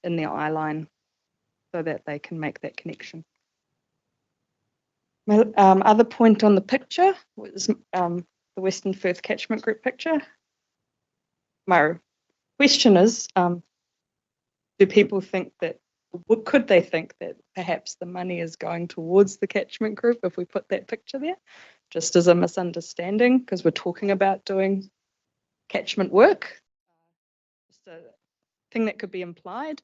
in their eye line so that they can make that connection. My other point on the picture was the Western Firth Catchment Group picture. My question is, do people think that, could they think that perhaps the money is going towards the catchment group if we put that picture there? Just as a misunderstanding, because we're talking about doing catchment work. Just a thing that could be implied.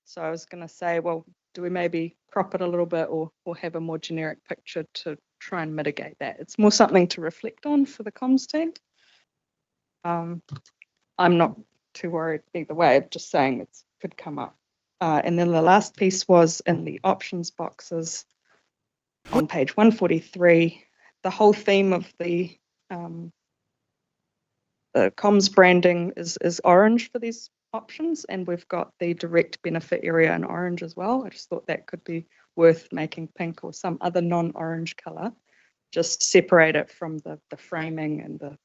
So I was going to say, well, do we maybe crop it a little bit or have a more generic picture to try and mitigate that? It's more something to reflect on for the comms team. I'm not too worried either way. I'm just saying it could come up. And then the last piece was in the options boxes on page 143. The whole theme of the comms branding is orange for these options, and we've got the direct benefit area in orange as well. I just thought that could be worth making pink or some other non-orange colour. Just separate it from the framing and the.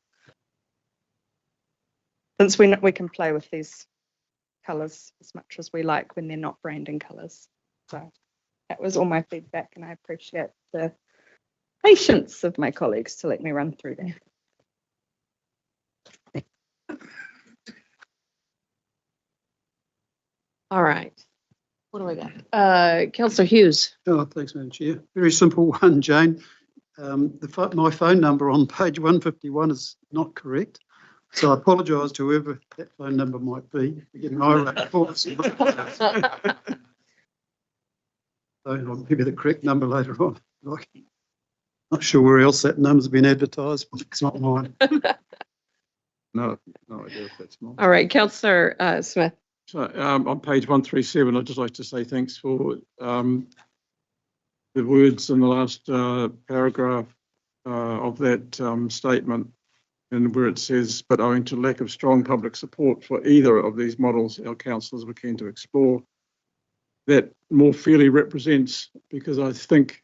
Since we can play with these colours as much as we like when they're not branding colours. So that was all my feedback, and I appreciate the patience of my colleagues to let me run through that. All right. What do we got? Councillor Hughes. Oh, thanks, Madam Chair. Very simple one, Jane. My phone number on page 151 is not correct. So I apologise to whoever that phone number might be for getting irate. So I'll give you the correct number later on. Not sure where else that number's been advertised, but it's not mine. No idea if that's mine. All right, Councillor Smith. So on page 137, I'd just like to say thanks for the words in the last paragraph of that statement, and where it says, but owing to lack of strong public support for either of these models, our councillors were keen to explore. That more fairly represents, because I think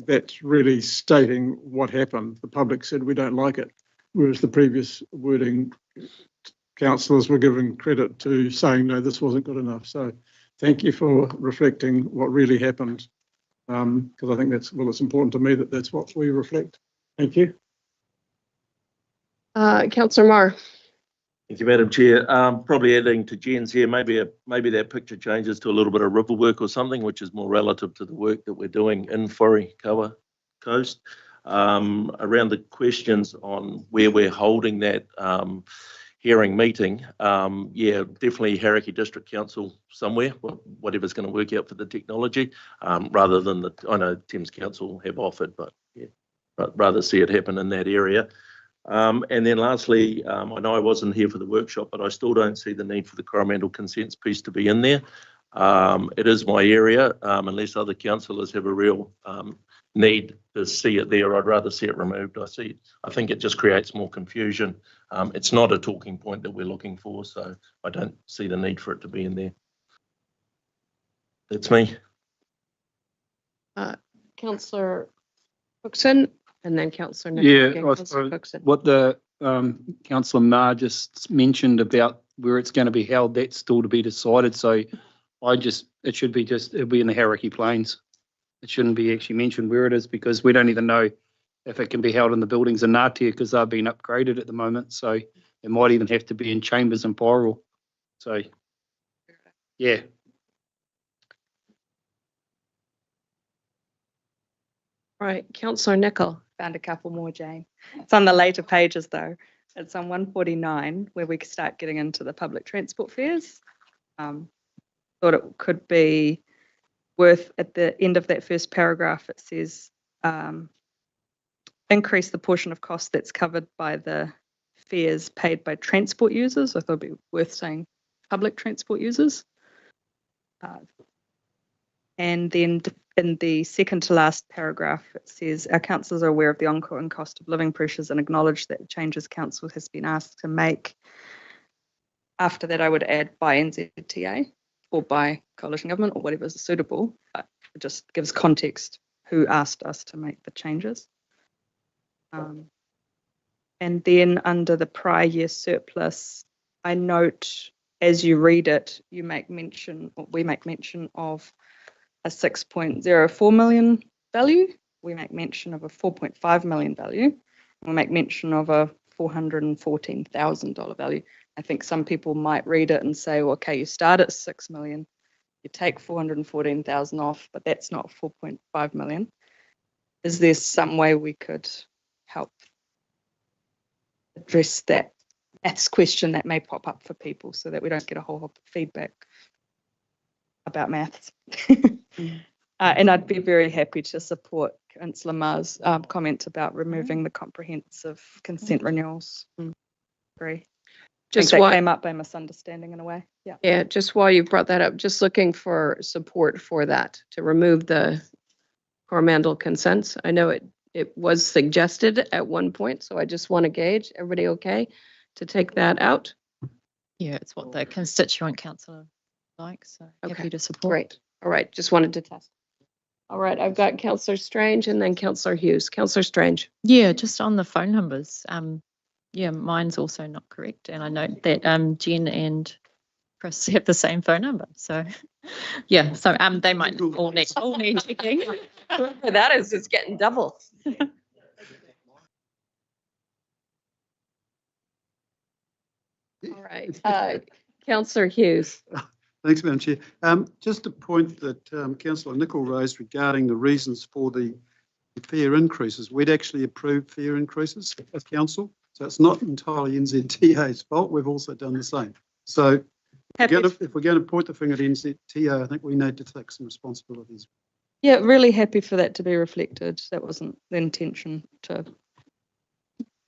that's really stating what happened. The public said we don't like it, whereas the previous wording, councillors were giving credit to saying, no, this wasn't good enough. So thank you for reflecting what really happened, because I think that's, well, it's important to me that that's what we reflect. Thank you. Councillor Marr. Thank you, Madam Chair. Probably adding to Jen's here, maybe that picture changes to a little bit of river work or something, which is more relative to the work that we're doing in Wharekauā Coast. Around the questions on where we're holding that hearing meeting, yeah, definitely Hauraki District Council somewhere, whatever's going to work out for the technology, rather than I know Thames Council have offered, but yeah, but rather see it happen in that area. And then lastly, I know I wasn't here for the workshop, but I still don't see the need for the coromandel consents piece to be in there. It is my area, unless other councillors have a real need to see it there. I'd rather see it removed. I think it just creates more confusion. It's not a talking point that we're looking for, so I don't see the need for it to be in there. That's me. Councillor Cookson. And then Councillor Yeah, I suppose what the Councillor Marr just mentioned about where it's going to be held, that's still to be decided. So it'll be in the Hauraki Plains. It shouldn't be actually mentioned where it is, because we don't even know if it can be held in the buildings in Ngātia, because they're being upgraded at the moment. So it might even have to be in Chambers and Pyral. So, yeah. Right, Councillor Nicol. Found a couple more, Jane. It's on the later pages though. It's on 149 where we start getting into the public transport fares. Thought it could be worth, at the end of that first paragraph, it says increase the portion of cost that's covered by the fares paid by transport users. I thought it'd be worth saying public transport users. And then in the second to last paragraph, it says our councillors are aware of the ongoing cost of living pressures and acknowledge that changes council has been asked to make. After that, I would add by NZTA or by coalition government or whatever is suitable. It just gives context who asked us to make the changes. And then under the prior year surplus, I note as you read it, you make mention, or we make mention of a 6.04 million value. We make mention of a 4.5 million value. We make mention of a $414,000 value. I think some people might read it and say, well, okay, you start at 6 million, you take 414,000 off, but that's not 4.5 million. Is there some way we could help address that maths question that may pop up for people so that we don't get a whole heap of feedback about maths? And I'd be very happy to support Councillor Ma's comment about removing the comprehensive consent renewals. Agree. Just that why, came up by misunderstanding in a way. Yeah. yeah, just while you brought that up, just looking for support for that, to remove the Coromandel consents. I know it was suggested at one point, so I just want to gauge, everybody okay to take that out? Yeah, it's what the constituent councillor likes, so Okay, happy to support. Great. All right, just wanted to test. All right, I've got Councillor Strange and then Councillor Hughes. Councillor Strange. Yeah, just on the phone numbers. Yeah, mine's also not correct, and I note that Jen and Chris have the same phone number. So, yeah, so they might all need checking. That is, it's getting double. All right, Councillor Hughes. Thanks, Madam Chair. Just a point that Councillor Nicol raised regarding the reasons for the fare increases. We'd actually approved fare increases as council, so it's not entirely NZTA's fault. We've also done the same. So if we're going to point the finger at NZTA, I think we need to take some responsibilities. Yeah, really happy for that to be reflected. That wasn't the intention to.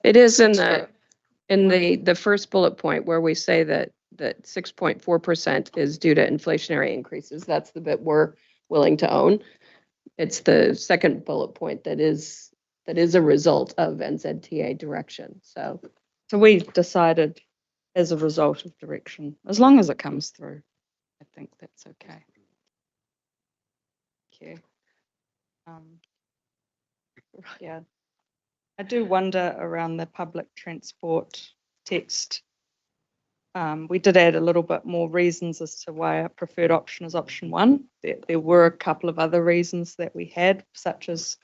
It is in the first bullet point where we say that 6.4% is due to inflationary increases. That's the bit we're willing to own. It's the second bullet point that is a result of NZTA direction. So we decided as a result of direction, as long as it comes through, I think that's okay. Thank you. Yeah, I do wonder around the public transport text. We did add a little bit more reasons as to why our preferred option is option 1. There were a couple of other reasons that we had, such as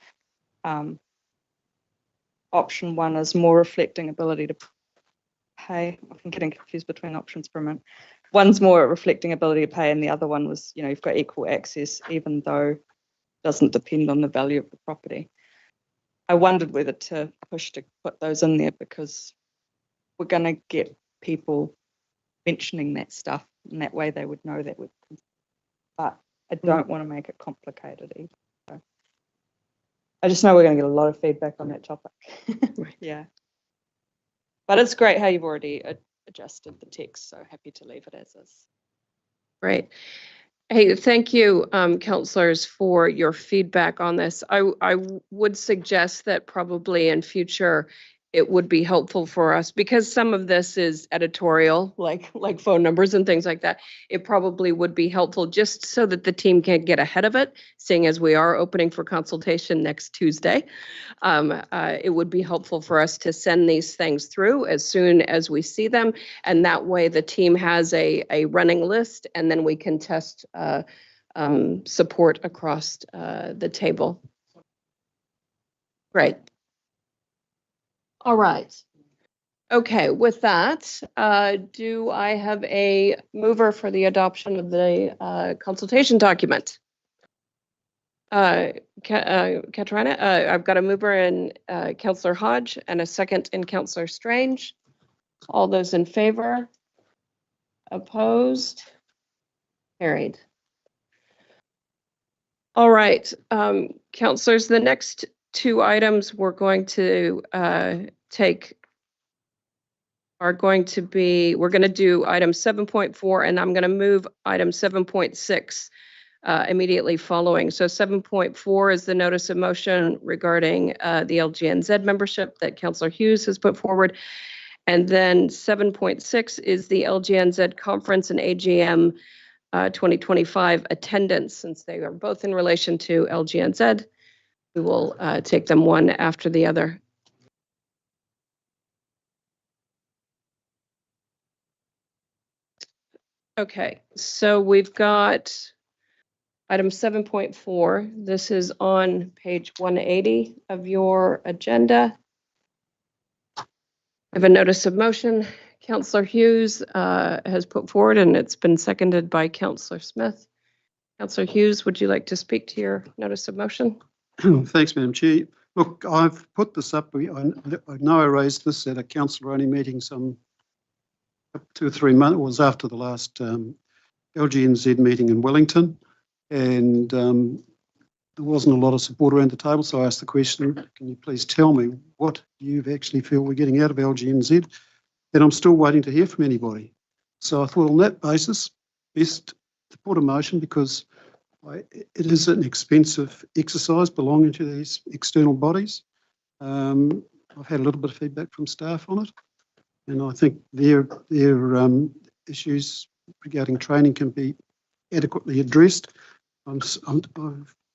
option 1 is more reflecting ability to pay. I'm getting confused between options for a minute. One's more reflecting ability to pay, and the other one was, you've got equal access, even though it doesn't depend on the value of the property. I wondered whether to push to put those in there because we're going to get people mentioning that stuff, and that way they would know that would. But I don't want to make it complicated either. So I just know we're going to get a lot of feedback on that topic. Yeah. But it's great how you've already adjusted the text, so happy to leave it as is. Great. Hey, thank you, councillors, for your feedback on this. I would suggest that probably in future it would be helpful for us, because some of this is editorial, like phone numbers and things like that. It probably would be helpful just so that the team can get ahead of it, seeing as we are opening for consultation next Tuesday. It would be helpful for us to send these things through as soon as we see them, and that way the team has a running list, and then we can test support across the table. Great. All right. Okay, with that, do I have a mover for the adoption of the consultation document? Katarina, I've got a mover in Councillor Hodge and a second in Councillor Strange. All those in favor? Opposed? Carried. All right, councillors, the next 2 items we're going to take are going to be, we're going to do item 7.4, and I'm going to move item 7.6 immediately following. So 7.4 is the notice of motion regarding the LGNZ membership that Councillor Hughes has put forward. And then 7.6 is the LGNZ conference and AGM 2025 attendance. Since they are both in relation to LGNZ, we will take them one after the other. Okay, so we've got item 7.4. This is on page 180 of your agenda. I have a notice of motion. Councillor Hughes has put forward, and it's been seconded by Councillor Smith. Councillor Hughes, would you like to speak to your notice of motion? Thanks, Madam Chair. Look, I've put this up. I know I raised this at a council-only meeting some 2 or 3 months. It was after the last LGNZ meeting in Wellington, and there wasn't a lot of support around the table. So I asked the question, can you please tell me what you actually feel we're getting out of LGNZ? And I'm still waiting to hear from anybody. So I thought on that basis, best to put a motion, because it is an expensive exercise belonging to these external bodies. I've had a little bit of feedback from staff on it, and I think their issues regarding training can be adequately addressed. I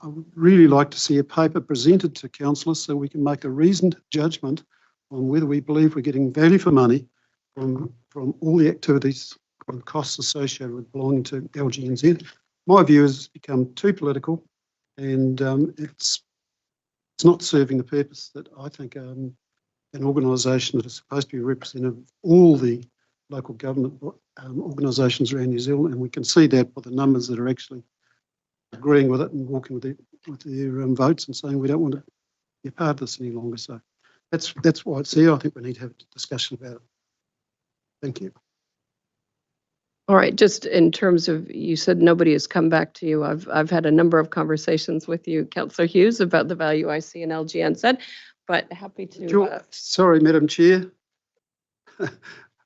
would really like to see a paper presented to councillors so we can make a reasoned judgment on whether we believe we're getting value for money from all the activities and costs associated with belonging to LGNZ. My view has become too political, and it's not serving the purpose that I think an organisation that is supposed to be representative of all the local government organisations around New Zealand, and we can see that by the numbers that are actually agreeing with it and walking with their votes and saying we don't want to be a part of this any longer. So that's why it's here. I think we need to have a discussion about it. Thank you. All right, just in terms of, you said nobody has come back to you. I've had a number of conversations with you, Councillor Hughes, about the value I see in LGNZ, but happy to. Sorry, Madam Chair. I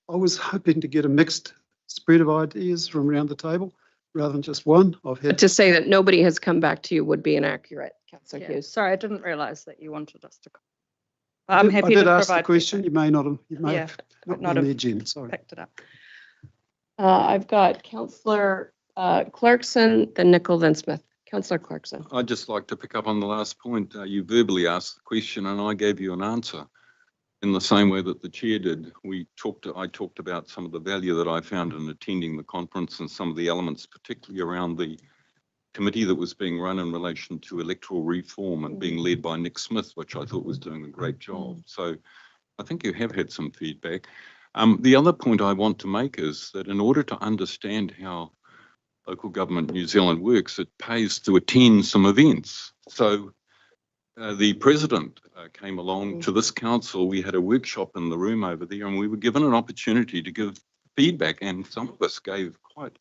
was hoping to get a mixed spread of ideas from around the table rather than just one. But to say that nobody has come back to you would be inaccurate, Councillor Hughes. Sorry, I didn't realise that you wanted us to. I'm happy to provide. I did ask the question. You may not have. You may have not not been the agenda. Sorry. picked it up. I've got Councillor Clarkson, then Nicol, then Smith. Councillor Clarkson. I'd just like to pick up on the last point. You verbally asked the question and I gave you an answer in the same way that the chair did. I talked about some of the value that I found in attending the conference and some of the elements, particularly around the committee that was being run in relation to electoral reform and being led by Nick Smith, which I thought was doing a great job. So I think you have had some feedback. The other point I want to make is that in order to understand how local government New Zealand works, it pays to attend some events. So the president came along to this council. We had a workshop in the room over there and we were given an opportunity to give feedback, and some of us gave quite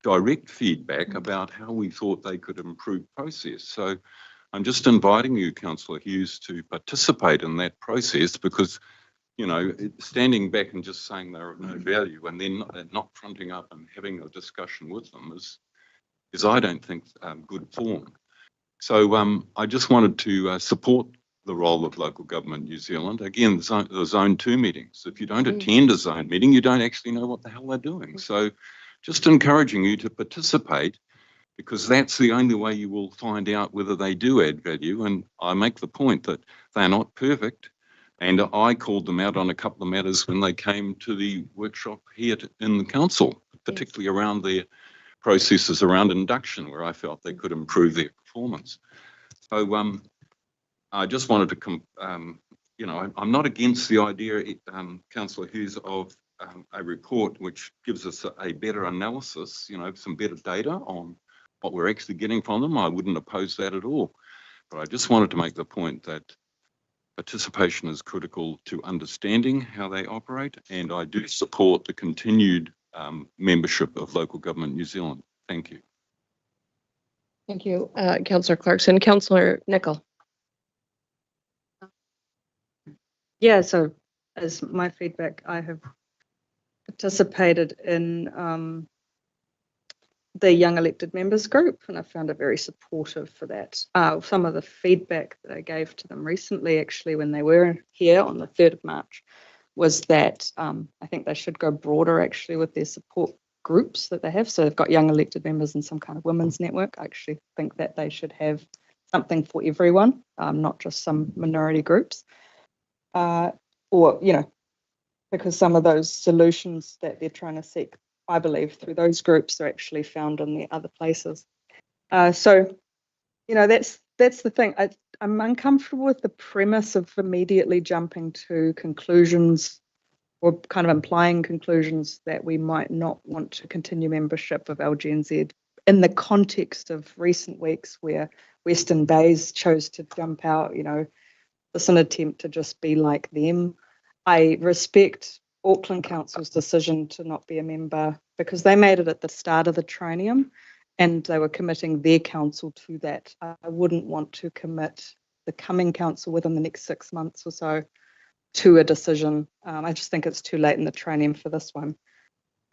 direct feedback about how we thought they could improve process. So I'm just inviting you, Councillor Hughes, to participate in that process, because you know, standing back and just saying they're of no value and then not fronting up and having a discussion with them is I don't think, good form. So I just wanted to support the role of local government New Zealand. Again, the Zone 2 meetings. If you don't attend a zone meeting, you don't actually know what the hell they're doing. So just encouraging you to participate, because that's the only way you will find out whether they do add value. And I make the point that they're not perfect. And I called them out on a couple of matters when they came to the workshop here in the council, particularly around their processes around induction, where I felt they could improve their performance. So I just wanted to, you know, I'm not against the idea, Councillor Hughes, of a report which gives us a better analysis, you know, some better data on what we're actually getting from them. I wouldn't oppose that at all. But I just wanted to make the point that participation is critical to understanding how they operate, and I do support the continued membership of Local Government New Zealand. Thank you. Thank you, Councillor Clarkson. Councillor Nicol. Yeah, so as my feedback, I have participated in the young elected members group, and I found it very supportive for that. Some of the feedback that I gave to them recently, actually, when they were here on the 3rd of March, was that I think they should go broader actually with their support groups that they have. So they've got young elected members and some kind of women's network. I actually think that they should have something for everyone, not just some minority groups. Or, you know, because some of those solutions that they're trying to seek, I believe, through those groups are actually found in the other places. So, you know, that's the thing. I'm uncomfortable with the premise of immediately jumping to conclusions or kind of implying conclusions that we might not want to continue membership of LGNZ in the context of recent weeks where Western Bays chose to jump out, you know, it's an attempt to just be like them. I respect Auckland Council's decision to not be a member because they made it at the start of the triennium and they were committing their council to that. I wouldn't want to commit the coming council within the next 6 months or so to a decision. I just think it's too late in the triennium for this one.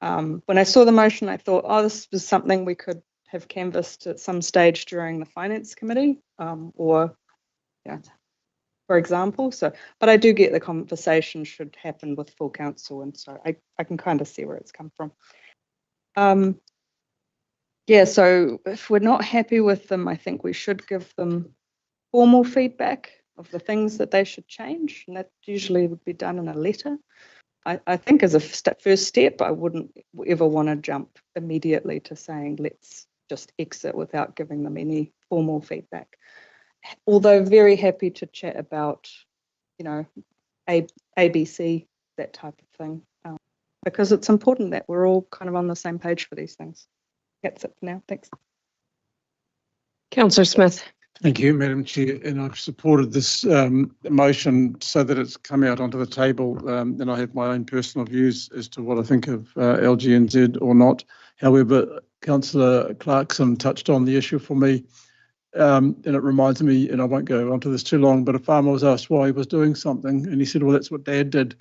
When I saw the motion, I thought, oh, this was something we could have canvassed at some stage during the Finance Committee or, yeah, for example. So, but I do get the conversation should happen with full council, and so I can kind of see where it's come from. Yeah, so if we're not happy with them, I think we should give them formal feedback of the things that they should change, and that usually would be done in a letter. I think as a first step, I wouldn't ever want to jump immediately to saying let's just exit without giving them any formal feedback. Although very happy to chat about, you know, ABC, that type of thing, because it's important that we're all kind of on the same page for these things. That's it for now. Thanks. Councillor Smith. Thank you, Madam Chair, and I've supported this motion so that it's come out onto the table, and I have my own personal views as to what I think of LGNZ or not. However, Councillor Clarkson touched on the issue for me, and it reminds me, and I won't go onto this too long, but a farmer was asked why he was doing something, and he said, well, that's what Dad did.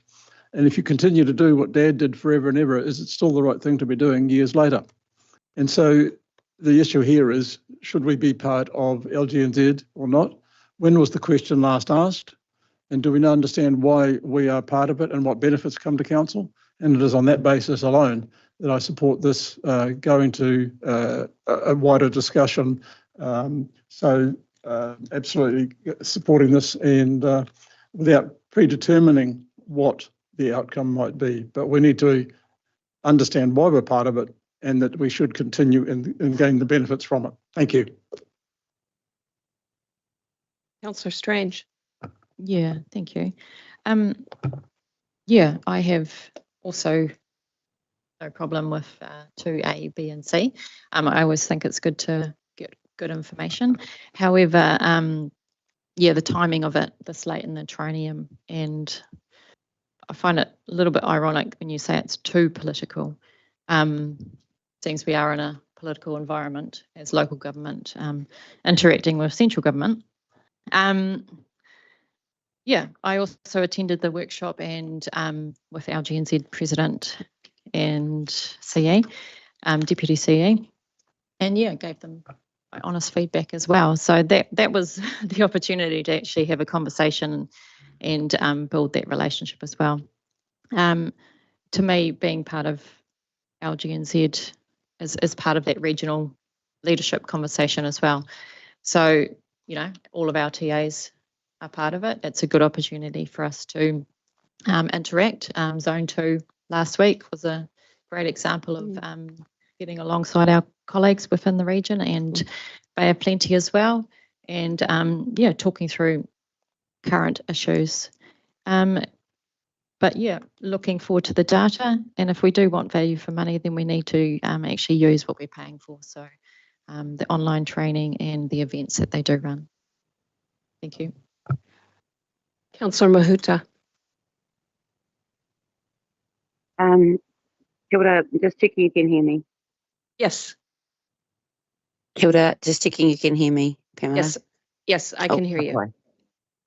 And if you continue to do what Dad did forever and ever, is it still the right thing to be doing years later? And so the issue here is, should we be part of LGNZ or not? When was the question last asked? And do we now understand why we are part of it and what benefits come to council? And it is on that basis alone that I support this going to a wider discussion. Absolutely supporting this and without predetermining what the outcome might be. But we need to understand why we're part of it and that we should continue and gain the benefits from it. Thank you. Councillor Strange. Yeah, thank you. Yeah, I have also no problem with 2A, B and C. I always think it's good to get good information. However, yeah, the timing of it this late in the triennium, and I find it a little bit ironic when you say it's too political. Since we are in a political environment as local government interacting with central government. Yeah, I also attended the workshop and with LGNZ President and CE, Deputy CE, and yeah, gave them honest feedback as well. So that was the opportunity to actually have a conversation and build that relationship as well. To me, being part of LGNZ is part of that regional leadership conversation as well. So, you know, all of our TAs are part of it. It's a good opportunity for us to interact. Zone 2 last week was a great example of getting alongside our colleagues within the region and Bay of Plenty as well. And yeah, talking through current issues. But yeah, looking forward to the data. And if we do want value for money, then we need to actually use what we're paying for. So the online training and the events that they do run. Thank you. Councillor Mahuta. Kia ora, just checking you can hear me. Yes. Kia ora, just checking you can hear me, Pamela. Yes, I can hear you.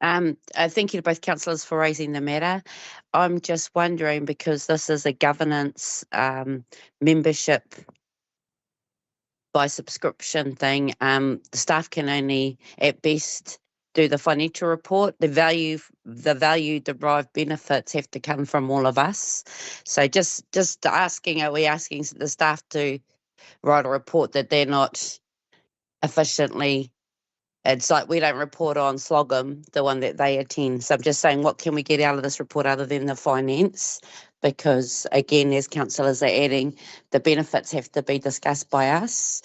Thank you to both councillors for raising the matter. I'm just wondering, because this is a governance membership by subscription thing, the staff can only at best do the financial report. The value derived benefits have to come from all of us. So just asking, are we asking the staff to write a report that they're not efficiently? It's like we don't report on Slogham, the one that they attend. So I'm just saying, what can we get out of this report other than the finance? because again, as councillors are adding, the benefits have to be discussed by us.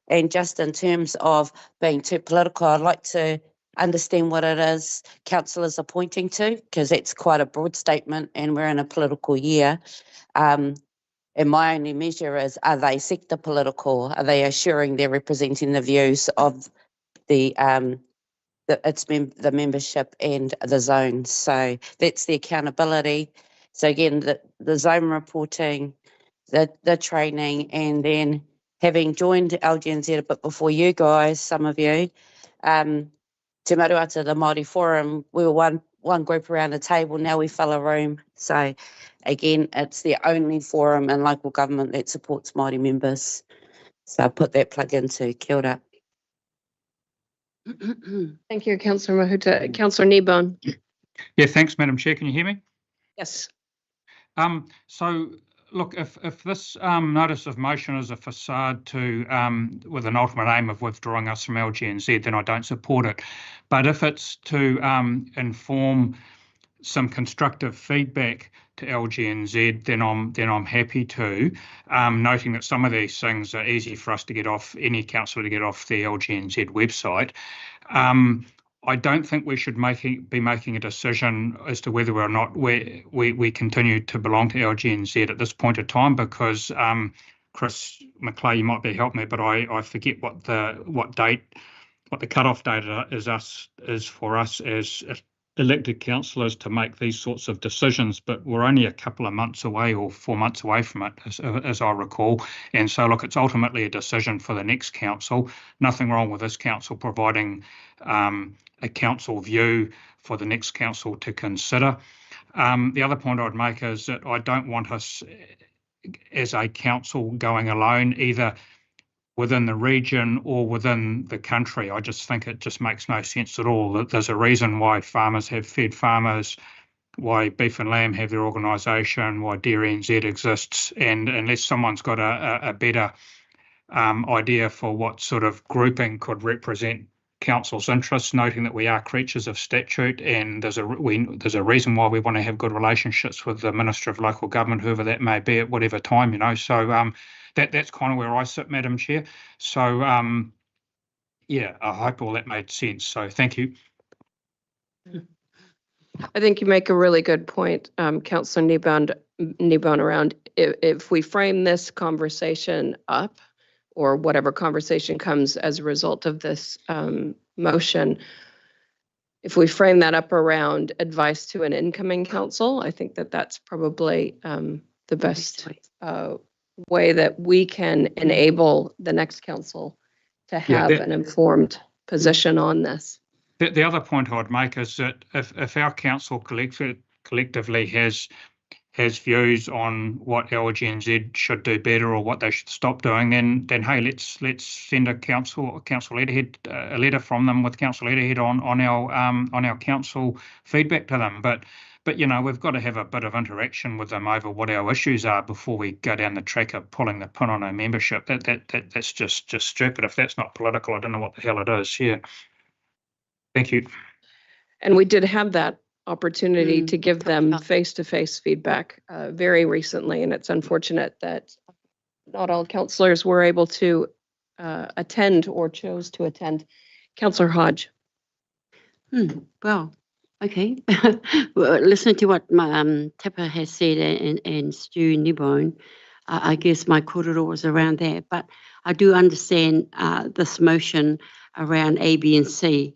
And just in terms of being too political, I'd like to understand what it is councillors are pointing to, because that's quite a broad statement and we're in a political year. And my only measure is, are they sector political? Are they assuring they're representing the views of the membership and the zones? So that's the accountability. So again, the zone reporting, the training, and then having joined LGNZ a bit before you guys, some of you, Te Maruata, the Māori Forum, we were one group around the table, now we fill a room. So again, it's the only forum in local government that supports Māori members. So I put that plug into. Kia ora. Thank you, Councillor Mahuta. Councillor Kneebone. Yeah, thanks, Madam Chair. Can you hear me? Yes. So, look, if this notice of motion is a facade to, with an ultimate aim of withdrawing us from LGNZ, then I don't support it. But if it's to inform some constructive feedback to LGNZ, then I'm happy to, noting that some of these things are easy for us to get off, any councillor to get off the LGNZ website. I don't think we should be making a decision as to whether or not we continue to belong to LGNZ at this point in time, because Chris McClay, you might be help me, but I forget what the cut-off date is for us as elected councillors to make these sorts of decisions, but we're only a couple of months away or 4 months away from it, as I recall. And so, look, it's ultimately a decision for the next council. Nothing wrong with this council providing a council view for the next council to consider. The other point I'd make is that I don't want us as a council going alone, either within the region or within the country. I just think it just makes no sense at all. There's a reason why farmers have fed farmers, why Beef and Lamb have their organisation, why Dairy NZ exists, and unless someone's got a better idea for what sort of grouping could represent council's interests, noting that we are creatures of statute, and there's a reason why we want to have good relationships with the Minister of Local Government, whoever that may be at whatever time, So that's kind of where I sit, Madam Chair. So yeah, I hope all that made sense. So thank you. I think you make a really good point, Councillor Kneebone, around if we frame this conversation up, or whatever conversation comes as a result of this motion, if we frame that up around advice to an incoming council, I think that that's probably the best way that we can enable the next council to have an informed position on this. The other point I'd make is that if our council collectively has views on what LGNZ should do better or what they should stop doing, then hey, let's send a council letterhead, a letter from them with council letterhead on our council feedback to them. But we've got to have a bit of interaction with them over what our issues are before we go down the track of pulling the pin on our membership. That's just stupid. If that's not political, I don't know what the hell it is. Yeah. Thank you. And we did have that opportunity to give them face-to-face feedback very recently, and it's unfortunate that not all councillors were able to attend or chose to attend. Councillor Hodge. Well, okay. Well, listening to what my Tipper has said and Stu Kneebone, I guess my korero was around that, but I do understand this motion around A, B and C.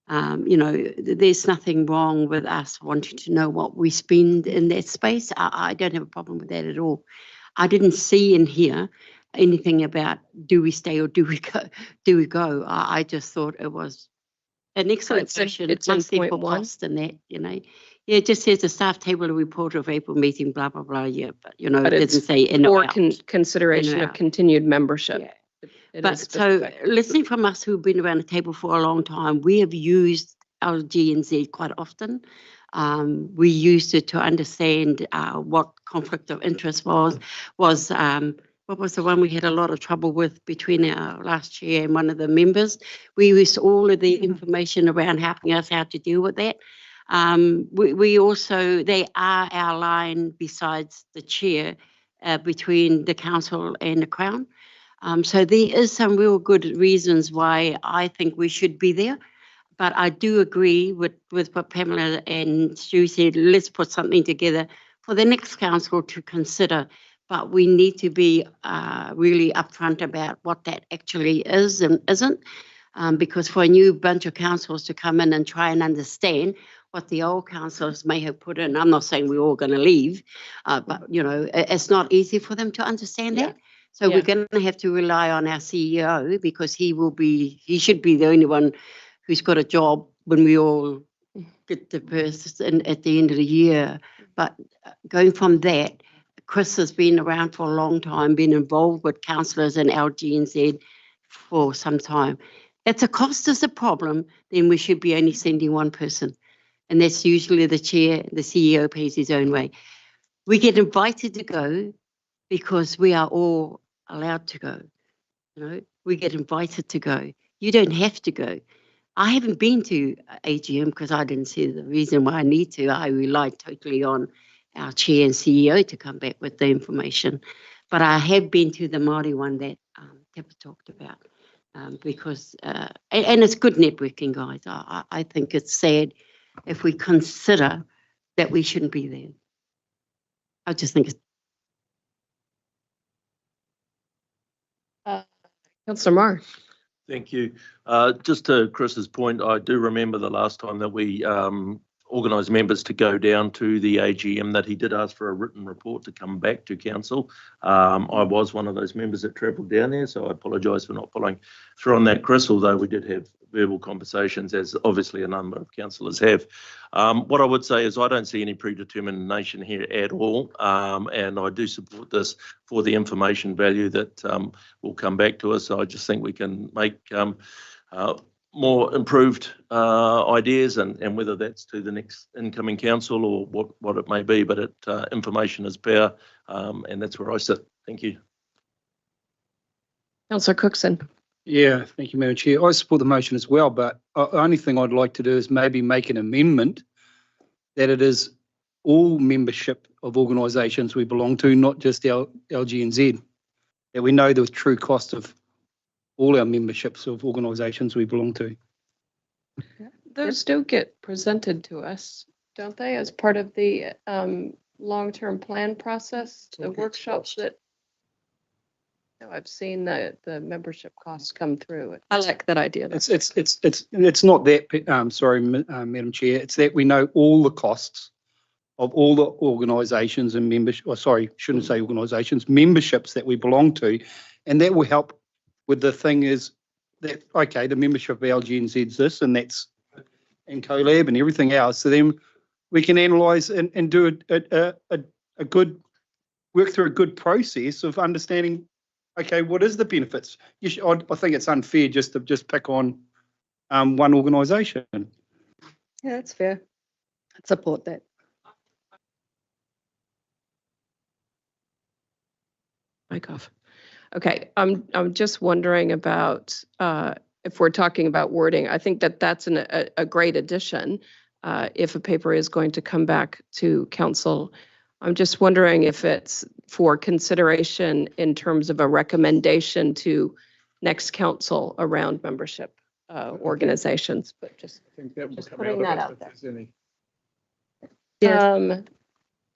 There's nothing wrong with us wanting to know what we spend in that space. I don't have a problem with that at all. I didn't see in here anything about do we stay or do we go. I just thought it was an excellent session. It's on point for one. cost and that, Yeah, it just says the staff table report of April meeting, blah, blah, blah, yeah. But, it doesn't say in or out. Consideration of continued membership. Yeah. But so listening from us who've been around the table for a long time, we have used LGNZ quite often. We used it to understand what conflict of interest was. What was the one we had a lot of trouble with between our last chair and one of the members? We used all of the information around helping us how to deal with that. We also, they are our line besides the chair between the council and the Crown. So there is some real good reasons why I think we should be there. But I do agree with what Pamela and Stu said. Let's put something together for the next council to consider. But we need to be really upfront about what that actually is and isn't. Because for a new bunch of councils to come in and try and understand what the old councillors may have put in, I'm not saying we're all going to leave, but you know, it's not easy for them to understand that. So we're going to have to rely on our CEO, because he should be the only one who's got a job when we all get the person at the end of the year. But going from that, Chris has been around for a long time, been involved with councillors and LGNZ for some time. If the cost is a problem, then we should be only sending one person. And that's usually the chair, the CEO pays his own way. We get invited to go because we are all allowed to go. You know, we get invited to go. You don't have to go. I haven't been to AGM because I didn't see the reason why I need to. I relied totally on our chair and CEO to come back with the information. But I have been to the Māori one that Tepa talked about. Because and it's good networking, guys. I think it's sad if we consider that we shouldn't be there. I just think it's... Councillor Marr. Thank you. Just to Chris's point, I do remember the last time that we organised members to go down to the AGM that he did ask for a written report to come back to council. I was one of those members that travelled down there, so I apologise for not following through on that, Chris, although we did have verbal conversations, as obviously a number of councillors have. What I would say is I don't see any predetermination here at all, and I do support this for the information value that will come back to us. So I just think we can make more improved ideas, and whether that's to the next incoming council or what it may be, but information is power, and that's where I sit. Thank you. Councillor Cookson. Yeah, thank you, Madam Chair. I support the motion as well, but the only thing I'd like to do is maybe make an amendment that it is all membership of organisations we belong to, not just our LGNZ, that we know the true cost of all our memberships of organisations we belong to. Those do get presented to us, don't they, as part of the long-term plan process, the workshops that I've seen the membership costs come through. I like that idea. It's not that, sorry, Madam Chair, it's that we know all the costs of all the organisations and shouldn't say organisations, memberships that we belong to, and that will help with the thing is that, okay, the membership of LGNZ is this, and that's, and CoLab and everything else, so then we can analyse and do a good, work through a good process of understanding, okay, what is the benefits? I think it's unfair just to pick on one organisation. Yeah, that's fair. I'd support that. Mic off. Okay, I'm just wondering about if we're talking about wording. I think that's a great addition if a paper is going to come back to council. I'm just wondering if it's for consideration in terms of a recommendation to next council around membership organizations, but just putting that out there. Yeah.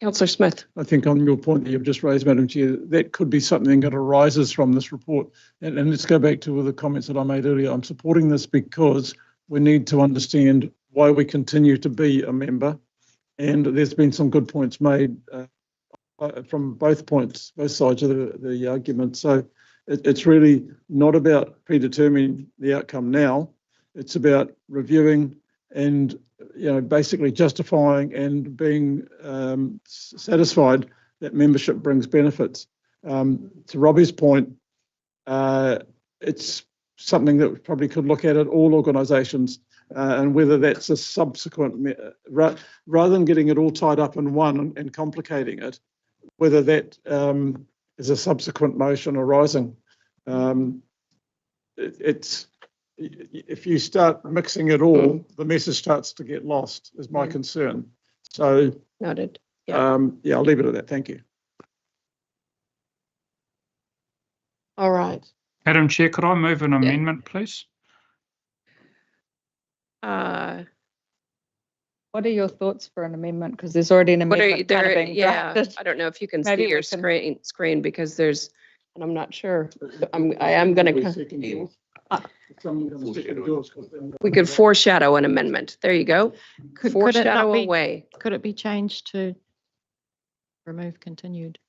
Councillor Smith. I think on your point that you've just raised, Madam Chair, that could be something that arises from this report. And let's go back to the comments that I made earlier. I'm supporting this because we need to understand why we continue to be a member. And there's been some good points made from both sides of the argument. So it's really not about predetermining the outcome now. It's about reviewing and basically justifying and being satisfied that membership brings benefits. To Robbie's point, it's something that we probably could look at all organisations and whether that's a subsequent, rather than getting it all tied up in one and complicating it, whether that is a subsequent motion arising. It's if you start mixing it all, the message starts to get lost, is my concern. So, Noted. Yeah. yeah, I'll leave it at that. Thank you. All right. Madam Chair, could I move an amendment, please? What are your thoughts for an amendment? Because there's already an What are amendment kind of being yeah, drafted. I don't know if you can Maybe see we your can- screen because there's, and I'm not sure. I am going to, we could foreshadow an amendment. There you go. Could it Foreshadow not be, away. could it be changed to remove continued?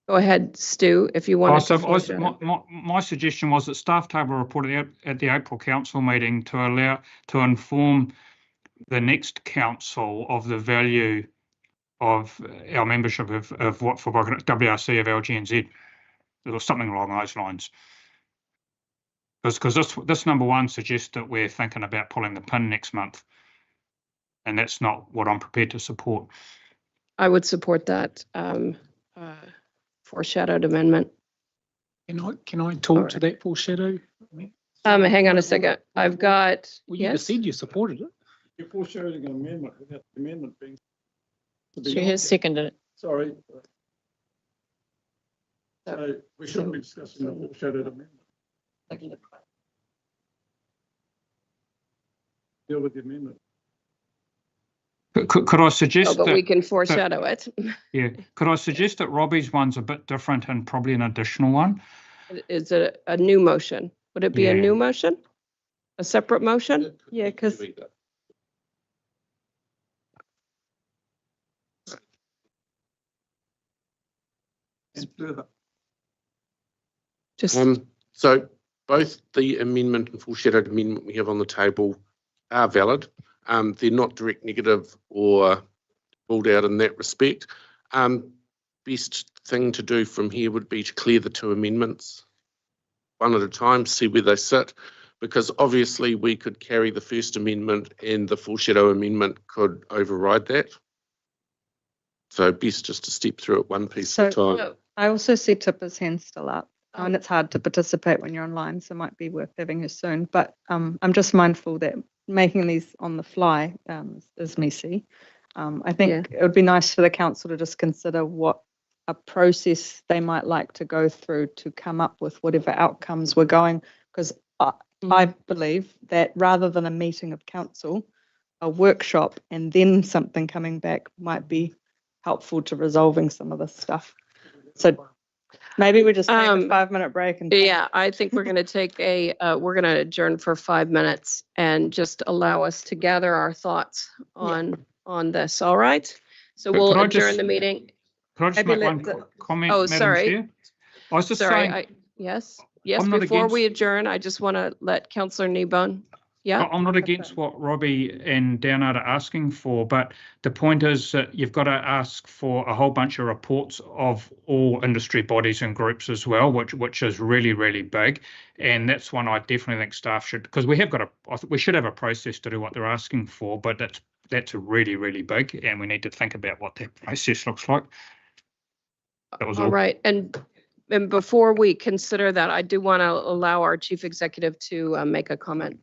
Go ahead, Stu, if you want to foreshadow. My suggestion was that staff table reported at the April council meeting to inform the next council of the value of our membership of what for WRC of LGNZ, or something along those lines. Because this number one suggests that we're thinking about pulling the pin next month, and that's not what I'm prepared to support. I would support that foreshadowed amendment. Can I talk to that foreshadow? Hang on a second. I've got, Well, you just said you supported it. You're foreshadowing an amendment without the amendment being. She has seconded it. Sorry. So we shouldn't be discussing the foreshadowed amendment. Deal with the amendment. Could I suggest but that we can foreshadow it. Yeah, could I suggest that Robbie's one's a bit different and probably an additional one? Is it a new motion? Would it be a Yeah. new motion? A separate motion? Yeah, because Just So both the amendment and foreshadowed amendment we have on the table are valid. They're not direct negative or pulled out in that respect. Best thing to do from here would be to clear the two amendments one at a time, see where they sit, because obviously we could carry the first amendment and the foreshadow amendment could override that. So best just to step through it one piece at a time. I also see Tipper's hand still up. And it's hard to participate when you're online, so it might be worth having her soon. But I'm just mindful that making these on the fly is messy. I think it would be nice for the council to just consider what a process they might like to go through to come up with whatever outcomes we're going. Because I believe that rather than a meeting of council, a workshop and then something coming back might be helpful to resolving some of this stuff. So maybe we just take a 5-minute break and. Yeah, I think we're going to take we're going to adjourn for 5 minutes and just allow us to gather our thoughts on this. All right. So Could we'll I adjourn just- the meeting. Could I just Maybe make one comment, Oh, Madam sorry. Chair? I was just Sorry. saying, Yes. I'm not Before we against- adjourn, I just want to let Councillor Kneebone. Yeah. I'm not against what Robbie and Downard are asking for, but the point is that you've got to ask for a whole bunch of reports of all industry bodies and groups as well, which is really, really big. And that's one I definitely think staff should, because we should have a process to do what they're asking for, but that's really, really big, and we need to think about what that process looks like. That was all. All right. And before we consider that, I do want to allow our chief executive to make a comment.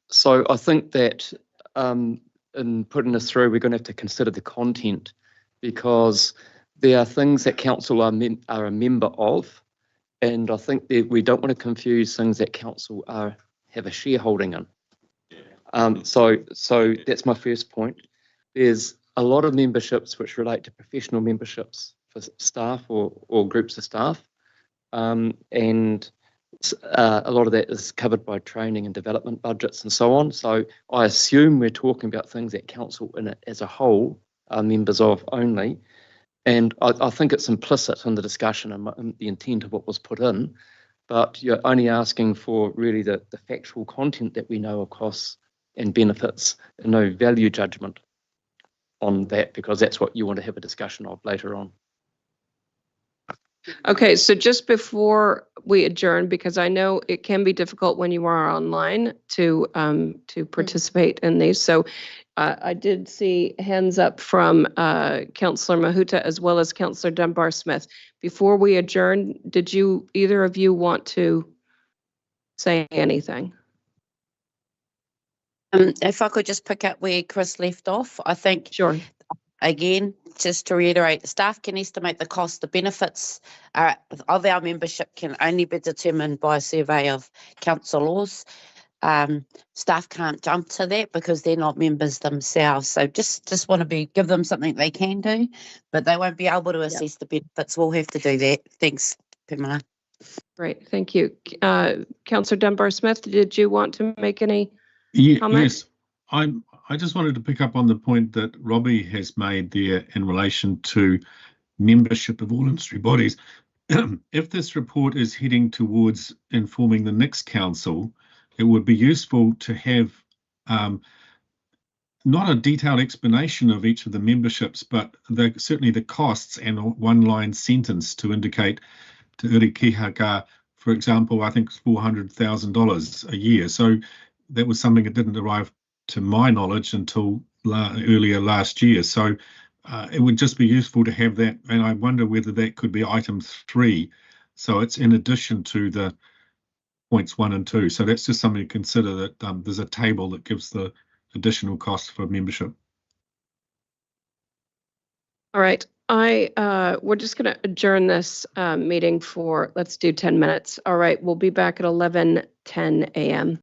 So I think that in putting this through, we're going to have to consider the content, because there are things that council are a member of, and I think that we don't want to confuse things that council have a shareholding in. So that's my first point. There's a lot of memberships which relate to professional memberships for staff or groups of staff, and a lot of that is covered by training and development budgets and so on. So I assume we're talking about things that council in it as a whole are members of only. And I think it's implicit in the discussion and the intent of what was put in, but you're only asking for really the factual content that we know of costs and benefits, and no value judgment on that, because that's what you want to have a discussion of later on. Okay, so just before we adjourn, because I know it can be difficult when you are online to participate in these. So I did see hands up from Councillor Mahuta as well as Councillor Dunbar Smith. Before we adjourn, did either of you want to say anything? If I could just pick up where Chris left off, I think, Sure. again, just to reiterate, staff can estimate the cost, the benefits of our membership can only be determined by a survey of council laws. Staff can't jump to that because they're not members themselves. So just want to give them something they can do, but they won't be able to assess the benefits. We'll have to do that. Thanks, Pamela. Great, thank you. Councillor Dunbar-Smith, did you want to make any comment? Yes, I just wanted to pick up on the point that Robbie has made there in relation to membership of all industry bodies. If this report is heading towards informing the next council, it would be useful to have not a detailed explanation of each of the memberships, but certainly the costs and a one-line sentence to indicate to Uri Kihaka, for example, I think it's $400,000 a year. So that was something that didn't arrive to my knowledge until earlier last year. So it would just be useful to have that. And I wonder whether that could be item 3. So it's in addition to the points 1 and 2. So that's just something to consider, that there's a table that gives the additional cost for membership. All right. We're just going to adjourn this meeting for, let's do 10 minutes. All right. We'll be back at 11:10 a.m.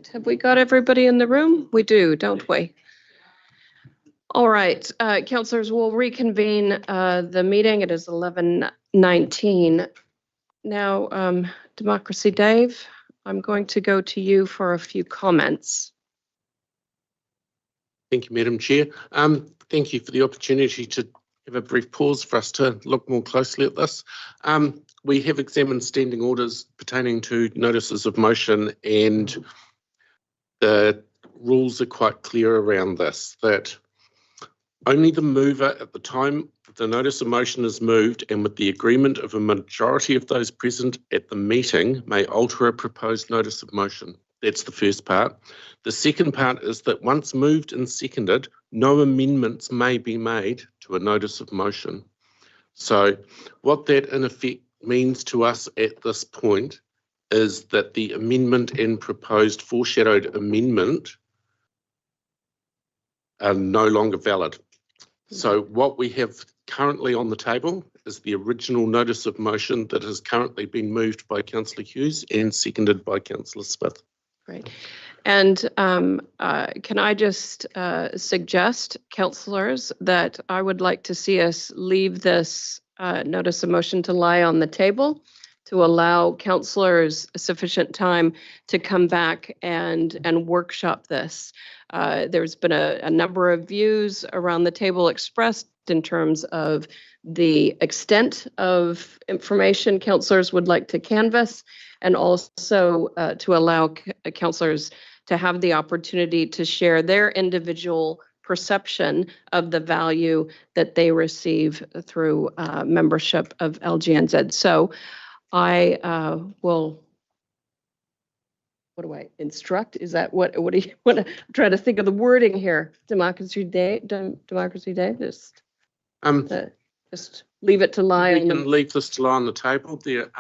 Have we got everybody in the room? We do, don't we? All right, councillors, we'll reconvene the meeting. It is 11:19. Now, Democracy Dave, I'm going to go to you for a few comments. Thank you, Madam Chair. Thank you for the opportunity to have a brief pause for us to look more closely at this. We have examined standing orders pertaining to notices of motion, and the rules are quite clear around this, that only the mover at the time the notice of motion is moved and with the agreement of a majority of those present at the meeting may alter a proposed notice of motion. That's the first part. The second part is that once moved and seconded, no amendments may be made to a notice of motion. So what that in effect means to us at this point is that the amendment and proposed foreshadowed amendment are no longer valid. So what we have currently on the table is the original notice of motion that has currently been moved by Councillor Hughes and seconded by Councillor Smith. Great. And can I just suggest, councillors, that I would like to see us leave this notice of motion to lie on the table to allow councillors sufficient time to come back and workshop this. There's been a number of views around the table expressed in terms of the extent of information councillors would like to canvass, and also to allow councillors to have the opportunity to share their individual perception of the value that they receive through membership of LGNZ. So I will, what do I instruct? Is that what do you want to try to think of the wording here? Democracy Day, just leave it to lie. We can leave this to lie on the table. There,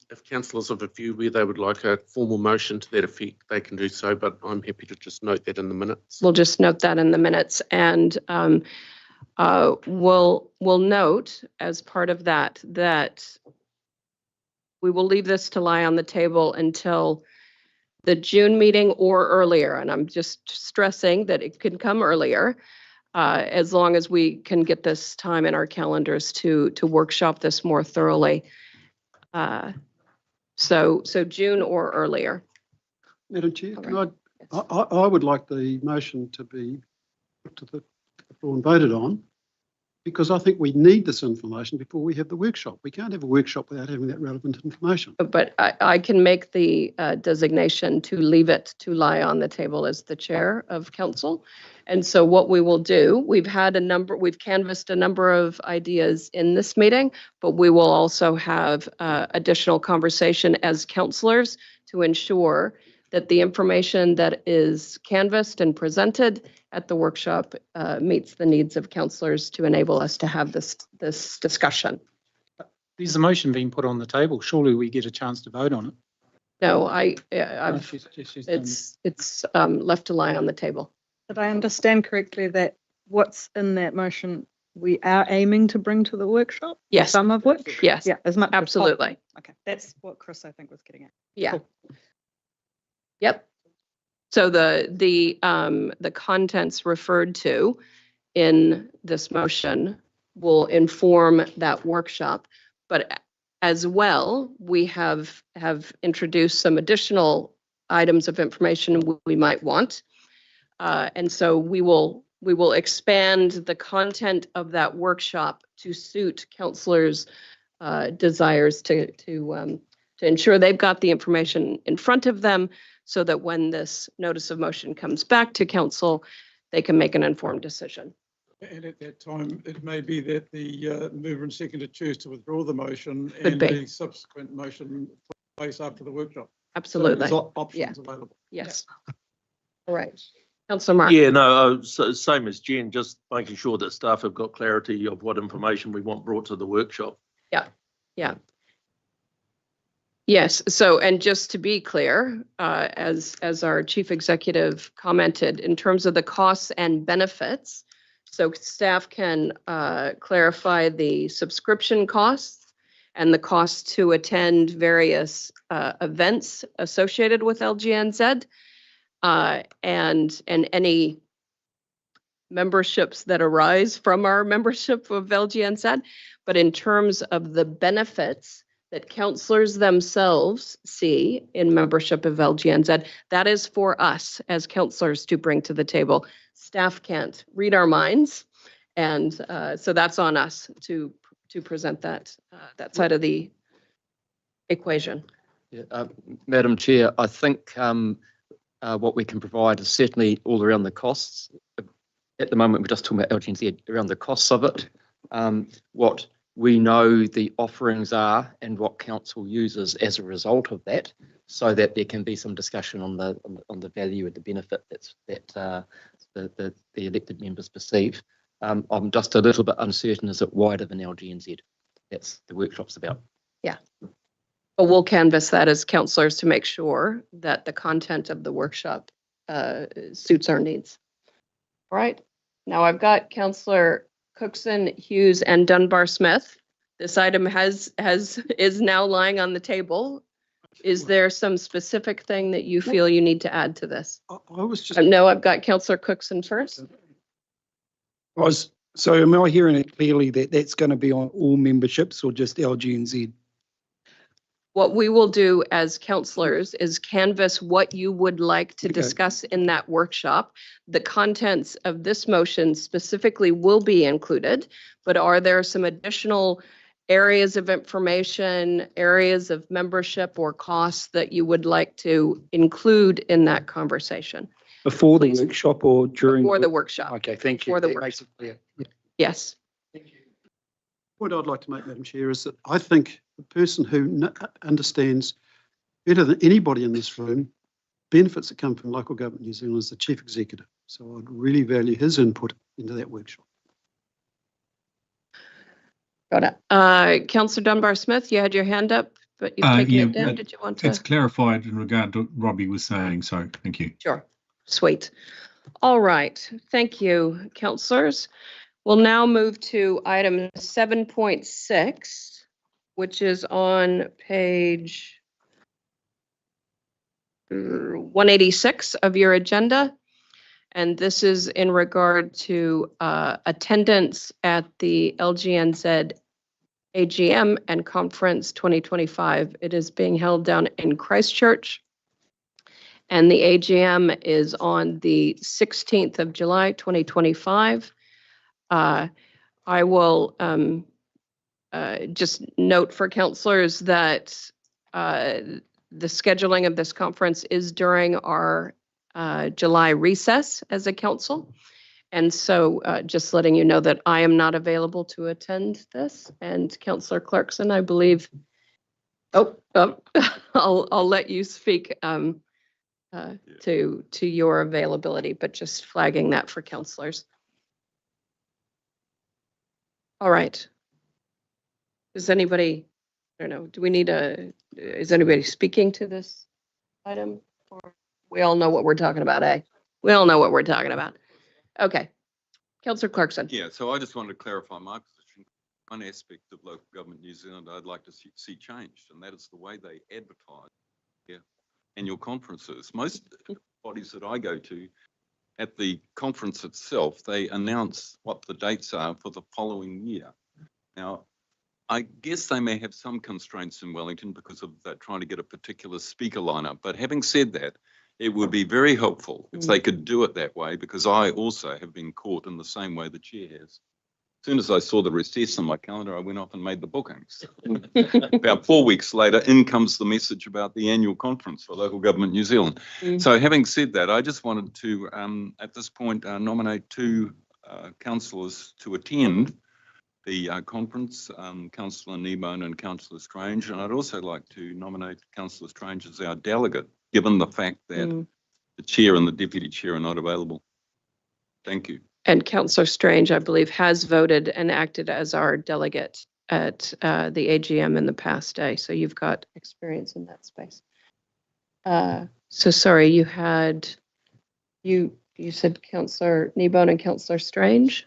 if councillors have a view where they would like a formal motion to that effect, they can do so, but I'm happy to just note that in the minutes. We'll just note that in the minutes, and we'll note as part of that we will leave this to lie on the table until the June meeting or earlier, and I'm just stressing that it could come earlier, as long as we can get this time in our calendars to workshop this more thoroughly. So June or earlier. Madam Chair, All can right. I would like the motion to be put to the floor and voted on, because I think we need this information before we have the workshop. We can't have a workshop without having that relevant information. But I can make the designation to leave it to lie on the table as the chair of council. And so what we will do, we've canvassed a number of ideas in this meeting, but we will also have additional conversation as councillors to ensure that the information that is canvassed and presented at the workshop meets the needs of councillors to enable us to have this discussion. There's a motion being put on the table. Surely we get a chance to vote on it. No, No, it's left to lie on the table. Did I understand correctly that what's in that motion we are aiming to bring to the workshop? Yes. Some of which? Yes. Yeah, as much as Absolutely. possible. Okay, that's what Chris, I think, was getting at. Yeah. Cool. Yep. So the contents referred to in this motion will inform that workshop, but as well, we have introduced some additional items of information we might want. And so we will expand the content of that workshop to suit councillors' desires to ensure they've got the information in front of them, so that when this notice of motion comes back to council, they can make an informed decision. And at that time, it may be that the mover and seconder choose to withdraw the motion Could and be. the subsequent motion takes place after the workshop. Absolutely. So there's options available. Yes. All right. Councillor Mark. Yeah, no, so same as Jen, just making sure that staff have got clarity of what information we want brought to the workshop. Yeah. Yes. So, and just to be clear, as our chief executive commented, in terms of the costs and benefits, so staff can clarify the subscription costs and the costs to attend various events associated with LGNZ. and any memberships that arise from our membership of LGNZ. But in terms of the benefits that councillors themselves see in membership of LGNZ, that is for us as councillors to bring to the table. Staff can't read our minds, and so that's on us to present that side of the equation. Yeah, Madam Chair, I think what we can provide is certainly all around the costs. At the moment, we're just talking about LGNZ around the costs of it, what we know the offerings are and what council uses as a result of that, so that there can be some discussion on the value and the benefit that the elected members perceive. I'm just a little bit uncertain, is it wider than LGNZ? That's the workshop's about. Yeah. But we'll canvass that as councillors to make sure that the content of the workshop suits our needs. All right. Now I've got Councillor Cookson, Hughes, and Dunbar Smith. This item is now lying on the table. Is there some specific thing that you feel you need to add to this? I was just. No, I've got Councillor Cookson first. So am I hearing it clearly that that's going to be on all memberships or just LGNZ? What we will do as councillors is canvass what you would like to Okay. discuss in that workshop. The contents of this motion specifically will be included, but are there some additional areas of information, areas of membership or costs that you would like to include in that conversation? Before the workshop or during? Before the workshop. Okay, thank you. Before the That workshop. makes it clear. Yeah. Yes. What I'd like to make, Madam Chair, is that I think the person who understands better than anybody in this room benefits that come from local government New Zealand is the Chief Executive. So I'd really value his input into that workshop. Got it. Councillor Dunbar Smith, you had your hand up, but you've taken it down. Did you want to? It's clarified in regard to what Robbie was saying, so thank you. Sure. Sweet. All right. Thank you, councillors. We'll now move to item 7.6, which is on page 186 of your agenda. And this is in regard to attendance at the LGNZ AGM and Conference 2025. It is being held down in Christchurch. And the AGM is on the 16th of July, 2025. I will just note for councillors that the scheduling of this conference is during our July recess as a council. And so just letting you know that I am not available to attend this. And Councillor Clarkson, I believe, I'll let you speak to your availability, but just flagging that for councillors. All right. Does anybody, I don't know, do we need is anybody speaking to this item? Or we all know what we're talking about, eh? We all know what we're talking about. Okay. Councillor Clarkson. Yeah, so I just wanted to clarify my position. One aspect of local government New Zealand I'd like to see changed, and that is the way they advertise their annual conferences. Most bodies that I go to, at the conference itself, they announce what the dates are for the following year. Now, I guess they may have some constraints in Wellington because of that trying to get a particular speaker lineup. But having said that, it would be very helpful if they could do it that way, because I also have been caught in the same way the chair has. As soon as I saw the recess on my calendar, I went off and made the bookings. About 4 weeks later, in comes the message about the annual conference for local government New Zealand. So having said that, I just wanted to, at this point, nominate two councillors to attend the conference, Councillor Kneebone and Councillor Strange. And I'd also like to nominate Councillor Strange as our delegate, given the fact that the chair and the deputy chair are not available. Thank you. And Councillor Strange, I believe, has voted and acted as our delegate at the AGM in the past day. So you've got experience in that space. So sorry, you said Councillor Kneebone and Councillor Strange.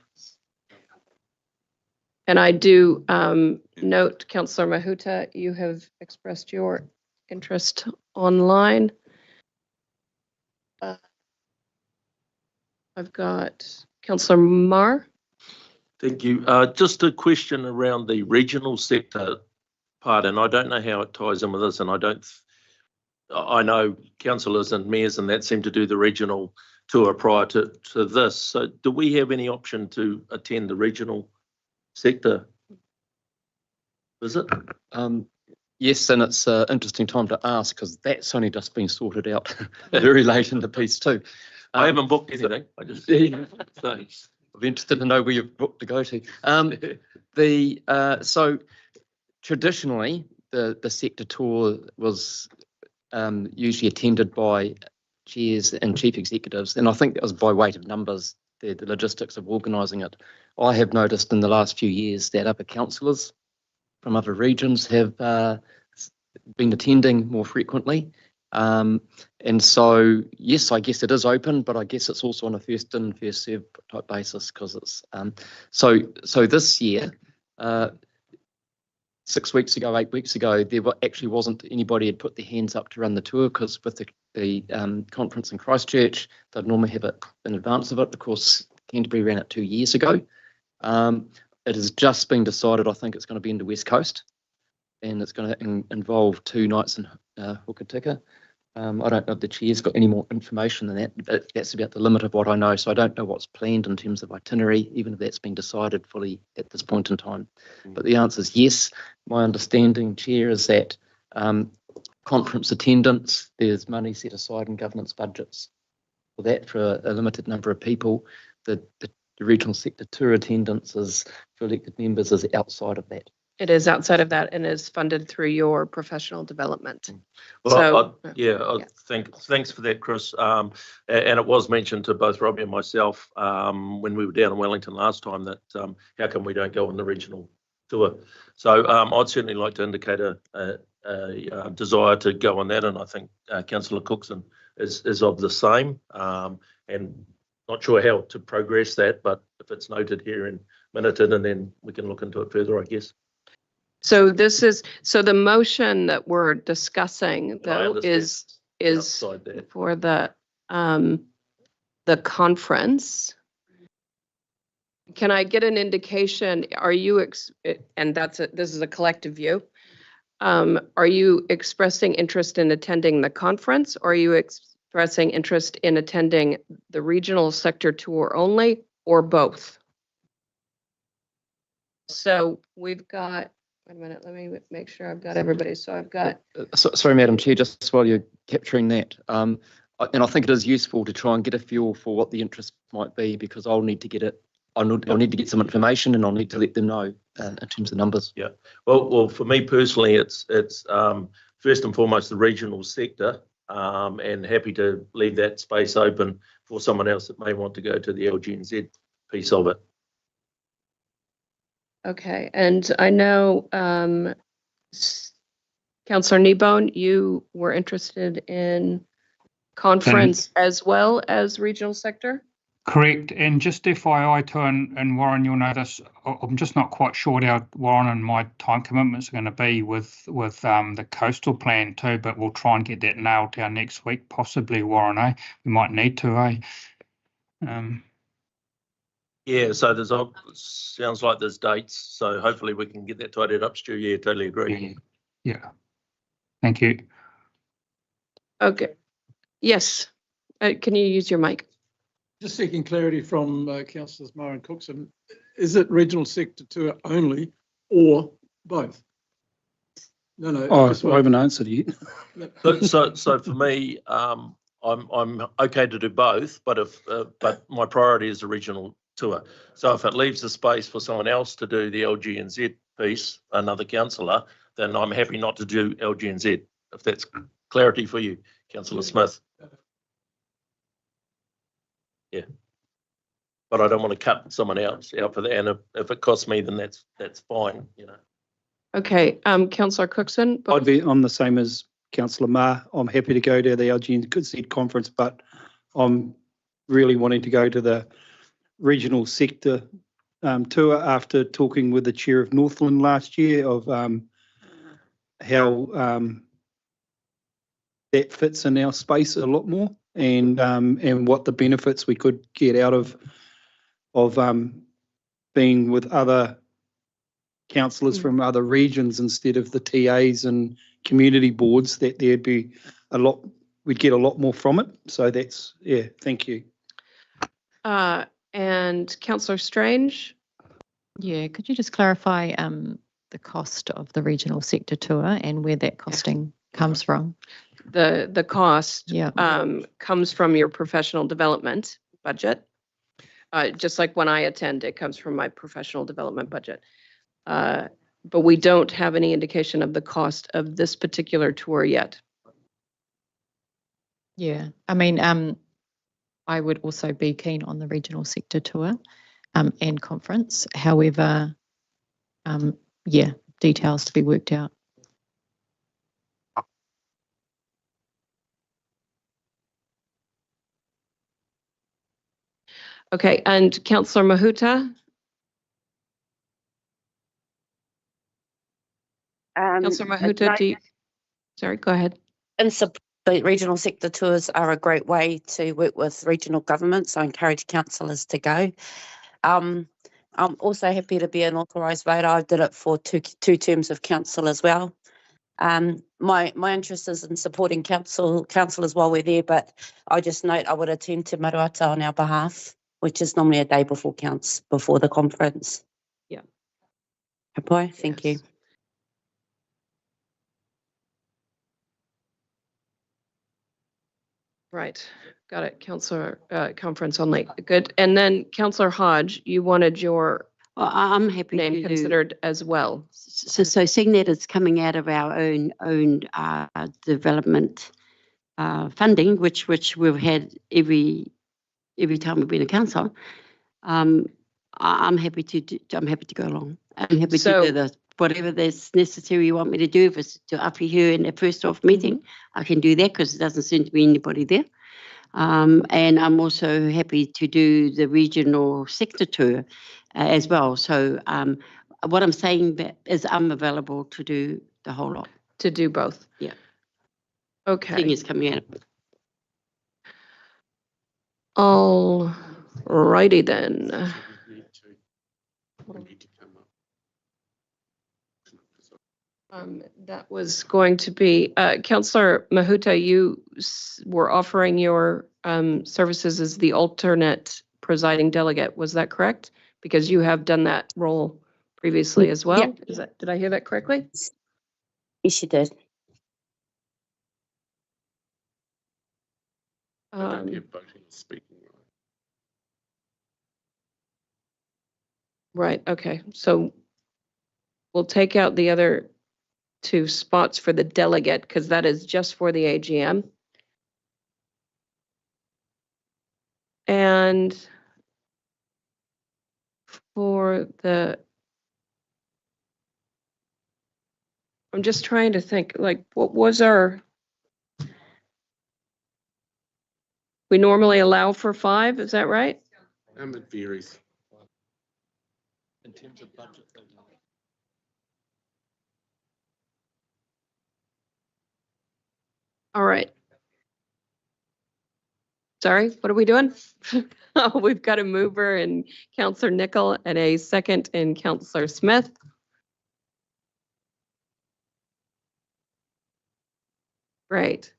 And I do note, Councillor Mahuta, you have expressed your interest online. I've got Councillor Marr. Thank you. Just a question around the regional sector part, and I don't know how it ties in with this, and I know councillors and mayors and that seem to do the regional tour prior to this. So do we have any option to attend the regional sector visit? Yes, and it's an interesting time to ask because that's only just been sorted out very late in the piece too. I haven't booked anything. I just I'm interested to know where you've booked to go to. So traditionally, the sector tour was usually attended by chairs and chief executives, and I think that was by weight of numbers, the logistics of organising it. I have noticed in the last few years that other councillors from other regions have been attending more frequently. And so, yes, I guess it is open, but I guess it's also on a first in, first served type basis because it's, so this year, 6 weeks ago, 8 weeks ago, there actually wasn't anybody had put their hands up to run the tour because with the conference in Christchurch, they'd normally have it in advance of it. Of course, Canterbury ran it 2 years ago. It has just been decided, I think it's going to be in the West Coast and it's going to involve 2 nights in Hokitika. I don't know if the chair's got any more information than that, but that's about the limit of what I know. So I don't know what's planned in terms of itinerary, even if that's been decided fully at this point in time. But the answer is yes. My understanding, Chair, is that conference attendance, there's money set aside in governance budgets for that for a limited number of people. The regional sector tour attendance is for elected members is outside of that. It is outside of that and is funded through your professional development. Well, thanks for that, Chris. And it was mentioned to both Robbie and myself when we were down in Wellington last time that how come we don't go on the regional tour? So I'd certainly like to indicate a desire to go on that, and I think Councillor Cookson is of the same. And not sure how to progress that, but if it's noted here and minuted, and then we can look into it further, I guess. So this is, so the motion that we're discussing though is for the conference. Can I get an indication, are you, and this is a collective view, are you expressing interest in attending the conference, or are you expressing interest in attending the regional sector tour only, or both? So we've got, wait a minute, let me make sure I've got everybody. So I've got. Sorry, Madam Chair, just while you're capturing that, and I think it is useful to try and get a feel for what the interest might be, because I'll need to get it. I'll need to get some information, and I'll need to let them know in terms of numbers. Yeah. Well, for me personally, it's first and foremost the regional sector, and happy to leave that space open for someone else that may want to go to the LGNZ piece of it. Okay, and I know Councillor Kneebone, you were interested in conference as well as regional sector? Correct, and just FYI too, and Warren, you'll know this, I'm just not quite sure what our Warren and my time commitments are going to be with the coastal plan too, but we'll try and get that nailed down next week, possibly, Warren, we might need to, Yeah, so there's sounds like there's dates, so hopefully we can get that tidied up, Stu. Yeah, totally agree. Yeah. Thank you. Okay. Yes. Can you use your mic? Just seeking clarity from Councillors Marr and Cookson. Is it regional sector tour only or both? No. Oh, I haven't answered yet. So for me, I'm okay to do both, but my priority is the regional tour. So if it leaves the space for someone else to do the LGNZ piece, another councillor, then I'm happy not to do LGNZ, if that's clarity for you, Councillor Smith. Yeah. But I don't want to cut someone else out for that, and if it costs me, then that's fine, you know. Okay, Councillor Cookson. I'm the same as Councillor Marr. I'm happy to go to the LGNZ conference, but I'm really wanting to go to the regional sector tour after talking with the chair of Northland last year of how that fits in our space a lot more. and what the benefits we could get out of being with other councillors from other regions instead of the TAs and community boards, that there'd be we'd get a lot more from it. So that's, yeah, thank you. And Councillor Strange? Yeah, could you just clarify the cost of the regional sector tour and where that costing comes from? The cost Yeah. comes from your professional development budget. Just like when I attend, it comes from my professional development budget. But we don't have any indication of the cost of this particular tour yet. Yeah, I mean, I would also be keen on the regional sector tour and conference. However, yeah, details to be worked out. Okay, and Councillor Mahuta? Councillor Mahuta, sorry, go ahead. The regional sector tours are a great way to work with regional governments. I encourage councillors to go. I'm also happy to be an authorised voter. I did it for two terms of council as well. My interest is in supporting councillors while we're there, but I just note I would attend to Maruata on our behalf, which is normally a day before the conference. Yeah. Hapai, thank you. Right, got it. Councillor, conference only. Good. And then Councillor Hodge, you wanted your I'm happy name to considered as well. So seeing that it's coming out of our own development funding, which we've had every time we've been a council, I'm happy to go along. I'm happy to do whatever that's necessary you want me to do. If it's to up here in the first off meeting, I can do that because it doesn't seem to be anybody there. And I'm also happy to do the regional sector tour as well. So what I'm saying is I'm available to do the whole lot. To do both? Yeah. Okay. Thing is coming out. All righty then. That was going to be, Councillor Mahuta, you were offering your services as the alternate presiding delegate. Was that correct? Because you have done that role previously as well. Yeah. Did I hear that correctly? Yes, you did. Right, okay. So we'll take out the other 2 spots for the delegate because that is just for the AGM. And for I'm just trying to think, like, what was we normally allow for 5, is that right? It varies. In terms of budget. All right. Sorry, what are we doing? Oh, we've got a mover in Councillor Nicol and a second in Councillor Smith. Right.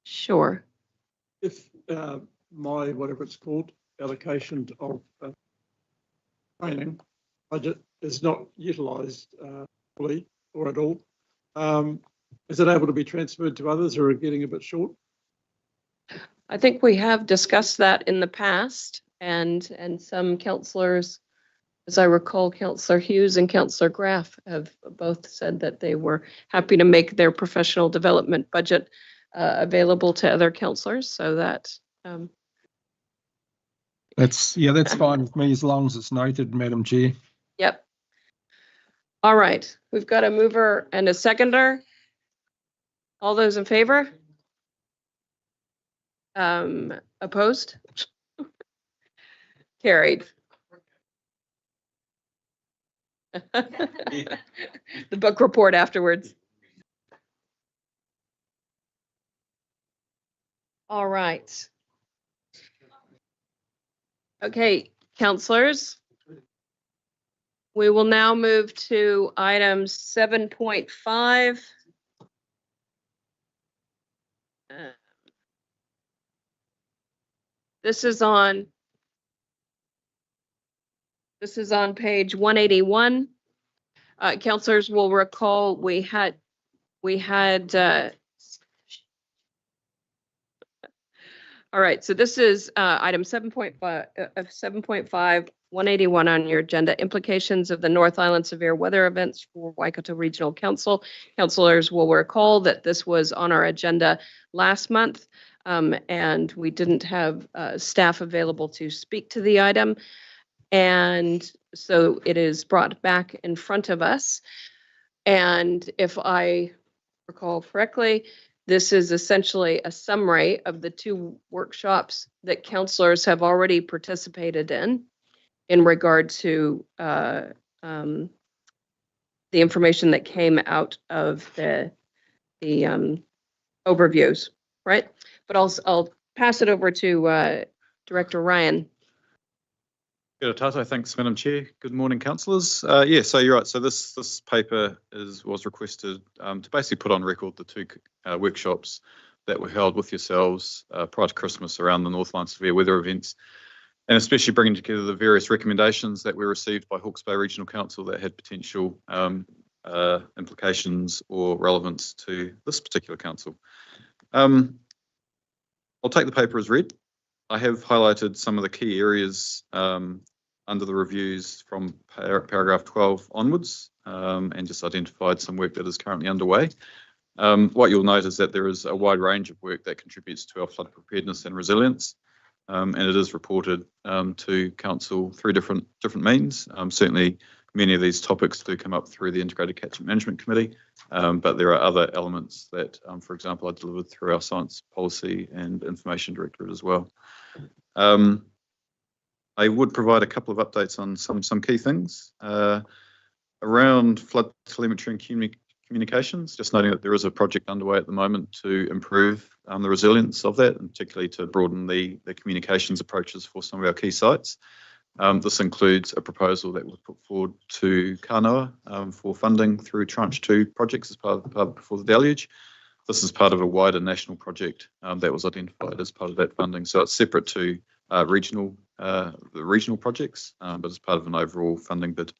Sure. If my, whatever it's called, allocation of training budget is not utilised fully or at all, is it able to be transferred to others who are getting a bit short? I think we have discussed that in the past, and some councillors, as I recall, Councillor Hughes and Councillor Graff have both said that they were happy to make their professional development budget available to other councillors, so that that's fine with me as long as it's noted, Madam Chair. Yep. All right, we've got a mover and a seconder. All those in favor? Opposed? Carried. The book report afterwards. All right. Okay, councillors. We will now move to item 7.5. This is on page 181. Councillors will recall we had all right, so this is item 7.5 181 on your agenda, implications of the North Island severe weather events for Waikato Regional Council. Councillors will recall that this was on our agenda last month, and we didn't have staff available to speak to the item. And so it is brought back in front of us. And if I recall correctly, this is essentially a summary of the 2 workshops that councillors have already participated in regard to the information that came out of the overviews, right? But I'll pass it over to Director Ryan. Kia ora, thanks, Madam Chair. Good morning, councillors. Yeah, so you're right. So this paper was requested to basically put on record the 2 workshops that were held with yourselves prior to Christmas around the Northland severe weather events, and especially bringing together the various recommendations that were received by Hawke's Bay Regional Council that had potential implications or relevance to this particular council. I'll take the paper as read. I have highlighted some of the key areas under the reviews from paragraph 12 onwards, and just identified some work that is currently underway. What you'll note is that there is a wide range of work that contributes to our flood preparedness and resilience, and it is reported to council through different means. Certainly, many of these topics do come up through the Integrated Catchment Management Committee, but there are other elements that, for example, are delivered through our Science Policy and Information Directorate as well. I would provide a couple of updates on some key things around flood telemetry and communications, just noting that there is a project underway at the moment to improve the resilience of that, and particularly to broaden the communications approaches for some of our key sites. This includes a proposal that was put forward to Kanoa for funding through Tranche 2 projects as part of Before the Deluge. This is part of a wider national project that was identified as part of that funding. So it's separate to the regional projects, but as part of an overall funding bid.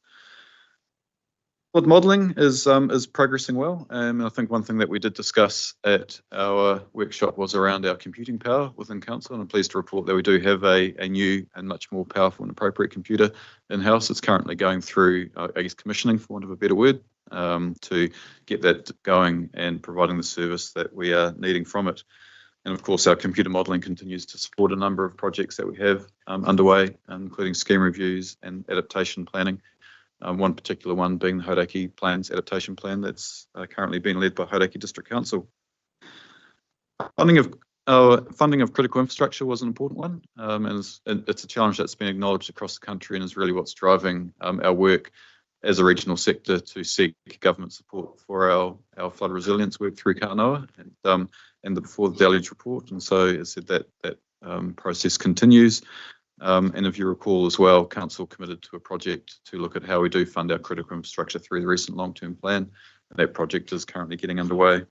Flood modelling is progressing well, and I think one thing that we did discuss at our workshop was around our computing power within council, and I'm pleased to report that we do have a new and much more powerful and appropriate computer in-house. It's currently going through, I guess, commissioning, for want of a better word, to get that going and providing the service that we are needing from it. And of course, our computer modelling continues to support a number of projects that we have underway, including scheme reviews and adaptation planning. One particular one being the Hauraki Plans Adaptation Plan that's currently being led by Hauraki District Council. Funding of critical infrastructure was an important one, and it's a challenge that's been acknowledged across the country and is really what's driving our work as a regional sector to seek government support for our flood resilience work through Kanoa and the Before the Deluge report. And so as I said, that process continues. And if you recall as well, council committed to a project to look at how we do fund our critical infrastructure through the recent long-term plan, and that project is currently getting underway.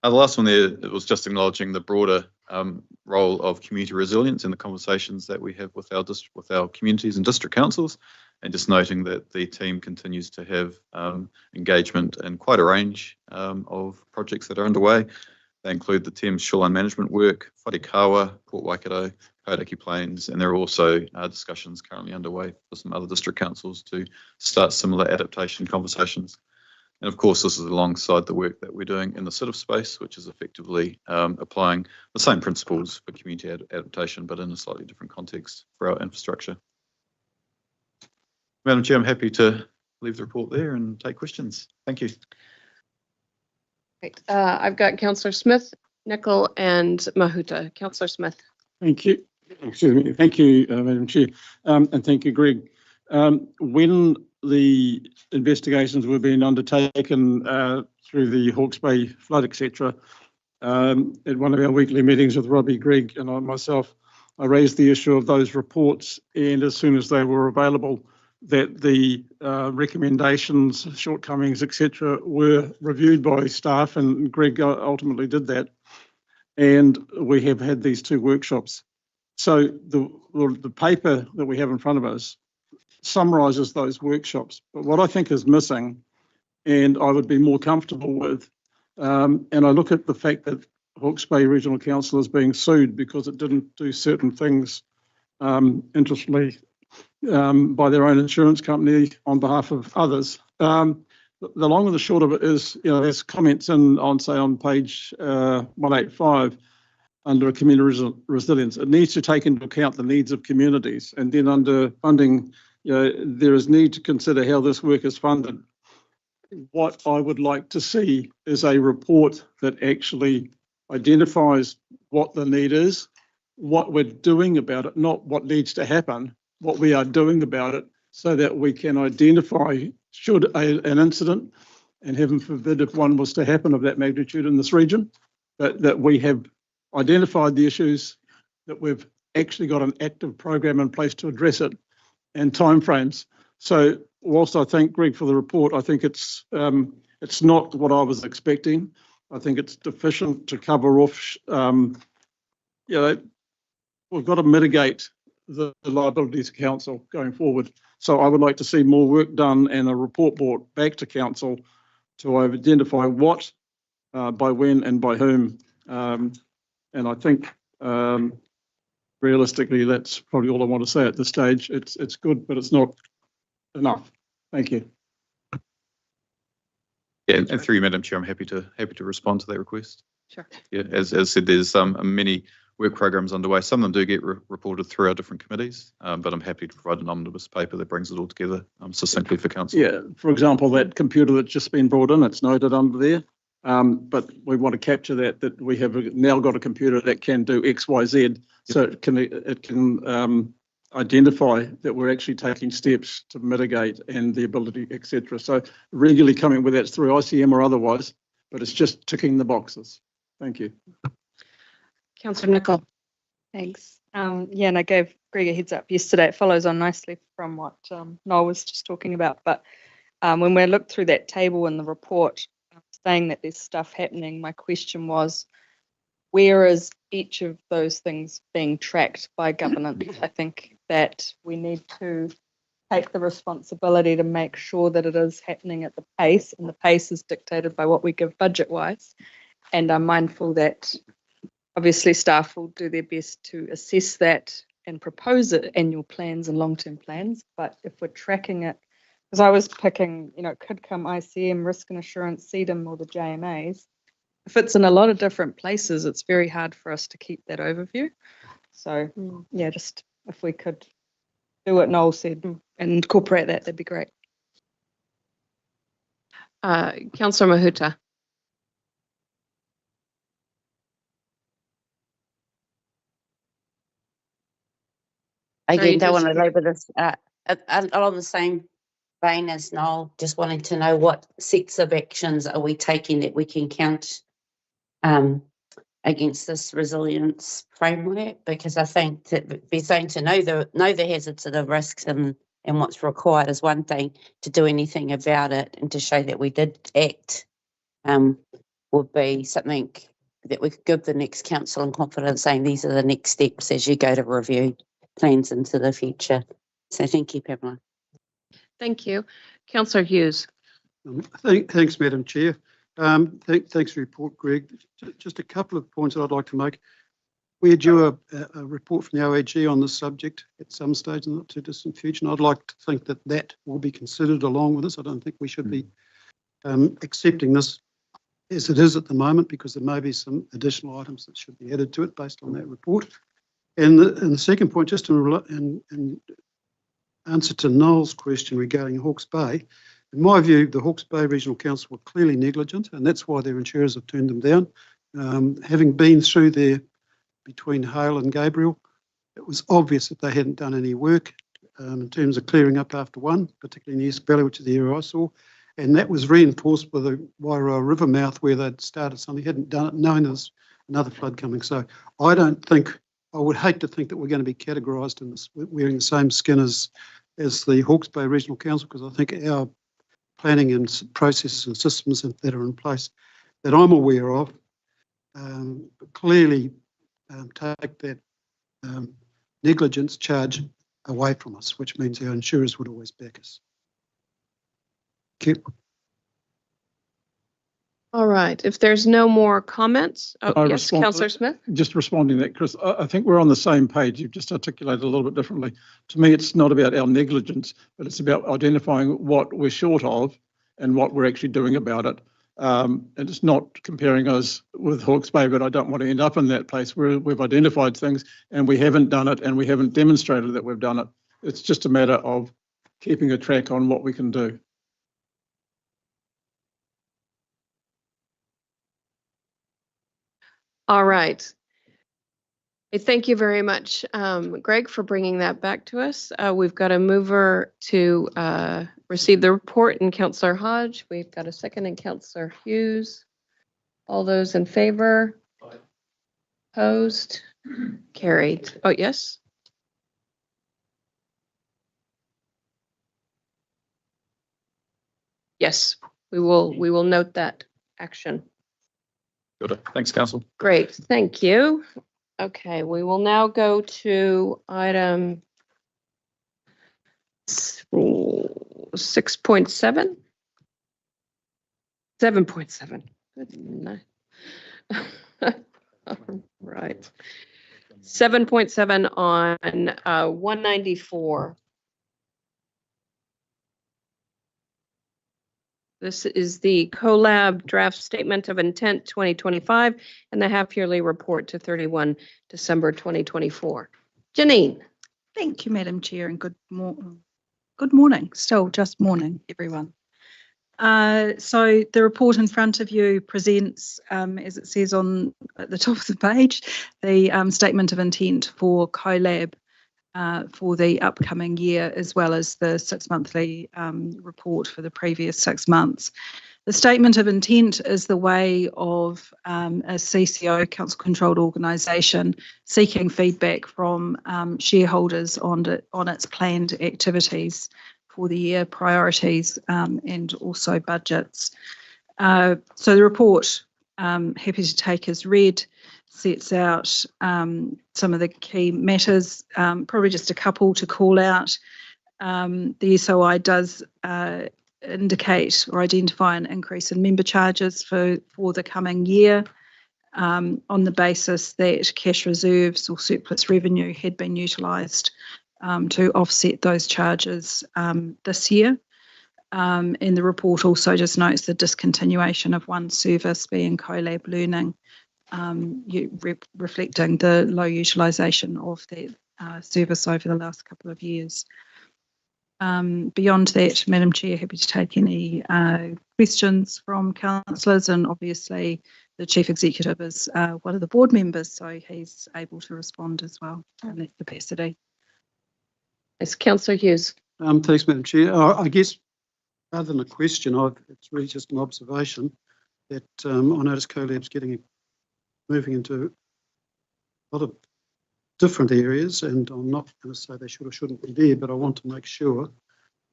The last one there, it was just acknowledging the broader role of community resilience in the conversations that we have with our communities and district councils, and just noting that the team continues to have engagement in quite a range of projects that are underway. They include the Thames shoreline management work, Wharekawa, Port Waikato, Hauraki Plains, and there are also discussions currently underway for some other district councils to start similar adaptation conversations. And of course, this is alongside the work that we're doing in the civil space, which is effectively applying the same principles for community adaptation, but in a slightly different context for our infrastructure. Madam Chair, I'm happy to leave the report there and take questions. Thank you. Right. I've got Councillor Smith, Nicol, and Mahuta. Councillor Smith. Thank you. Excuse me. Thank you, Madam Chair, and thank you, Greg. When the investigations were being undertaken through the Hawke's Bay flood, etc., at one of our weekly meetings with Robbie, Greg and myself, I raised the issue of those reports, and as soon as they were available, that the recommendations, shortcomings, etc., were reviewed by staff, and Greg ultimately did that. And we have had these 2 workshops. So the paper that we have in front of us summarises those workshops. But what I think is missing, and I would be more comfortable with, and I look at the fact that Hawke's Bay Regional Council is being sued because it didn't do certain things, interestingly, by their own insurance company on behalf of others. The long and the short of it is, there's comments on page 185 under community resilience. It needs to take into account the needs of communities, and then under funding, there is need to consider how this work is funded. What I would like to see is a report that actually identifies what the need is, what we're doing about it, not what needs to happen, what we are doing about it, so that we can identify should an incident, and heaven forbid if one was to happen of that magnitude in this region, that we have identified the issues, that we've actually got an active program in place to address it, and timeframes. So whilst I thank Greg for the report, I think it's not what I was expecting. I think it's deficient to cover off, we've got to mitigate the liabilities of council going forward. So I would like to see more work done and a report brought back to council to identify what, by when and by whom. And I think realistically, that's probably all I want to say at this stage. It's good, but it's not enough. Thank you. Yeah, and through you, Madam Chair, I'm happy to respond to that request. Sure. Yeah, as said, there's many work programs underway. Some of them do get reported through our different committees, but I'm happy to provide an omnibus paper that brings it all together succinctly for council. Yeah, for example, that computer that's just been brought in, it's noted under there. But we want to capture that we have now got a computer that can do X, Y, Z, yep. So it can identify that we're actually taking steps to mitigate and the ability, etc. So regularly coming with that through ICM or otherwise, but it's just ticking the boxes. Thank you. Councillor Nicol. Thanks. Yeah, and I gave Greg a heads up yesterday. It follows on nicely from what Noel was just talking about. But when we looked through that table in the report, saying that there's stuff happening, my question was, where is each of those things being tracked by governance? I think that we need to take the responsibility to make sure that it is happening at the pace, and the pace is dictated by what we give budget-wise. And I'm mindful that obviously staff will do their best to assess that and propose it, annual plans and long-term plans. But if we're tracking it, because I was picking, it could come ICM, risk and assurance, CDM, or the JMAs. If it's in a lot of different places, it's very hard for us to keep that overview. So yeah, just if we could do what Noel said and incorporate that, that'd be great. Councillor Mahuta. Again, don't want to labour this. Along the same vein as Noel, just wanting to know what sets of actions are we taking that we can count against this resilience framework? Because I think that be saying to know the hazards and the risks and what's required is one thing. To do anything about it and to show that we did act would be something that we could give the next council in confidence, saying these are the next steps as you go to review plans into the future. So thank you, Pamela. Thank you. Councillor Hughes. Thanks, Madam Chair. Thanks for your report, Greg. Just a couple of points that I'd like to make. We are due a report from the OAG on this subject at some stage in the not too distant future, and I'd like to think that will be considered along with this. I don't think we should be accepting this as it is at the moment, because there may be some additional items that should be added to it based on that report. And the second point, just in answer to Noel's question regarding Hawke's Bay, in my view, the Hawke's Bay Regional Council were clearly negligent, and that's why their insurers have turned them down. Having been through there between Hale and Gabriel, it was obvious that they hadn't done any work in terms of clearing up after one, particularly in the East Valley, which is the area I saw. And that was reinforced with the Wairoa River mouth where they'd started something, hadn't done it, knowing there's another flood coming. So I would hate to think that we're going to be categorised in this, wearing the same skin as the Hawke's Bay Regional Council, because I think our planning and processes and systems that are in place that I'm aware of clearly take that negligence charge away from us, which means our insurers would always back us. Thank you. All right, if there's no more comments, I yes, respond- Councillor Smith. Just responding to that, Chris, I think we're on the same page. You've just articulated a little bit differently. To me, it's not about our negligence, but it's about identifying what we're short of and what we're actually doing about it. And it's not comparing us with Hawke's Bay, but I don't want to end up in that place where we've identified things and we haven't done it and we haven't demonstrated that we've done it. It's just a matter of keeping a track on what we can do. All right. Thank you very much, Greg, for bringing that back to us. We've got a mover to receive the report in Councillor Hodge. We've got a second in Councillor Hughes. All those in favour? Aye. Opposed? Carried. Oh, yes? Yes, we will note that action. Good. Thanks, Council. Great, thank you. Okay, we will now go to item 6.7. 7.7. Good night. Right. 7.7 on 194. This is the CoLab Draft Statement of Intent 2025 and the half-yearly report to 31 December 2024. Janine. Thank you, Madam Chair, and good morning. Still just morning, everyone. So the report in front of you presents, as it says at the top of the page, the Statement of Intent for CoLab for the upcoming year, as well as the 6-monthly report for the previous 6 months. The Statement of Intent is the way of a CCO, council-controlled organisation, seeking feedback from shareholders on its planned activities for the year, priorities, and also budgets. So the report, happy to take as read, sets out some of the key matters, probably just a couple to call out. The SOI does indicate or identify an increase in member charges for the coming year on the basis that cash reserves or surplus revenue had been utilised to offset those charges this year. And the report also just notes the discontinuation of one service, being CoLab Learning, reflecting the low utilisation of that service over the last couple of years. Beyond that, Madam Chair, happy to take any questions from councillors, and obviously the Chief Executive is one of the board members, so he's able to respond as well in that capacity. It's Councillor Hughes. Thanks, Madam Chair. I guess rather than a question, it's really just an observation that I notice CoLab's moving into a lot of different areas, and I'm not going to say they should or shouldn't be there, but I want to make sure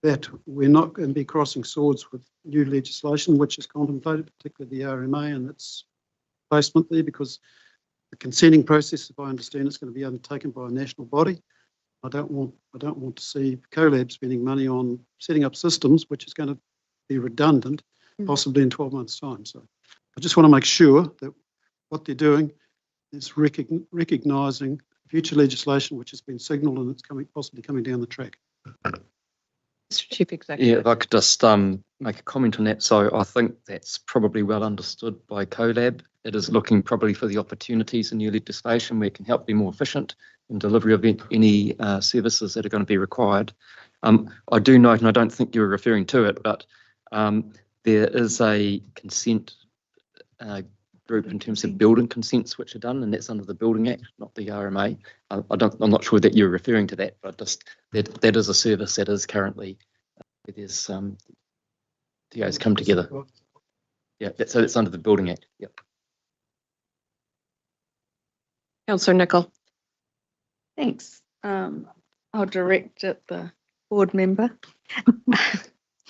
that we're not going to be crossing swords with new legislation which is contemplated, particularly the RMA and its placement there, because the consenting process, if I understand, is going to be undertaken by a national body. I don't want to see CoLab spending money on setting up systems which is going to be redundant, possibly in 12 months' time. So I just want to make sure that what they're doing is recognising future legislation which has been signalled and it's possibly coming down the track. Mr. Chief Executive. Yeah, if I could just make a comment on that. So I think that's probably well understood by CoLab. It is looking probably for the opportunities in new legislation where it can help be more efficient in delivery of any services that are going to be required. I do note, and I don't think you were referring to it, but there is a consent group in terms of building consents which are done, and that's under the Building Act, not the RMA. I'm not sure that you're referring to that, but just that is a service that is currently there's TAs come together. Yeah, so that's under the Building Act. Yep. Councillor Nicol. Thanks. I'll direct at the board member.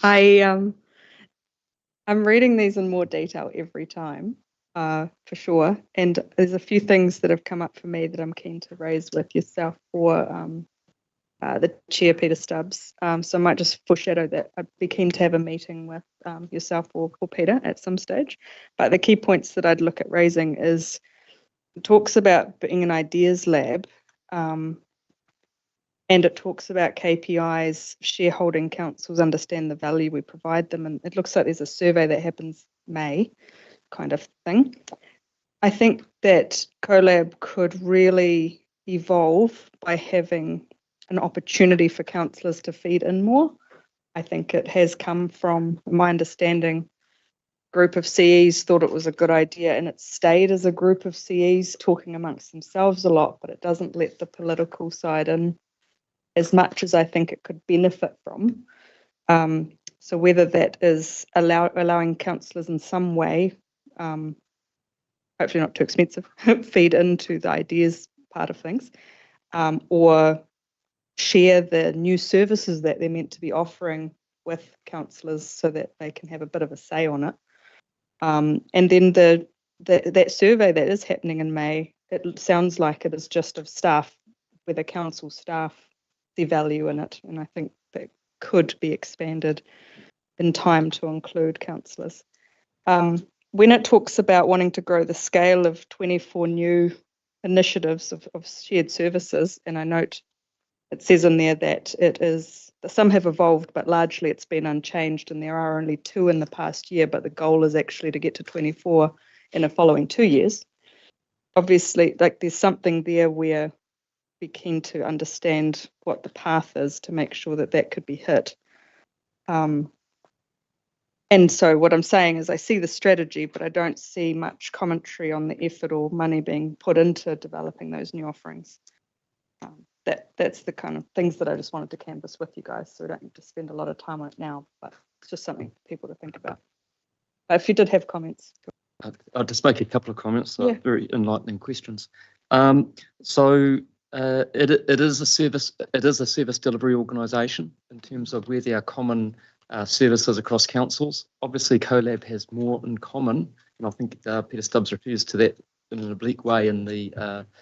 I'm reading these in more detail every time, for sure. And there's a few things that have come up for me that I'm keen to raise with yourself or the chair, Peter Stubbs. So I might just foreshadow that I'd be keen to have a meeting with yourself or Peter at some stage. But the key points that I'd look at raising is it talks about being an ideas lab, and it talks about KPIs, shareholding councils understand the value we provide them. And it looks like there's a survey that happens May kind of thing. I think that CoLab could really evolve by having an opportunity for councillors to feed in more. I think it has come from my understanding, a group of CEs thought it was a good idea and it stayed as a group of CEs talking amongst themselves a lot, but it doesn't let the political side in as much as I think it could benefit from. So whether that is allowing councillors in some way, hopefully not too expensive, feed into the ideas part of things, or share the new services that they're meant to be offering with councillors so that they can have a bit of a say on it. And then that survey that is happening in May, it sounds like it is just of staff, whether council staff see value in it, and I think that could be expanded in time to include councillors. When it talks about wanting to grow the scale of 24 new initiatives of shared services, and I note it says in there that some have evolved, but largely it's been unchanged, and there are only 2 in the past year, but the goal is actually to get to 24 in the following 2 years. Obviously, like there's something there where be keen to understand what the path is to make sure that that could be hit. And so what I'm saying is I see the strategy, but I don't see much commentary on the effort or money being put into developing those new offerings. That's the kind of things that I just wanted to canvass with you guys, so we don't need to spend a lot of time on it now, but it's just something for people to think about. If you did have comments. I'll just make a couple of comments, Yeah. Very enlightening questions. It is a service delivery organisation in terms of where there are common services across councils. Obviously, CoLab has more in common, and I think Peter Stubbs refers to that in an oblique way in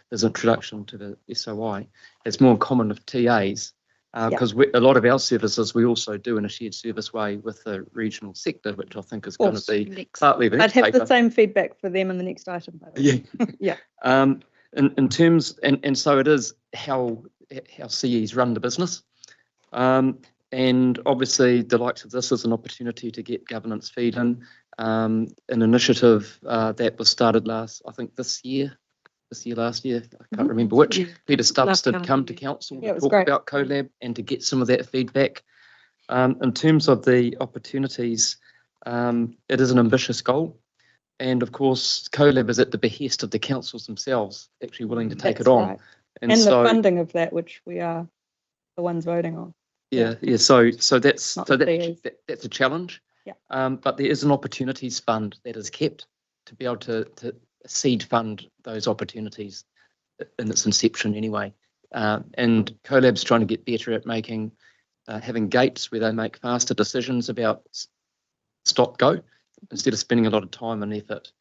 his introduction to the SOI. It's more in common with TAs because a lot of our services we also do in a shared service way with the regional sector, which I think is going to be partly the next I'd have paper. the same feedback for them in the next item, by the way. Yeah. In terms, and so it is how CEs run the business. And obviously the likes of this is an opportunity to get governance feed in, an initiative that was started last year, last year, I can't remember which. Yeah. Peter Stubbs Last did calendar come to year. council Yeah, it to was talk great. about CoLab and to get some of that feedback. In terms of the opportunities, it is an ambitious goal. And of course, CoLab is at the behest of the councils themselves, actually willing to take That's it on. right. And And so, the funding of that, which we are the ones voting on. yeah. So that's Not so the that's a challenge. Yeah. But there is an opportunities fund that is kept to be able to seed fund those opportunities in its inception anyway. And CoLab's trying to get better at making having gates where they make faster decisions about stop go instead of spending a lot of time and effort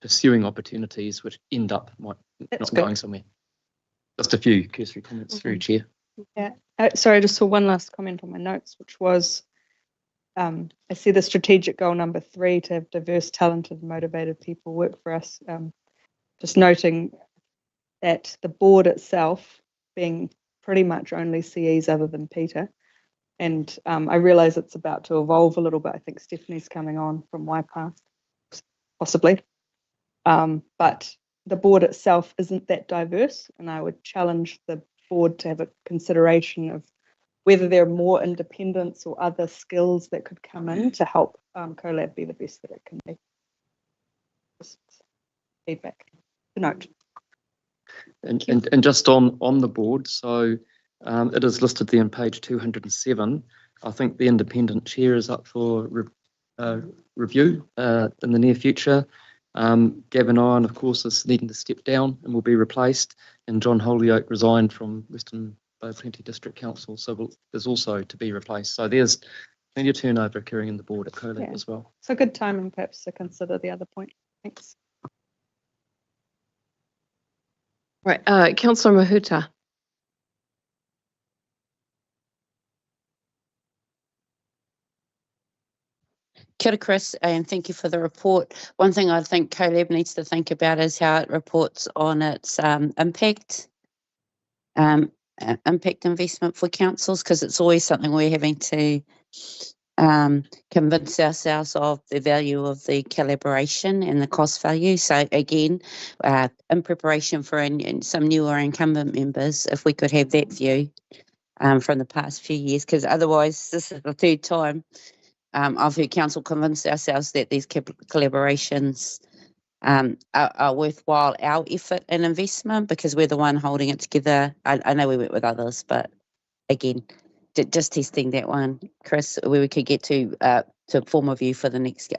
pursuing opportunities which end up not going somewhere. Just a few cursory comments through, Chair. Yeah. Sorry, I just saw one last comment on my notes, which was I see the strategic goal number 3 to have diverse, talented, motivated people work for us. Just noting that the board itself being pretty much only CEs other than Peter. And I realise it's about to evolve a little bit. I think Stephanie's coming on from Waikato, possibly. But the board itself isn't that diverse, and I would challenge the board to have a consideration of whether there are more independence or other skills that could come in to help CoLab be the best that it can be. Just feedback. To note. And just on the board, so it is listed there on page 207. I think the independent chair is up for review in the near future. Gavin Owen, of course, is needing to step down and will be replaced, and John Holyoake resigned from Western Bay of Plenty District Council, so there's also to be replaced. So there's plenty of turnover occurring in the board at COLAB as well. So good timing perhaps to consider the other point. Thanks. Right, Councillor Mahuta. Kia ora, Chris, and thank you for the report. One thing I think COLAB needs to think about is how it reports on its impact investment for councils, because it's always something we're having to convince ourselves of the value of the collaboration and the cost value. So again, in preparation for some newer incumbent members, if we could have that view from the past few years, because otherwise this is the third time I've heard council convince ourselves that these collaborations are worthwhile our effort and investment because we're the one holding it together. I know we work with others, but again, just testing that one, Chris, where we could get to form a view for the next,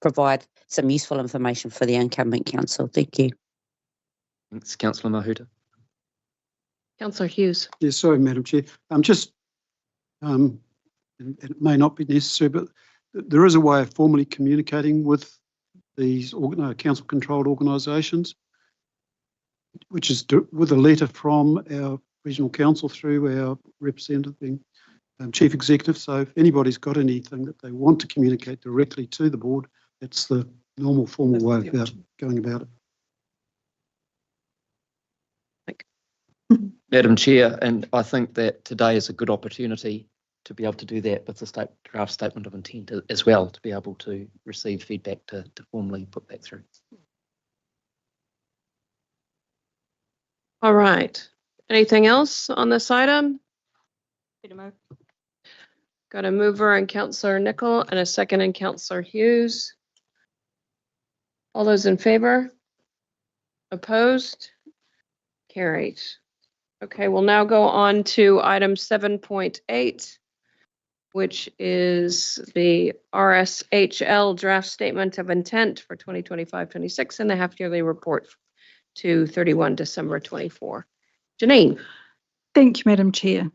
provide some useful information for the incumbent council. Thank you. Thanks, Councillor Mahuta. Councillor Hughes. Yes, sorry, Madam Chair. And it may not be necessary, but there is a way of formally communicating with these council-controlled organisations, which is with a letter from our regional council through our representative being chief executive. So if anybody's got anything that they want to communicate directly to the board, that's the normal formal way of going about it. Madam Chair, and I think that today is a good opportunity to be able to do that with the draft statement of intent as well, to be able to receive feedback to formally put that through. All right. Anything else on this item? Got a mover in Councillor Nicol and a second in Councillor Hughes. All those in favor? Opposed? Carried. Okay, we'll now go on to item 7.8, which is the RSHL draft statement of intent for 2025-26 and the half-yearly report to 31 December 24. Janine. Thank you, Madam Chair.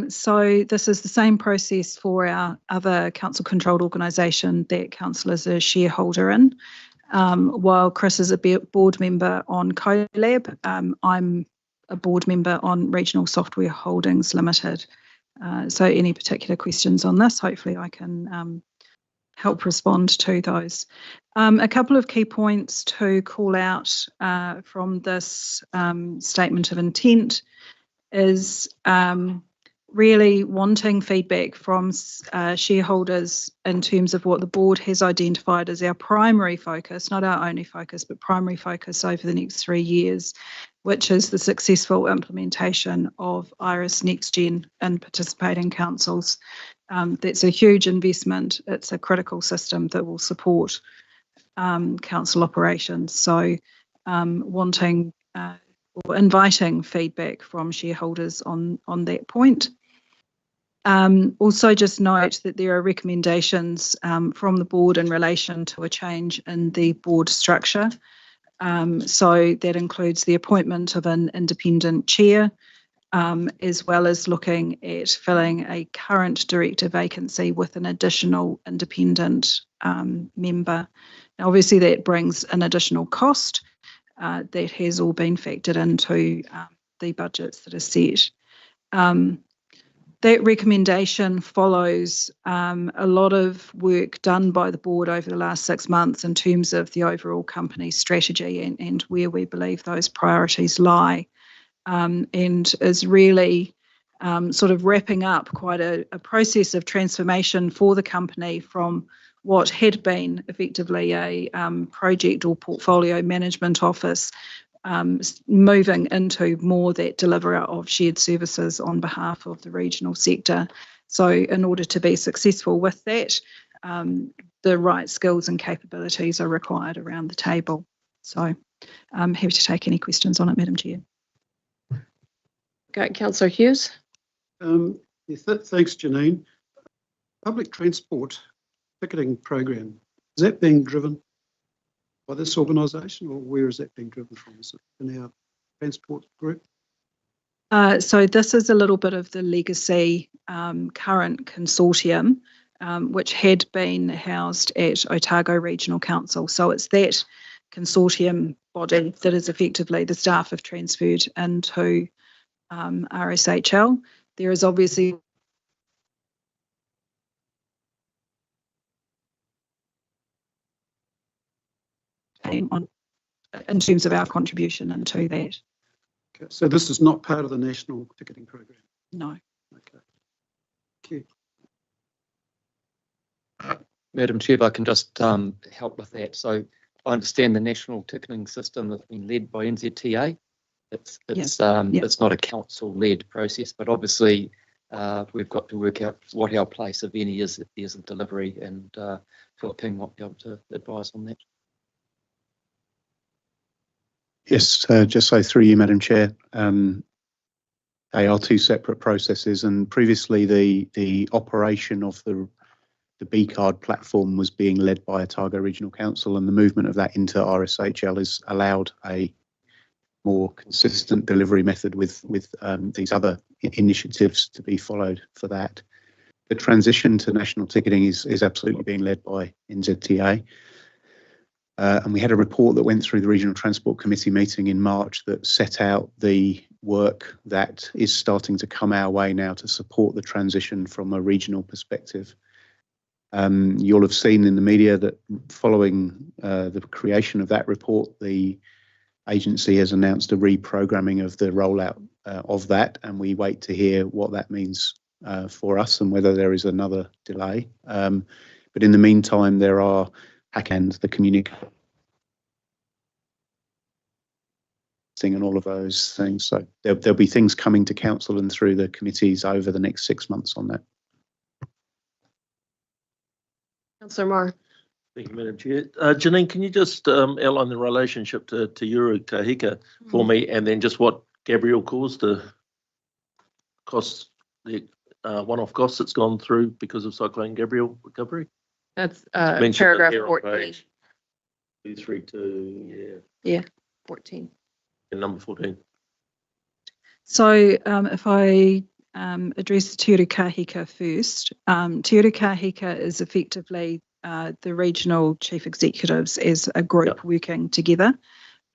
So this is the same process for our other council-controlled organisation that council is a shareholder in. While Chris is a board member on COLAB, I'm a board member on Regional Software Holdings Limited. So any particular questions on this, hopefully I can help respond to those. A couple of key points to call out from this statement of intent is really wanting feedback from shareholders in terms of what the board has identified as our primary focus, not our only focus, but primary focus over the next 3 years, which is the successful implementation of IRIS NextGen in participating councils. That's a huge investment. It's a critical system that will support council operations. So wanting or inviting feedback from shareholders on that point. Also just note that there are recommendations from the board in relation to a change in the board structure. So that includes the appointment of an independent chair, as well as looking at filling a current director vacancy with an additional independent member. Now, obviously that brings an additional cost that has all been factored into the budgets that are set. That recommendation follows a lot of work done by the board over the last 6 months in terms of the overall company strategy and where we believe those priorities lie, and is really sort of wrapping up quite a process of transformation for the company from what had been effectively a project or portfolio management office, moving into more that deliverer of shared services on behalf of the regional sector. So in order to be successful with that, the right skills and capabilities are required around the table. So I'm happy to take any questions on it, Madam Chair. Got Councillor Hughes. Thanks, Janine. Public transport ticketing program, is that being driven by this organisation, or where is that being driven from? Is it in our transport group? So this is a little bit of the legacy current consortium, which had been housed at Otago Regional Council. So it's that consortium body that is effectively the staff have transferred into RSHL. There is obviously in terms of our contribution into that. Okay, so this is not part of the national ticketing program? No. Okay. Thank you. Madam Chair, if I can just help with that. So I understand the national ticketing system has been led by NZTA. It's not a council-led process, but obviously we've got to work out what our place, if any, is in delivery, and Phil King might be able to advise on that. Yes, just so through you, Madam Chair, they are two separate processes, and previously the operation of the B card platform was being led by Otago Regional Council, and the movement of that into RSHL has allowed a more consistent delivery method with these other initiatives to be followed for that. The transition to national ticketing is absolutely being led by NZTA. And we had a report that went through the Regional Transport Committee meeting in March that set out the work that is starting to come our way now to support the transition from a regional perspective. You'll have seen in the media that following the creation of that report, the agency has announced a reprogramming of the rollout of that, and we wait to hear what that means for us and whether there is another delay. But in the meantime, there are and the communication and all of those things. So there'll be things coming to council and through the committees over the next 6 months on that. Councillor Marr. Thank you, Madam Chair. Janine, can you just outline the relationship to Uru Kahika for me, and then just what Gabrielle caused the costs, the one-off costs that's gone through because of Cyclone Gabrielle recovery? That's paragraph 14. 232, Yeah, 14. And number 14. So if I address the Te Uru Kahika first, Te Uru Kahika is effectively the regional chief executives as a group working together.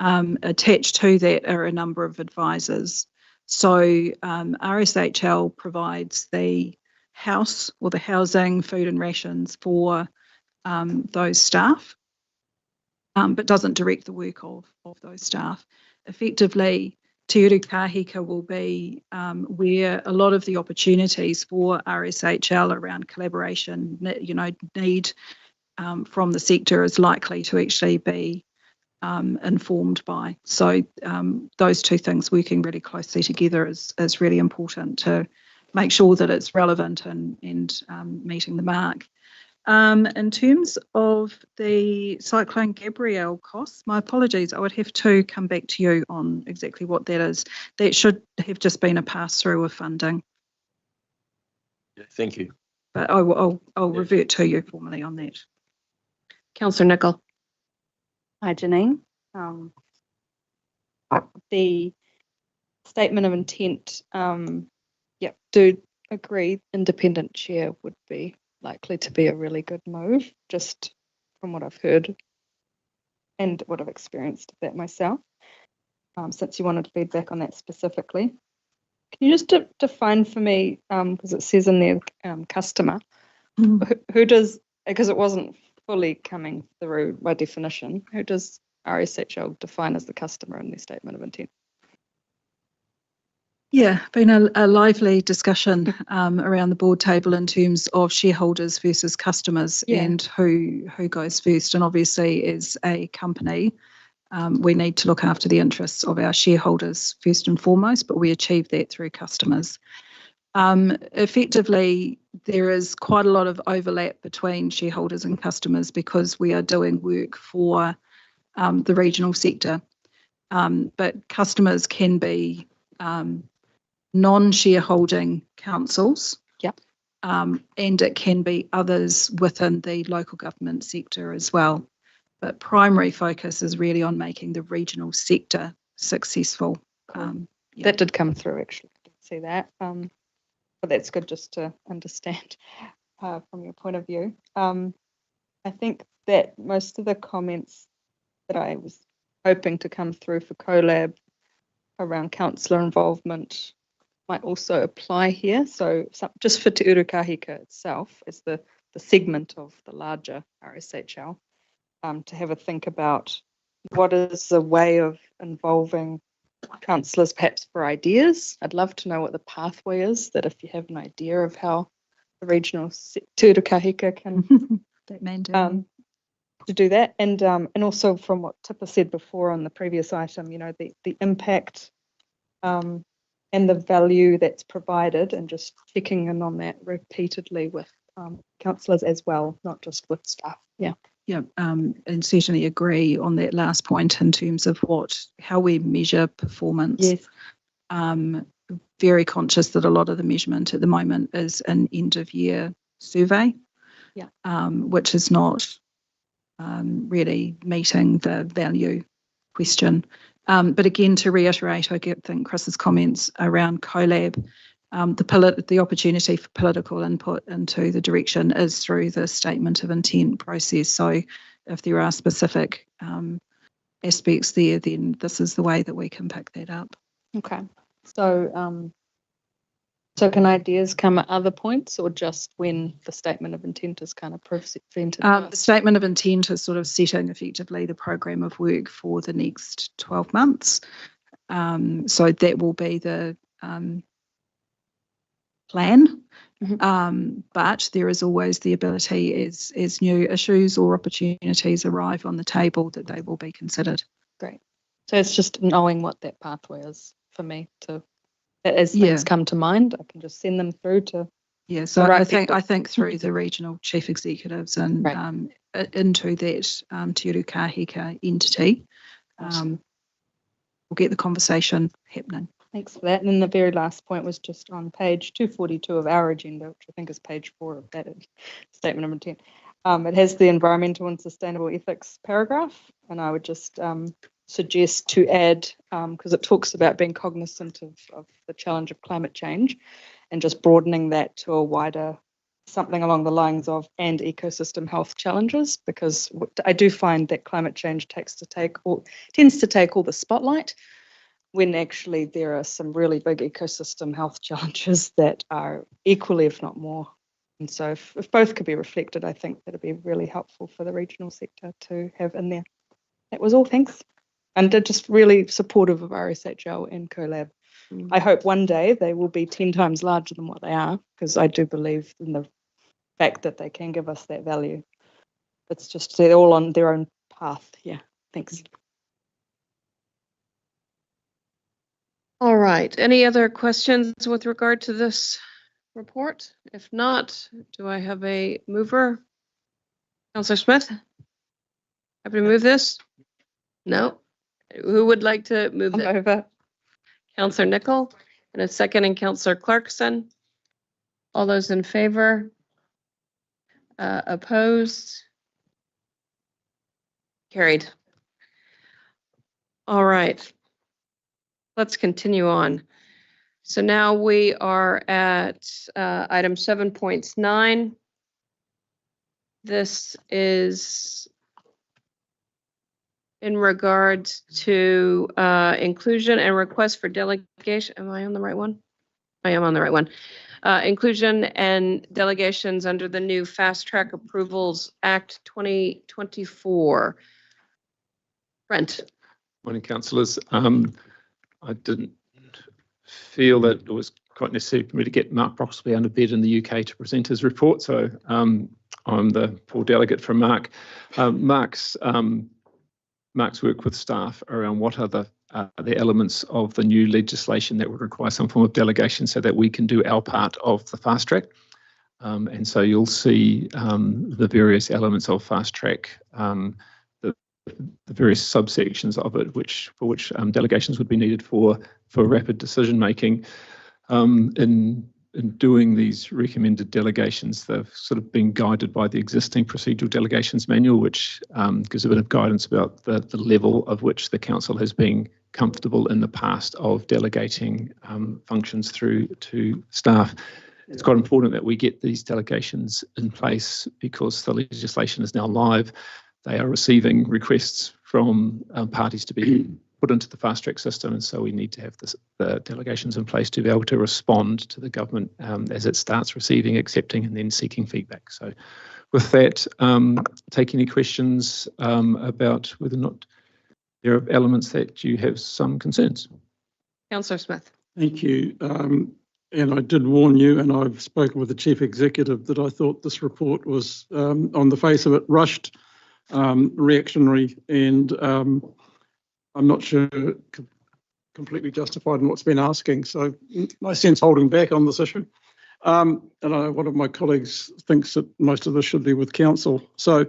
Attached to that are a number of advisors. So RSHL provides the house or the housing, food and rations for those staff, but doesn't direct the work of those staff. Effectively, Te Uru Kahika will be where a lot of the opportunities for RSHL around collaboration, need from the sector is likely to actually be informed by. So those two things working really closely together is really important to make sure that it's relevant and meeting the mark. In terms of the Cyclone Gabrielle costs, my apologies, I would have to come back to you on exactly what that is. That should have just been a pass-through of funding. Thank you. But I'll revert to you formally on that. Councillor Nicol. Hi, Janine. The statement of intent, do agree independent chair would be likely to be a really good move, just from what I've heard and what I've experienced of that myself. Since you wanted feedback on that specifically, can you just define for me, because it says in there customer, who does, because it wasn't fully coming through by definition, who does RSHL define as the customer in their statement of intent? Yeah, been a lively discussion around the board table in terms of shareholders versus customers and who goes first. And obviously, as a company, we need to look after the interests of our shareholders first and foremost, but we achieve that through customers. Effectively, there is quite a lot of overlap between shareholders and customers because we are doing work for the regional sector. But customers can be non-shareholding councils and it can be others within the local government sector as well. But primary focus is really on making the regional sector successful. That did come through, actually. I did see that. But that's good just to understand from your point of view. I think that most of the comments that I was hoping to come through for CoLab around councillor involvement might also apply here. So just for Te Urukahika itself, as the segment of the larger RSHL, to have a think about what is the way of involving councillors perhaps for ideas. I'd love to know what the pathway is, that if you have an idea of how the regional Te Urukahika can to do that, and also from what Tipper said before on the previous item, you know, the impact and the value that's provided, and just checking in on that repeatedly with councillors as well, not just with staff. Yeah. Yeah, and certainly agree on that last point in terms of how we measure performance. Yes. Very conscious that a lot of the measurement at the moment is an end of year survey. Yeah. Which is not really meeting the value question. But again, to reiterate, I think Chris's comments around CoLab, the opportunity for political input into the direction is through the statement of intent process. So if there are specific aspects there, then this is the way that we can pick that up. Okay. So can ideas come at other points, or just when the statement of intent is kind of presented? The statement of intent is sort of setting effectively the program of work for the next 12 months. So that will be the plan. Mm-hmm. But there is always the ability as new issues or opportunities arrive on the table that they will be considered. Great. So it's just knowing what that pathway is for me to, as things come to mind, I can just send them through to. Yeah, so I think through the regional chief executives and into that Te Urukahika entity, we'll get the conversation happening. Thanks for that. And then the very last point was just on page 242 of our agenda, which I think is page 4 of that statement of intent. It has the environmental and sustainable ethics paragraph, and I would just suggest to add, because it talks about being cognizant of the challenge of climate change, and just broadening that to a wider, something along the lines of and ecosystem health challenges, because I do find that climate change tends to take all the spotlight, when actually there are some really big ecosystem health challenges that are equally, if not more. And so if both could be reflected, I think that'd be really helpful for the regional sector to have in there. That was all, thanks. And they're just really supportive of RSHL and CoLab. I hope one day they will be 10 times larger than what they are, because I do believe in the fact that they can give us that value. It's just they're all on their own path. Yeah, thanks. All right. Any other questions with regard to this report? If not, do I have a mover? Councillor Smith? Happy to move this? No? Who would like to move it? Over. Councillor Nicol, and a second, and Councillor Clarkson. All those in favor? Opposed? Carried. All right. Let's continue on. So now we are at item 7.9. This is in regards to inclusion and request for delegation. Am I on the right one? I am on the right one. Inclusion and delegations under the new Fast Track Approvals Act 2024. Brent. Morning, councillors. I didn't feel that it was quite necessary for me to get Mark Broxby under bed in the UK to present his report, so I'm the poor delegate from Mark. Mark's work with staff around what are the elements of the new legislation that would require some form of delegation so that we can do our part of the fast track. And so you'll see the various elements of fast track, the various subsections of it, for which delegations would be needed for rapid decision making. In in doing these recommended delegations, they've sort of been guided by the existing procedural delegations manual, which gives a bit of guidance about the level of which the council has been comfortable in the past of delegating functions through to staff. It's quite important that we get these delegations in place because the legislation is now live. They are receiving requests from parties to be put into the fast track system, and so we need to have the delegations in place to be able to respond to the government as it starts receiving, accepting, and then seeking feedback. So with that, take any questions about whether or not there are elements that you have some concerns. Councillor Smith. Thank you. And I did warn you, and I've spoken with the Chief Executive, that I thought this report was, on the face of it, rushed, reactionary, and I'm not sure completely justified in what's been asking. So my sense holding back on this issue. And I know one of my colleagues thinks that most of this should be with council. So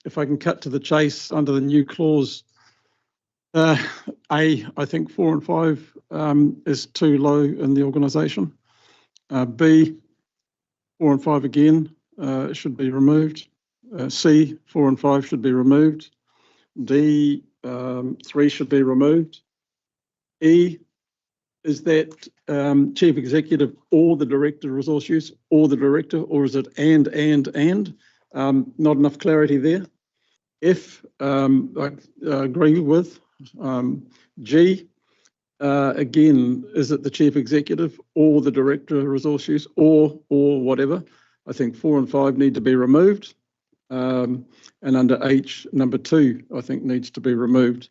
if I can cut to the chase under the new clause, I think 4 and 5 is too low in the organisation. B, 4 and 5 again should be removed. C, 4 and 5 should be removed. D, 3 should be removed. E, is that Chief Executive or the Director of Resource Use or the Director, or is it and? Not enough clarity there. F, I agree with. G, again, is it the Chief Executive or the Director of Resource Use or whatever? I think 4 and 5 need to be removed. And under H, number 2, I think needs to be removed.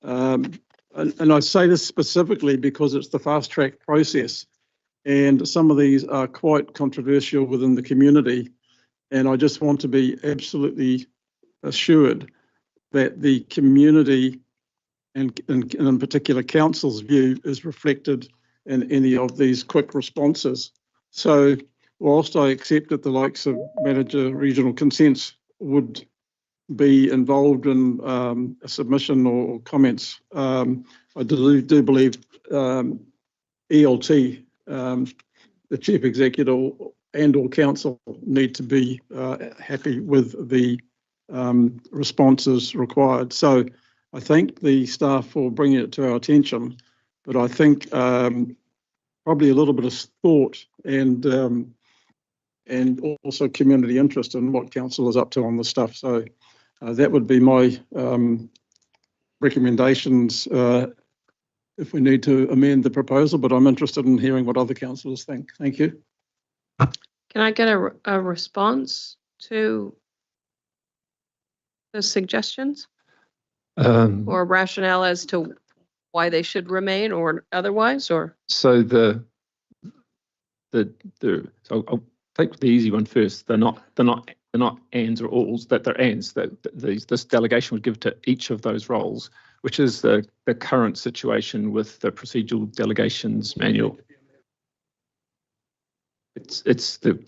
And I say this specifically because it's the fast track process, and some of these are quite controversial within the community. And I just want to be absolutely assured that the community and in particular council's view is reflected in any of these quick responses. So whilst I accept that the likes of manager regional consents would be involved in a submission or comments, I do believe ELT, the Chief Executive and or council need to be happy with the responses required. So I thank the staff for bringing it to our attention, but I think probably a little bit of thought and also community interest in what council is up to on this stuff. So that would be my recommendations if we need to amend the proposal, but I'm interested in hearing what other councillors think. Thank you. Can I get a response to the suggestions or rationale as to why they should remain or otherwise? Or so so I'll take the easy one first. They're not ands or alls, that they're ands. This delegation would give to each of those roles, which is the current situation with the procedural delegations manual. It's the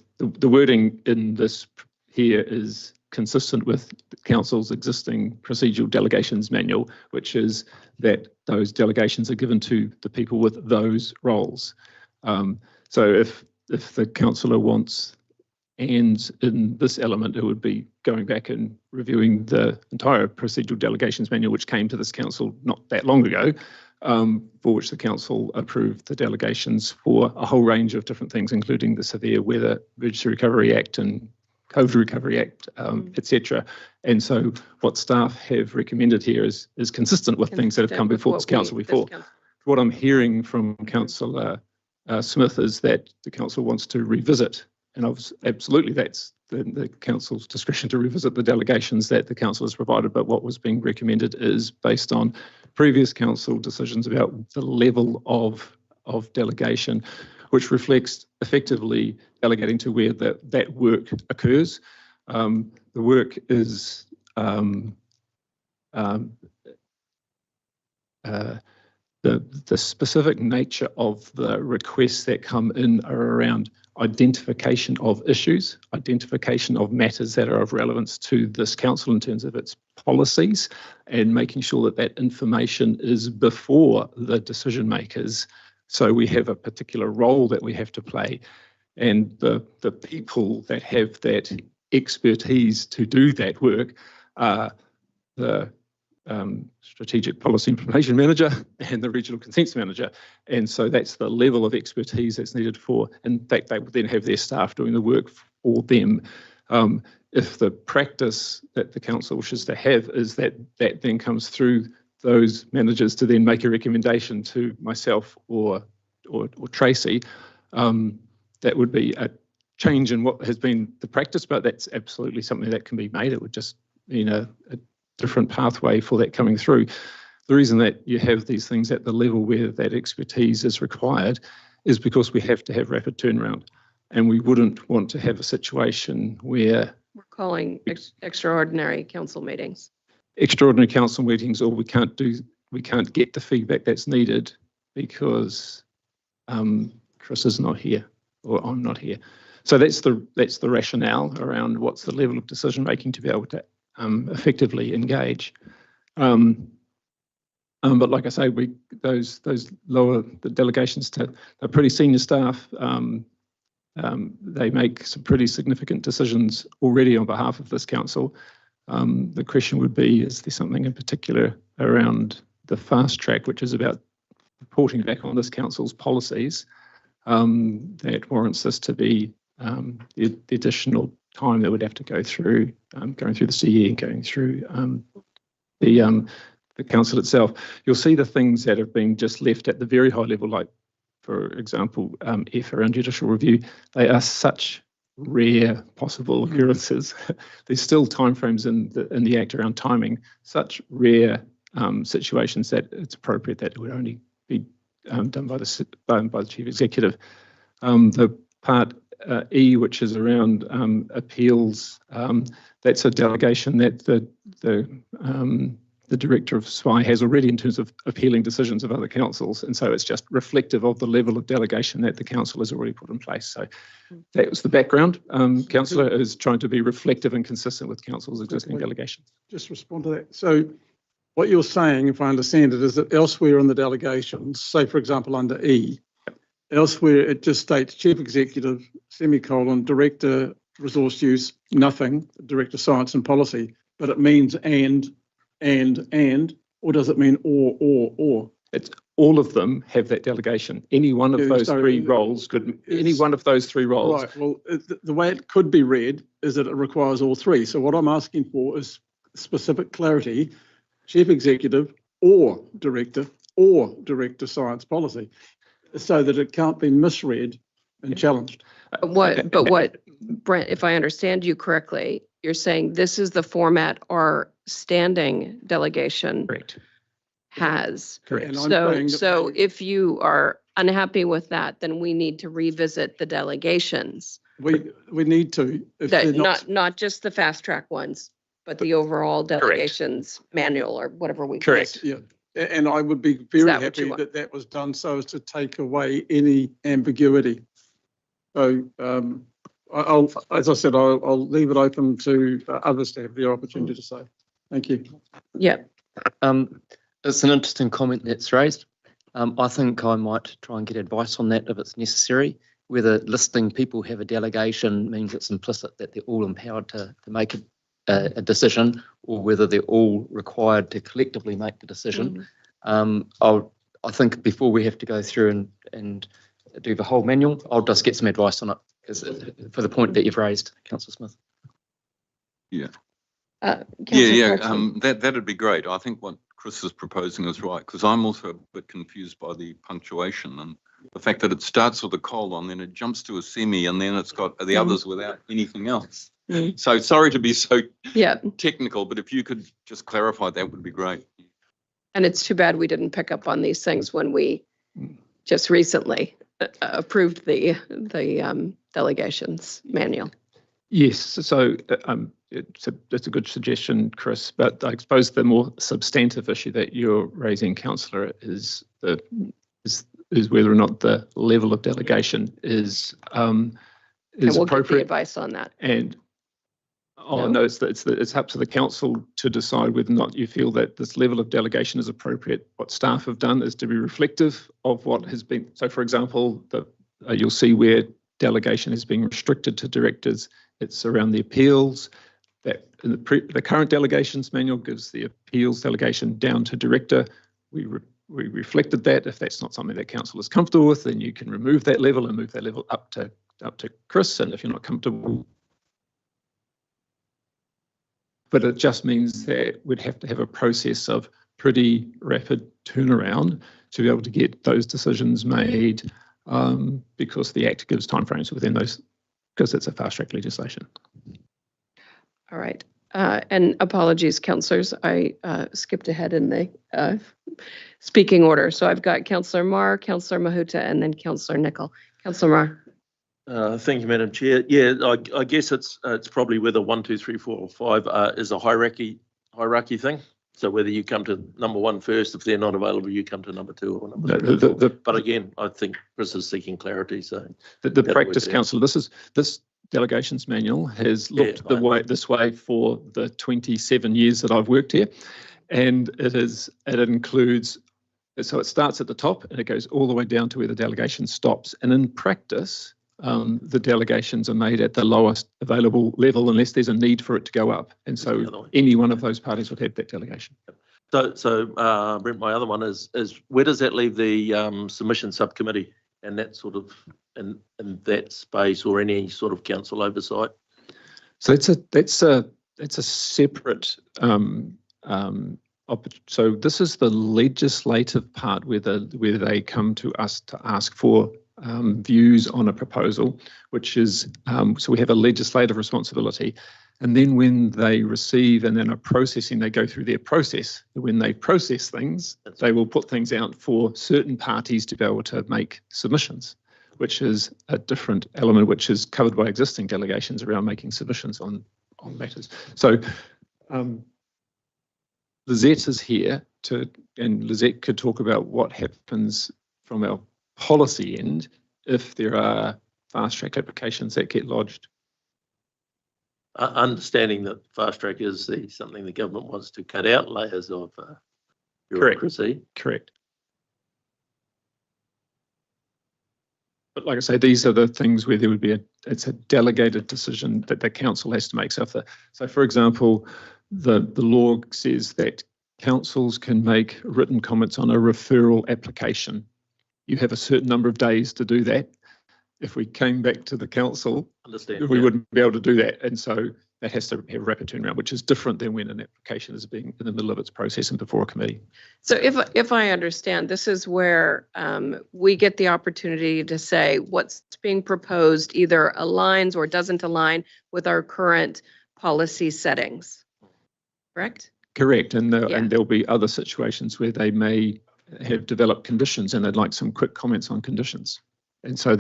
wording in this here is consistent with the council's existing procedural delegations manual, which is that those delegations are given to the people with those roles. So if the councillor wants ands in this element, it would be going back and reviewing the entire procedural delegations manual, which came to this council not that long ago, for which the council approved the delegations for a whole range of different things, including the Severe Weather Emergency Recovery Act and COVID Recovery Act, etc. And so what staff have recommended here is consistent with things that have come before this council before. What I'm hearing from Councillor Smith is that the council wants to revisit, and absolutely that's the council's discretion to revisit the delegations that the council has provided, but what was being recommended is based on previous council decisions about the level of delegation, which reflects effectively delegating to where that work occurs. The work is the specific nature of the requests that come in are around identification of issues, identification of matters that are of relevance to this council in terms of its policies, and making sure that that information is before the decision makers So we have a particular role that we have to play, and the people that have that expertise to do that work are the Strategic Policy Information Manager and the Regional Consents Manager. And so that's the level of expertise that's needed for, in fact, they would then have their staff doing the work for them. If the practice that the council wishes to have is that that then comes through those managers to then make a recommendation to myself or Tracy, that would be a change in what has been the practice, but that's absolutely something that can be made. It would just mean a different pathway for that coming through. The reason that you have these things at the level where that expertise is required is because we have to have rapid turnaround, and we wouldn't want to have a situation where we're calling extraordinary council meetings. Extraordinary council meetings, or we can't get the feedback that's needed because Chris is not here or I'm not here. So that's the rationale around what's the level of decision making to be able to effectively engage. But like I say, those lower the delegations to are pretty senior staff. They make some pretty significant decisions already on behalf of this council. The question would be, is there something in particular around the fast track, which is about reporting back on this council's policies, that warrants this to be the additional time that would have to go through, going through the CE and going through the council itself. You'll see the things that have been just left at the very high level, like, for example, F around judicial review. They are such rare possible occurrences. There's still timeframes in the Act around timing, such rare situations that it's appropriate that it would only be done by the Chief Executive. The part E, which is around appeals, that's a delegation that the Director of SWI has already in terms of appealing decisions of other councils, and so it's just reflective of the level of delegation that the council has already put in place. So that was the background. Councillor is trying to be reflective and consistent with council's existing delegations. Just respond to that. So what you're saying, if I understand it, is that elsewhere in the delegations, say for example under E, elsewhere it just states Chief Executive, semicolon, Director Resource Use, nothing, Director Science and Policy, but it means and, or does it mean or? It's all of them have that delegation. Any one of those three roles could, any one of those three roles. Right, well, the way it could be read is that it requires all three. So what I'm asking for is specific clarity, Chief Executive or Director Science Policy, so that it can't be misread and challenged. But Brent, if I understand you correctly, you're saying this is the format our standing delegation has. Correct. So if you are unhappy with that, then we need to revisit the delegations. We need to. If That, not just the fast track ones, but the overall delegations manual or whatever we. Correct. Yeah. And I would be very happy that that was done so as to take away any ambiguity. So I'll, as I said, I'll leave it open to others to have the opportunity to say. Thank you. Yeah. It's an interesting comment that's raised. I think I might try and get advice on that if it's necessary. Whether listing people who have a delegation means it's implicit that they're all empowered to make a decision, or whether they're all required to collectively make the decision. I think before we have to go through and do the whole manual, I'll just get some advice on it, because for the point that you've raised, Councillor Smith. Yeah. Councillor That'd be great. I think what Chris is proposing is right, because I'm also a bit confused by the punctuation and the fact that it starts with a colon, then it jumps to a semi, and then it's got the others without anything else. So sorry to be so technical, but if you could just clarify, that would be great. And it's too bad we didn't pick up on these things when we just recently approved the delegations manual. Yes, so it's a good suggestion, Chris, but I suppose the more substantive issue that you're raising, Councillor, is whether or not the level of delegation is we'll appropriate. get the advice on that. And No, it's up to the council to decide whether or not you feel that this level of delegation is appropriate. What staff have done is to be reflective of what has been. So, for example, you'll see where delegation has been restricted to directors. It's around the appeals. That in the current delegations manual gives the appeals delegation down to director. We reflected that. If that's not something that council is comfortable with, then you can remove that level and move that level up to Chris. And if you're not comfortable, but it just means that we'd have to have a process of pretty rapid turnaround to be able to get those decisions made, because the Act gives timeframes within those, because it's a fast-track legislation. All right. And apologies, councillors, I skipped ahead in the speaking order. So I've got Councillor Marr, Councillor Mahuta, and then Councillor Nicol. Councillor Marr. Thank you, Madam Chair. Yeah, I guess it's probably whether 1, 2, 3, 4, or 5 is a hierarchy thing. So whether you come to number 1 first, if they're not available, you come to number 2 or number 3. But again, I think Chris is seeking clarity. So the practice, councillor, this delegations manual has looked this way for the 27 years that I've worked here, and it includes. So it starts at the top and it goes all the way down to where the delegation stops. And in practice, the delegations are made at the lowest available level unless there's a need for it to go up. And so any one of those parties would have that delegation. So Brent, my other one is where does that leave the submission subcommittee and that sort of in that space, or any sort of council oversight? So that's a separate. So this is the legislative part where they come to us to ask for views on a proposal, which is so we have a legislative responsibility, and then when they receive and then are processing, they go through their process. When they process things, they will put things out for certain parties to be able to make submissions, which is a different element, which is covered by existing delegations around making submissions on matters. So Lizette is here and Lizette could talk about what happens from our policy end if there are fast-track applications that get lodged. Understanding that fast-track is something the government wants to cut out layers of bureaucracy. Correct. But like I say, these are the things where there would be it's a delegated decision that the council has to make. So for example, the law says that councils can make written comments on a referral application. You have a certain number of days to do that. If we came back to the council, we wouldn't be able to do that. And so that has to have rapid turnaround, which is different than when an application is being in the middle of its process and before a committee. So if I understand, this is where we get the opportunity to say what's being proposed either aligns or doesn't align with our current policy settings, correct? Correct. And there'll be other situations where they may have developed conditions and they'd like some quick comments on conditions. And so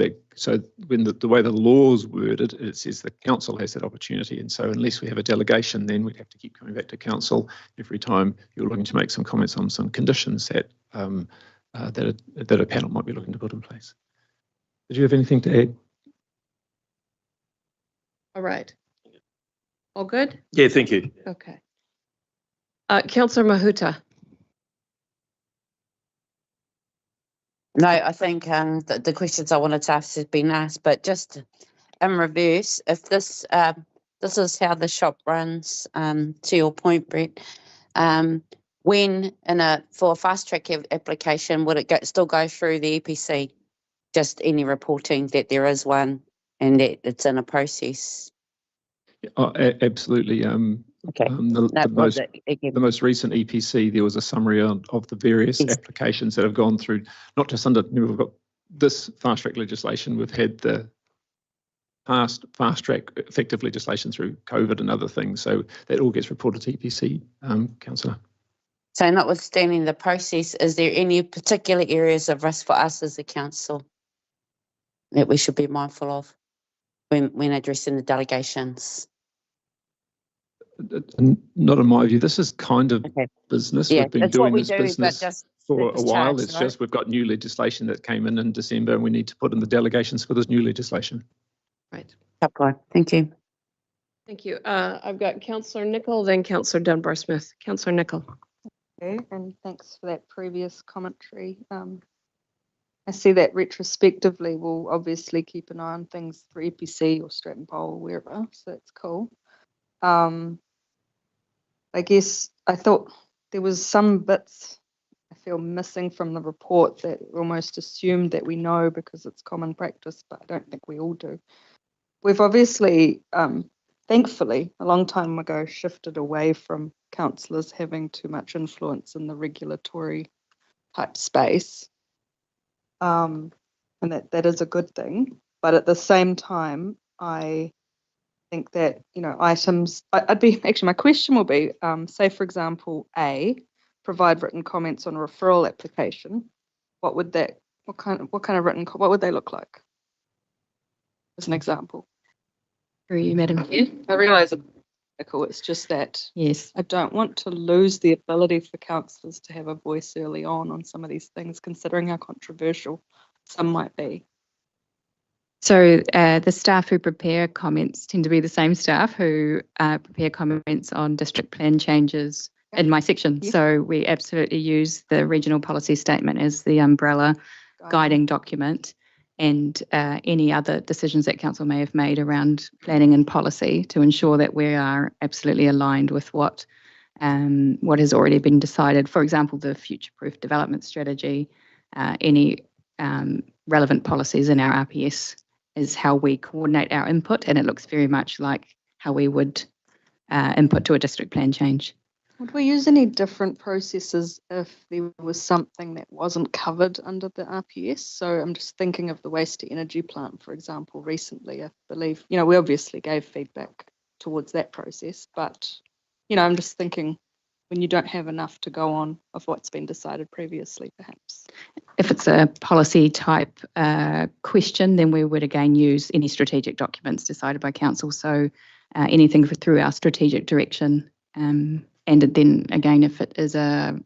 when the way the law's worded, it says the council has that opportunity. And so unless we have a delegation, then we'd have to keep coming back to council every time you're looking to make some comments on some conditions that a panel might be looking to put in place. Did you have anything to add? All right. All good? Yeah, thank you. Okay. Councillor Mahuta. No, I think the questions I wanted to ask have been asked, but just in reverse, if this is how the shop runs, to your point, Brett, when for a fast track application, would it still go through the EPC? Just any reporting that there is one and that it's in a process? Oh, absolutely. Okay. The most recent EPC, there was a summary of the various applications that have gone through, not just we've got this fast track legislation, we've had the past fast track effective legislation through COVID and other things. So that all gets reported to EPC, Councillor. So notwithstanding the process, is there any particular areas of risk for us as a council that we should be mindful of when addressing the delegations? Not in my view. This is kind of business. Yeah, we've been doing this business for a while. charge, It's just we've got new legislation that came in December and we need to put in the delegations for this new legislation. Right. Top line. Thank you. Thank you. I've got Councillor Nicol, then Councillor Dunbar-Smith. Councillor Nicol. Okay, and thanks for that previous commentary. I see that retrospectively we'll obviously keep an eye on things for EPC or Stratton Pole or wherever, so that's cool. I guess I thought there was some bits I feel missing from the report that almost assumed that we know because it's common practice, but I don't think we all do. We've obviously, thankfully, a long time ago shifted away from councillors having too much influence in the regulatory type space. And that is a good thing. But at the same time, I think that, you know, items, my question will be, say, for example, A, provide written comments on a referral application. What would that, what kind of written, what would they look like? As an example. Through you, Madam Chair. I realise it's just that yes, I don't want to lose the ability for councillors to have a voice early on some of these things, considering how controversial some might be. So the staff who prepare comments tend to be the same staff who prepare comments on district plan changes in my section. Yes. So we absolutely use the regional policy statement as the umbrella guiding document, and any other decisions that council may have made around planning and policy to ensure that we are absolutely aligned with what has already been decided. For example, the future-proof development strategy, any relevant policies in our RPS is how we coordinate our input, and it looks very much like how we would input to a district plan change. Would we use any different processes if there was something that wasn't covered under the RPS? So I'm just thinking of the waste to energy plant, for example, recently. I believe, you know, we obviously gave feedback towards that process, but, you know, I'm just thinking when you don't have enough to go on of what's been decided previously, perhaps. If it's a policy type question, then we would again use any strategic documents decided by council. So anything through our strategic direction. And then again, if it is a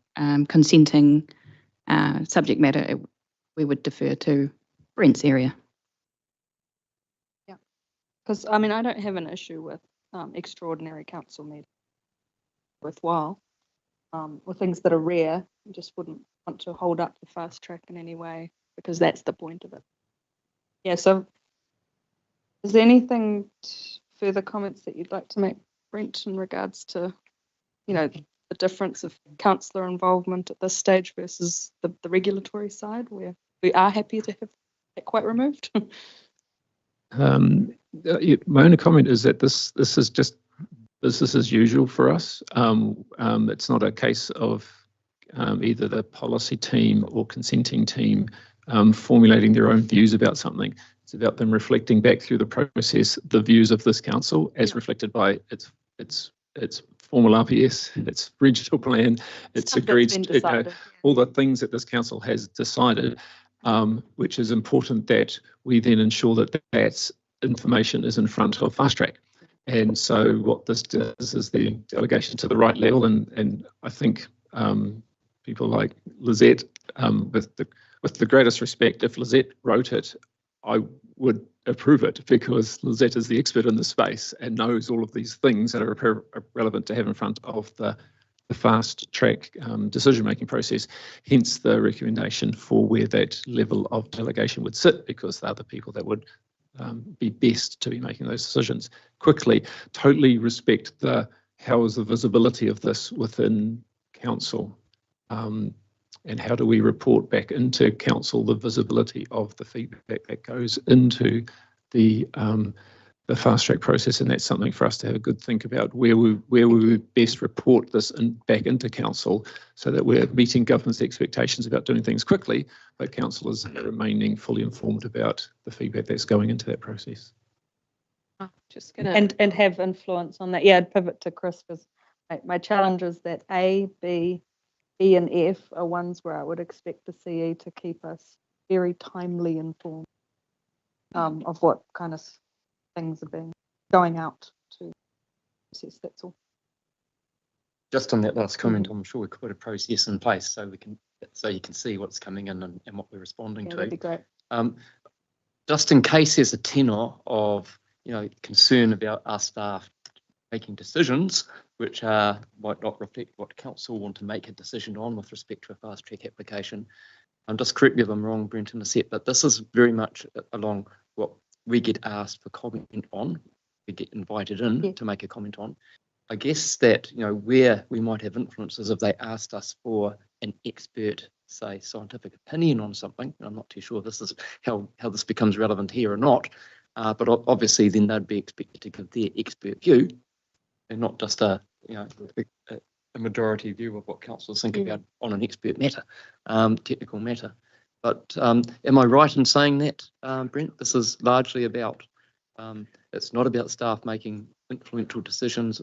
consenting subject matter, we would defer to Brent's area. Yeah, because I mean, I don't have an issue with extraordinary council meetings. Worthwhile, or things that are rare. I just wouldn't want to hold up the fast track in any way because that's the point of it. Yeah. So, is there anything further comments that you'd like to make, Brent, in regards to, you know, the difference of councillor involvement at this stage versus the regulatory side, where we are happy to have it quite removed? My only comment is that this is just business as usual for us. It's not a case of either the policy team or consenting team formulating their own views about something. It's about them reflecting back through the process the views of this council as reflected by its formal RPS, its regional plan, its agreed, all the things that this council has decided, which is important that we then ensure that that information is in front of fast track. And so what this does is the delegation to the right level, and I think people like Lizette, with the greatest respect, if Lizette wrote it, I would approve it because Lizette is the expert in the space and knows all of these things that are relevant to have in front of the fast track decision-making process, hence the recommendation for where that level of delegation would sit, because they're the people that would be best to be making those decisions quickly. Totally respect how is the visibility of this within council, and how do we report back into council the visibility of the feedback that goes into the fast track process, and that's something for us to have a good think about where we would best report this back into council so that we're meeting government's expectations about doing things quickly, but councillors are remaining fully informed about the feedback that's going into that process. Just gonna and have influence on that. Yeah, I'd pivot to Chris because my challenge is that A, B, E and F are ones where I would expect the CE to keep us very timely informed of what kind of things are going out to process. That's all. Just on that last comment, I'm sure we could put a process in place so you can see what's coming in and what we're responding to. That'd be great. Just in case there's a tenor of concern about our staff making decisions which might not reflect what council want to make a decision on with respect to a fast track application. Just correct me if I'm wrong, Brent and Lisette, but this is very much along what we get asked for comment on. We get invited in to make a comment on. I guess that, you know, where we might have influences if they asked us for an expert, say, scientific opinion on something, and I'm not too sure this is how this becomes relevant here or not, but obviously then they'd be expected to give their expert view and not just a majority view of what councillors think about on an expert matter, technical matter. But am I right in saying that, Brent? This is largely about, it's not about staff making influential decisions.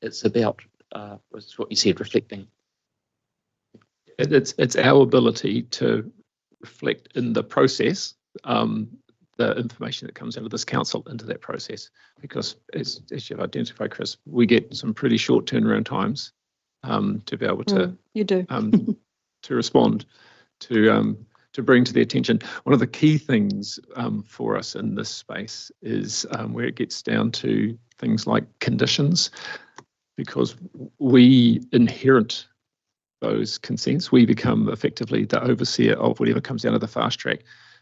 It's about, it's what you said, reflecting. It's our ability to reflect in the process the information that comes out of this council into that process, because as you've identified, Chris, we get some pretty short turnaround times to be able to you do to respond to bring to the attention. One of the key things for us in this space is where it gets down to things like conditions, because we inherit those consents. We become effectively the overseer of whatever comes out of the fast track.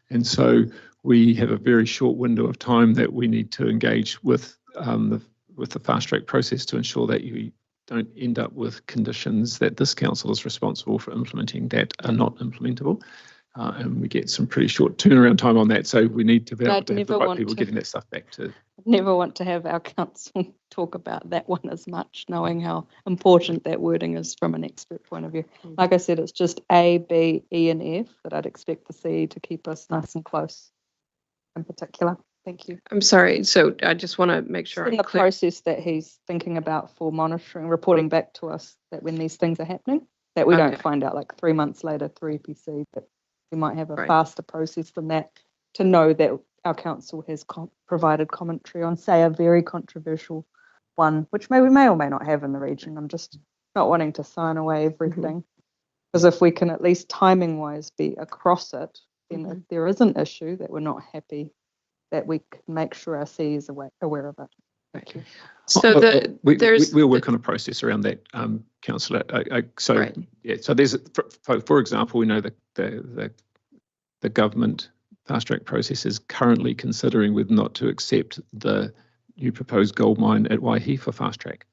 And so we have a very short window of time that we need to engage with the fast track process to ensure that you don't end up with conditions that this council is responsible for implementing that are not implementable. And we get some pretty short turnaround time on that. So we need to be able to have the right people getting that stuff back to. Never want to have our council talk about that one as much, knowing how important that wording is from an expert point of view. Like I said, it's just A, B, E, and F that I'd expect the CE to keep us nice and close in particular. Thank you. I'm sorry. So I just want to make sure in the process that he's thinking about for monitoring, reporting back to us that when these things are happening, that we don't find out like 3 months later through EPC, but we might have a faster process than that to know that our council has provided commentary on, say, a very controversial one, which we may or may not have in the region. I'm just not wanting to sign away everything, because if we can at least timing-wise be across it, then if there is an issue that we're not happy, that we can make sure our CE is aware of it. Thank you. So we'll work on a process around that, councillor. So there's, for example, we know that the government fast track process is currently considering whether or not to accept the new proposed gold mine at Waihi for fast track.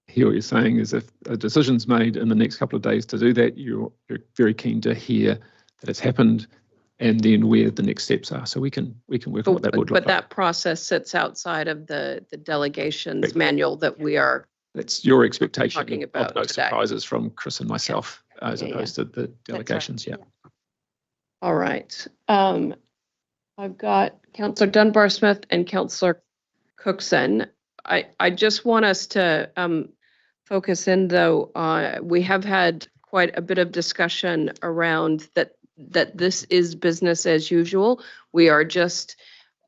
Here, what you're saying is if a decision's made in the next couple of days to do that, you're very keen to hear that it's happened and then where the next steps are. So we can work on what that would look like. But that process sits outside of the delegations manual that we are. That's your expectation talking about of no today. Surprises from Chris and myself, as opposed to the delegations. Right. All right. I've got Councillor Dunbar-Smith and Councillor Cookson. I just want us to focus in, though. We have had quite a bit of discussion around that this is business as usual. We are just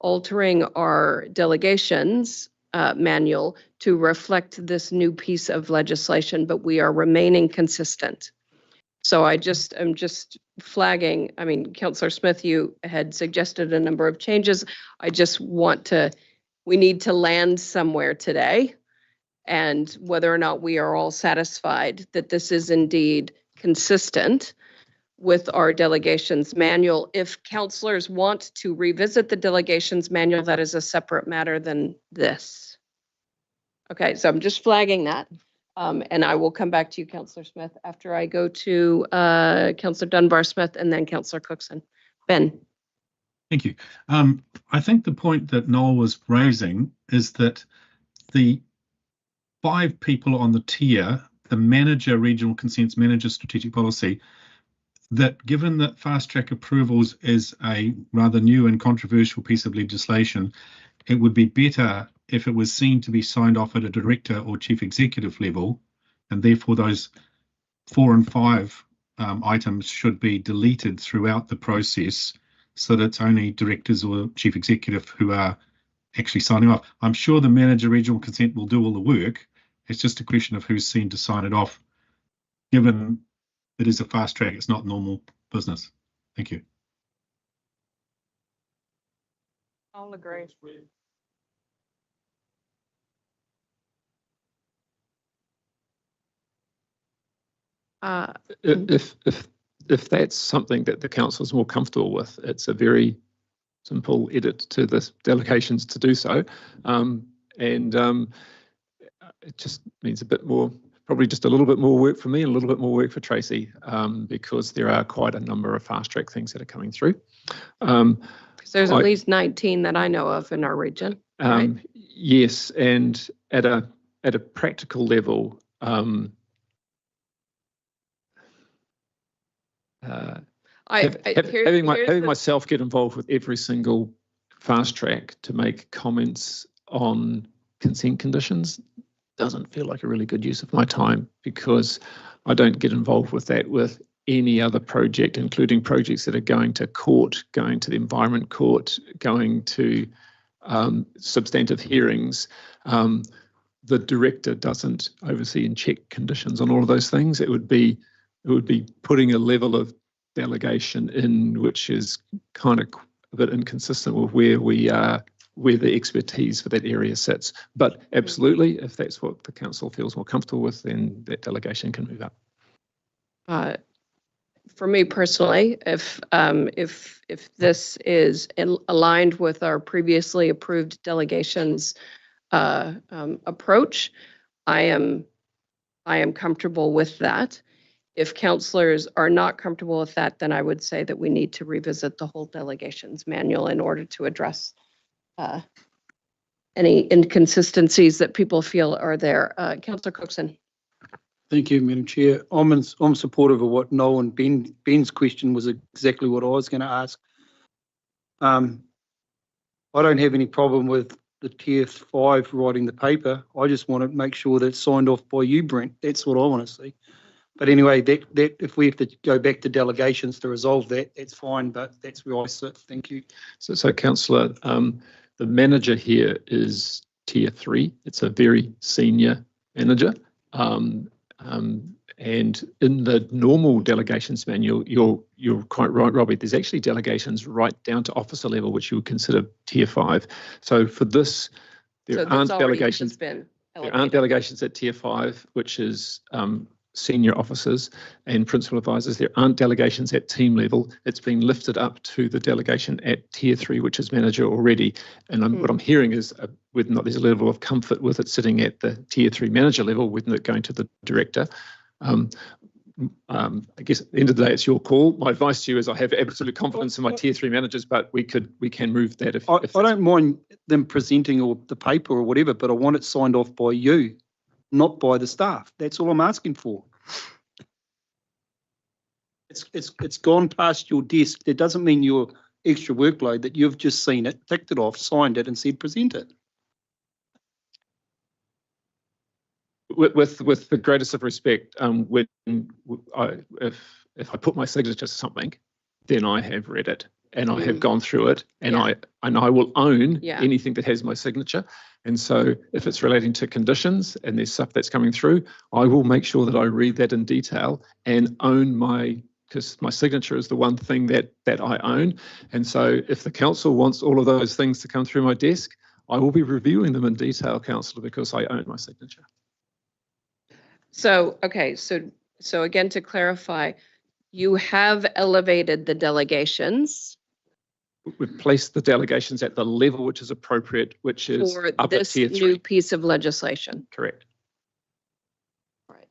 altering our delegations manual to reflect this new piece of legislation, but we are remaining consistent. So I'm just flagging. I mean, Councillor Smith, you had suggested a number of changes. I just we need to land somewhere today, and whether or not we are all satisfied that this is indeed consistent with our delegations manual. If councillors want to revisit the delegations manual, that is a separate matter than this. Okay, so I'm just flagging that. And I will come back to you, Councillor Smith, after I go to Councillor Dunbar-Smith and then Councillor Cookson. Ben. Thank you. I think the point that Noel was raising is that the 5 people on the tier, the manager, regional consents manager, strategic policy, that given that fast track approvals is a rather new and controversial piece of legislation, it would be better if it was seen to be signed off at a director or chief executive level, and therefore those 4 and 5 items should be deleted throughout the process so that it's only directors or chief executive who are actually signing off. I'm sure the manager regional consent will do all the work. It's just a question of who's seen to sign it off, given it is a fast track, it's not normal business. Thank you. I'll agree. If that's something that the council is more comfortable with, it's a very simple edit to the delegations to do so. It just means a bit more, probably just a little bit more work for me and a little bit more work for Tracy, because there are quite a number of fast track things that are coming through. There's at least 19 that I know of in our region, right? Yes, and at a practical level, having myself get involved with every single fast track to make comments on consent conditions doesn't feel like a really good use of my time, because I don't get involved with that with any other project, including projects that are going to court, going to the Environment Court, going to substantive hearings. The director doesn't oversee and check conditions on all of those things. It would be putting a level of delegation in which is kind of a bit inconsistent with where we are, where the expertise for that area sits. But absolutely, if that's what the council feels more comfortable with, then that delegation can move up. For me personally, if this is aligned with our previously approved delegations approach, I am comfortable with that. If councillors are not comfortable with that, then I would say that we need to revisit the whole delegations manual in order to address any inconsistencies that people feel are there. Councillor Cookson. Thank you, Madam Chair. I'm supportive of what Noel and Ben's question was exactly what I was going to ask. I don't have any problem with the Tier 5 writing the paper. I just want to make sure that it's signed off by you, Brent. That's what I want to see. But anyway, that if we have to go back to delegations to resolve that, that's fine, but that's where I sit. Thank you. So Councillor, the manager here is Tier 3. It's a very senior manager. And in the normal delegations manual, you're quite right, Robbie, there's actually delegations right down to officer level, which you would consider Tier 5. So for this, there aren't delegations at Tier 5, which is senior officers and principal advisors. There aren't delegations at team level. It's been lifted up to the delegation at Tier 3, which is manager already. And what I'm hearing is whether or not there's a level of comfort with it sitting at the Tier 3 manager level, whether it going to the director. I guess at the end of the day, it's your call. My advice to you is I have absolute confidence in my Tier 3 managers, but we can move that if I don't mind them presenting or the paper or whatever, but I want it signed off by you, not by the staff. That's all I'm asking for. It's gone past your desk. That doesn't mean your extra workload, that you've just seen it, ticked it off, signed it and said present it. With the greatest of respect, if I put my signature to something, then I have read it and I have gone through it, and I will own anything that has my signature. And so if it's relating to conditions and there's stuff that's coming through, I will make sure that I read that in detail and own because my signature is the one thing that I own. And so if the council wants all of those things to come through my desk, I will be reviewing them in detail, councillor, because I own my signature. So, okay, so again, to clarify, you have elevated the delegations. We've placed the delegations at the level which is appropriate, which is for up this at Tier 3. new piece of legislation. Correct. Right.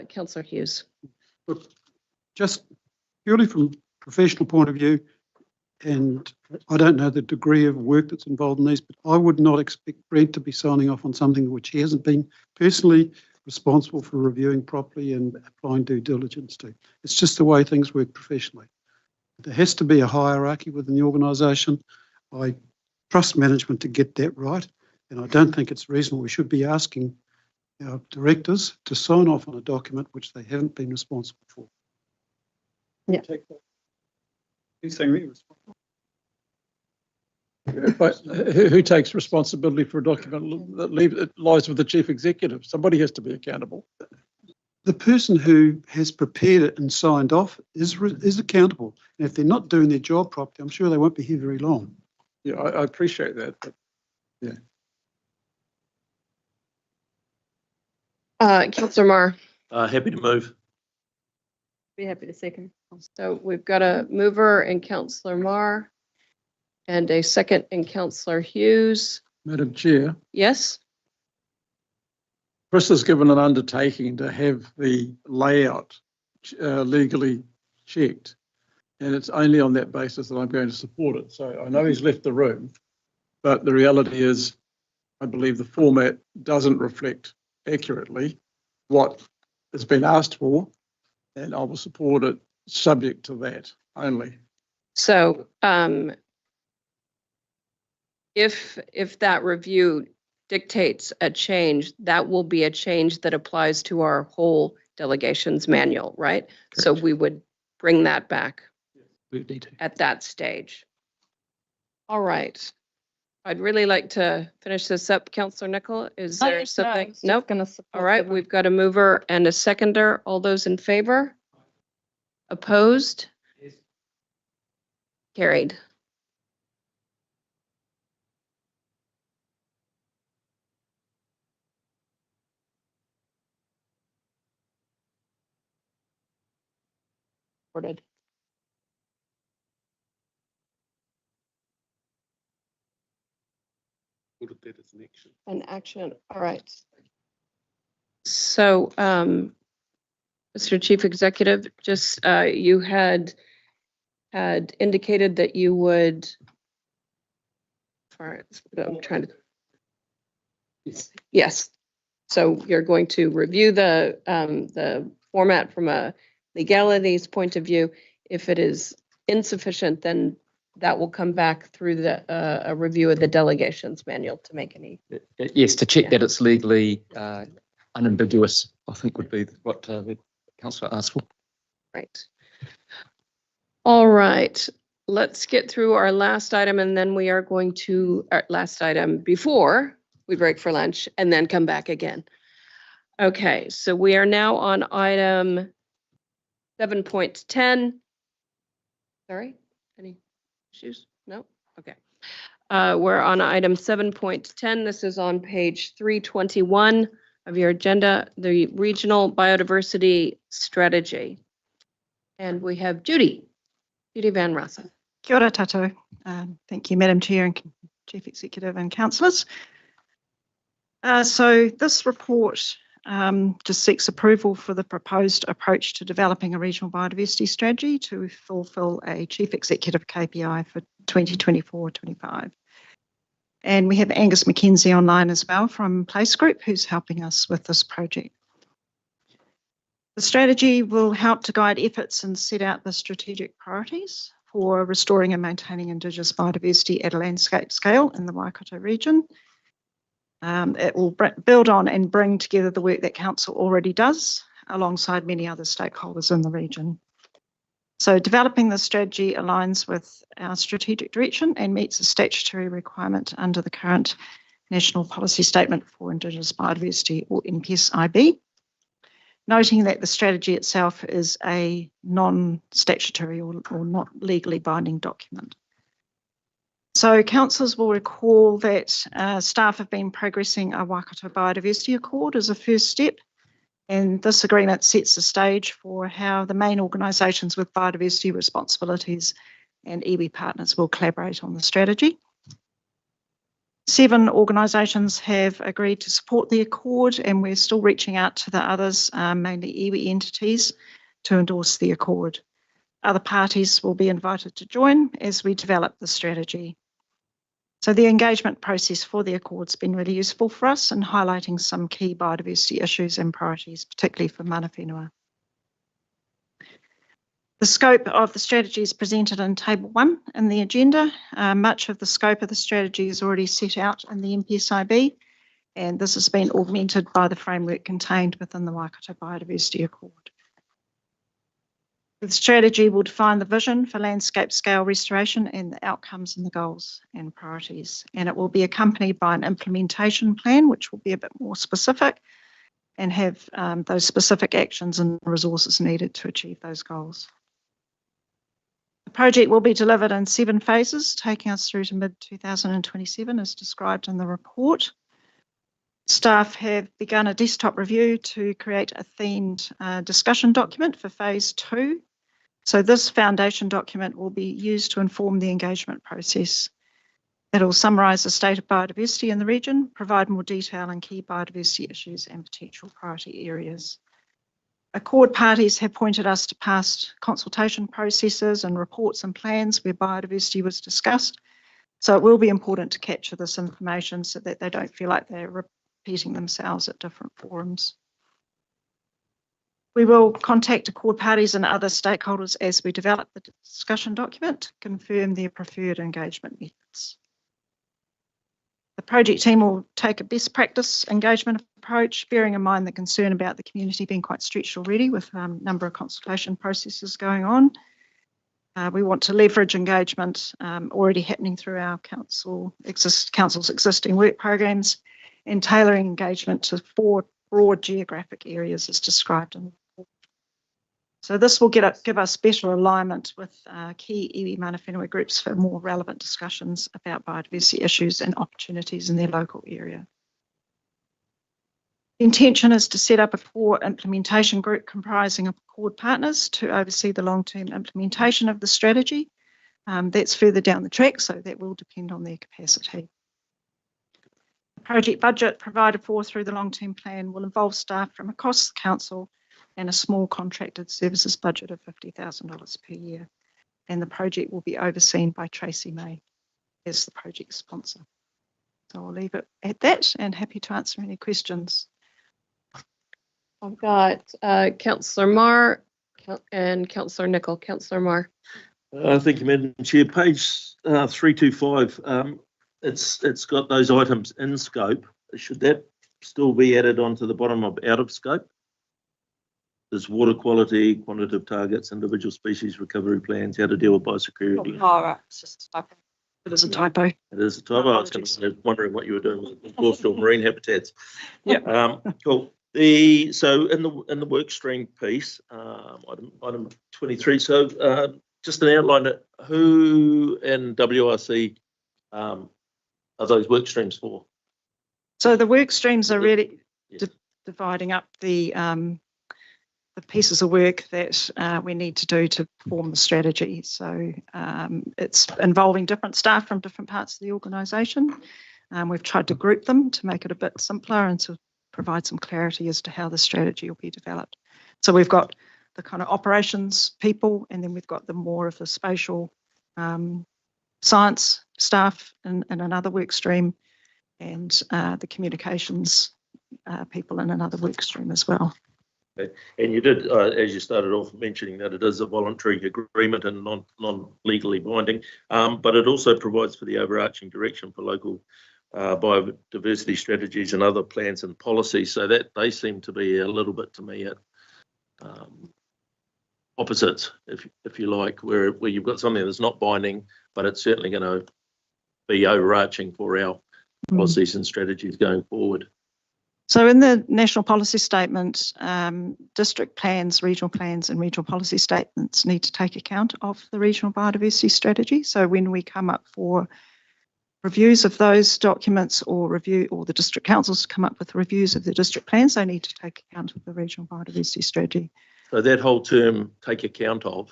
Councillor Hughes. Look, just purely from a professional point of view, and I don't know the degree of work that's involved in these, but I would not expect Brent to be signing off on something which he hasn't been personally responsible for reviewing properly and applying due diligence to. It's just the way things work professionally. There has to be a hierarchy within the organisation. I trust management to get that right, and I don't think it's reasonable we should be asking our directors to sign off on a document which they haven't been responsible for. Yeah. Who's saying really responsible? But who takes responsibility for a document that lies with the chief executive? Somebody has to be accountable. The person who has prepared it and signed off is accountable. And if they're not doing their job properly, I'm sure they won't be here very long. Yeah, I appreciate that. But yeah. Councillor Marr. Happy to move. Be happy to second. So we've got a mover in Councillor Marr and a second in Councillor Hughes. Madam Chair, Yes? Chris has given an undertaking to have the layout legally checked. And it's only on that basis that I'm going to support it. So I know he's left the room, but the reality is I believe the format doesn't reflect accurately what has been asked for, and I will support it subject to that only. So if that review dictates a change, that will be a change that applies to our whole delegations manual, right? Correct. So we would bring that back at that stage. All right. I'd really like to finish this up. Councillor Nicol, is there something? No, Nope. All right, we've got a mover and a seconder. All those in favor? Opposed? Carried. Supported. Put it there as an action. An action, all right. So, Mr. Chief Executive, just you had indicated that you would, I'm trying to, yes. So you're going to review the format from a legalities point of view. If it is insufficient, then that will come back through the a review of the delegations manual to make any. Yes, to check that it's legally unambiguous, I think would be what the councillor asked for. Right. All right. Let's get through our last item, and then we are going to our last item before we break for lunch and then come back again. Okay, so we are now on item 7.10. Sorry, any issues? No? Okay. We're on item 7.10. This is on page 321 of your agenda, the Regional Biodiversity Strategy. And we have Judy Van Rossa. Kia ora tātou. Thank you, Madam Chair and Chief Executive and councillors. So this report just seeks approval for the proposed approach to developing a regional biodiversity strategy to fulfil a Chief Executive KPI for 2024-25. And we have Angus McKenzie online as well from Place Group, who's helping us with this project. The strategy will help to guide efforts and set out the strategic priorities for restoring and maintaining Indigenous biodiversity at a landscape scale in the Waikato region. It will build on and bring together the work that Council already does alongside many other stakeholders in the region. So developing the strategy aligns with our strategic direction and meets a statutory requirement under the current National Policy Statement for Indigenous Biodiversity, or NPS-IB, noting that the strategy itself is a non-statutory or not legally binding document. So councillors will recall that staff have been progressing a Waikato Biodiversity Accord as a first step, and this agreement sets the stage for how the main organisations with biodiversity responsibilities and iwi partners will collaborate on the strategy. 7 organisations have agreed to support the accord, and we're still reaching out to the others, mainly iwi entities, to endorse the accord. Other parties will be invited to join as we develop the strategy. So the engagement process for the accord's been really useful for us in highlighting some key biodiversity issues and priorities, particularly for mana whenua. The scope of the strategy is presented in Table 1 in the agenda. Much of the scope of the strategy is already set out in the NPS-IB, and this has been augmented by the framework contained within the Waikato Biodiversity Accord. The strategy will define the vision for landscape scale restoration and the outcomes and the goals and priorities. And it will be accompanied by an implementation plan, which will be a bit more specific and have those specific actions and resources needed to achieve those goals. The project will be delivered in 7 phases, taking us through to mid-2027 as described in the report. Staff have begun a desktop review to create a themed discussion document for phase 2. So this foundation document will be used to inform the engagement process. It'll summarise the state of biodiversity in the region, provide more detail on key biodiversity issues and potential priority areas. Accord parties have pointed us to past consultation processes and reports and plans where biodiversity was discussed. So it will be important to capture this information so that they don't feel like they're repeating themselves at different forums. We will contact Accord parties and other stakeholders as we develop the discussion document to confirm their preferred engagement methods. The project team will take a best practice engagement approach, bearing in mind the concern about the community being quite stretched already with a number of consultation processes going on. We want to leverage engagement already happening through our council's existing work programs and tailoring engagement to 4 broad geographic areas as described in the report. So this will give us better alignment with key iwi mana whenua groups for more relevant discussions about biodiversity issues and opportunities in their local area. The intention is to set up a core implementation group comprising of Accord partners to oversee the long-term implementation of the strategy. That's further down the track, so that will depend on their capacity. The project budget provided for through the long-term plan will involve staff from across the council and a small contracted services budget of $50,000 per year. And the project will be overseen by Tracy May as the project sponsor. So I'll leave it at that and happy to answer any questions. I've got Councillor Marr and Councillor Nicol. Councillor Marr. Thank you, Madam Chair. Page 325, it's got those items in scope. Should that still be added onto the bottom of out of scope? There's water quality, quantitative targets, individual species recovery plans, how to deal with biosecurity. Oh, right. It's just a typo. It is a typo. It is a typo. I was wondering what you were doing with coastal marine habitats. Yeah. Cool. So in the work stream piece, item 23. So just an outline. Who in WRC are those work streams for? So the work streams are really dividing up the pieces of work that we need to do to form the strategy. So it's involving different staff from different parts of the organisation. We've tried to group them to make it a bit simpler and to provide some clarity as to how the strategy will be developed. So we've got the kind of operations people, and then we've got the more of the spatial science staff in another work stream, and the communications people in another work stream as well. Okay. And you did, as you started off mentioning, that it is a voluntary agreement and non-legally binding, but it also provides for the overarching direction for local biodiversity strategies and other plans and policies. So that they seem to be a little bit, to me, at opposites, if you like, where you've got something that's not binding, but it's certainly going to be overarching for our policies and strategies going forward. So in the national policy statement, district plans, regional plans and regional policy statements need to take account of the regional biodiversity strategy. So when we come up for reviews of those documents or the district councils come up with reviews of the district plans, they need to take account of the regional biodiversity strategy. So that whole term, take account of?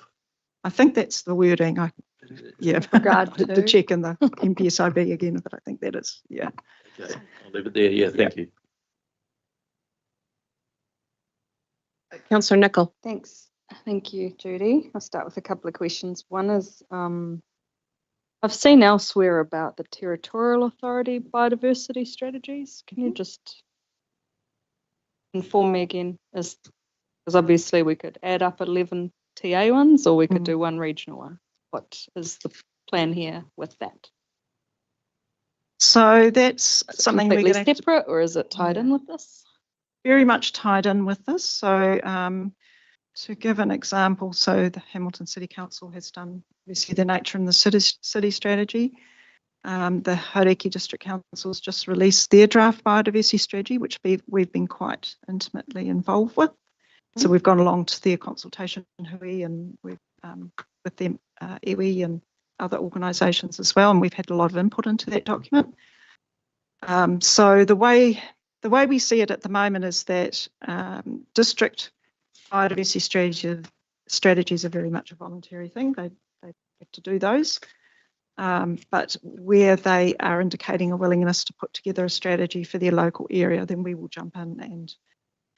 I think that's the wording. Regard to check in the MPSIB again, but I think that is, yeah. Okay, I'll leave it there. Yeah, thank you. Councillor Nicol. Thanks. Thank you, Judy. I'll start with a couple of questions. One is, I've seen elsewhere about the territorial authority biodiversity strategies. Can you just inform me again? Because obviously we could add up 11 TA ones, or we could do one regional one. What is the plan here with that? So that's something we're completely separate, or is it tied in with this? Very much tied in with this. So to give an example, so the Hamilton City Council has done obviously the nature and the city strategy. The Haureki District Council has just released their draft biodiversity strategy, which we've been quite intimately involved with. So we've gone along to their consultation in Hui, and we've with them, iwi and other organisations as well, and we've had a lot of input into that document. So the way the way we see it at the moment is that district biodiversity strategies are very much a voluntary thing. They have to do those. But where they are indicating a willingness to put together a strategy for their local area, then we will jump in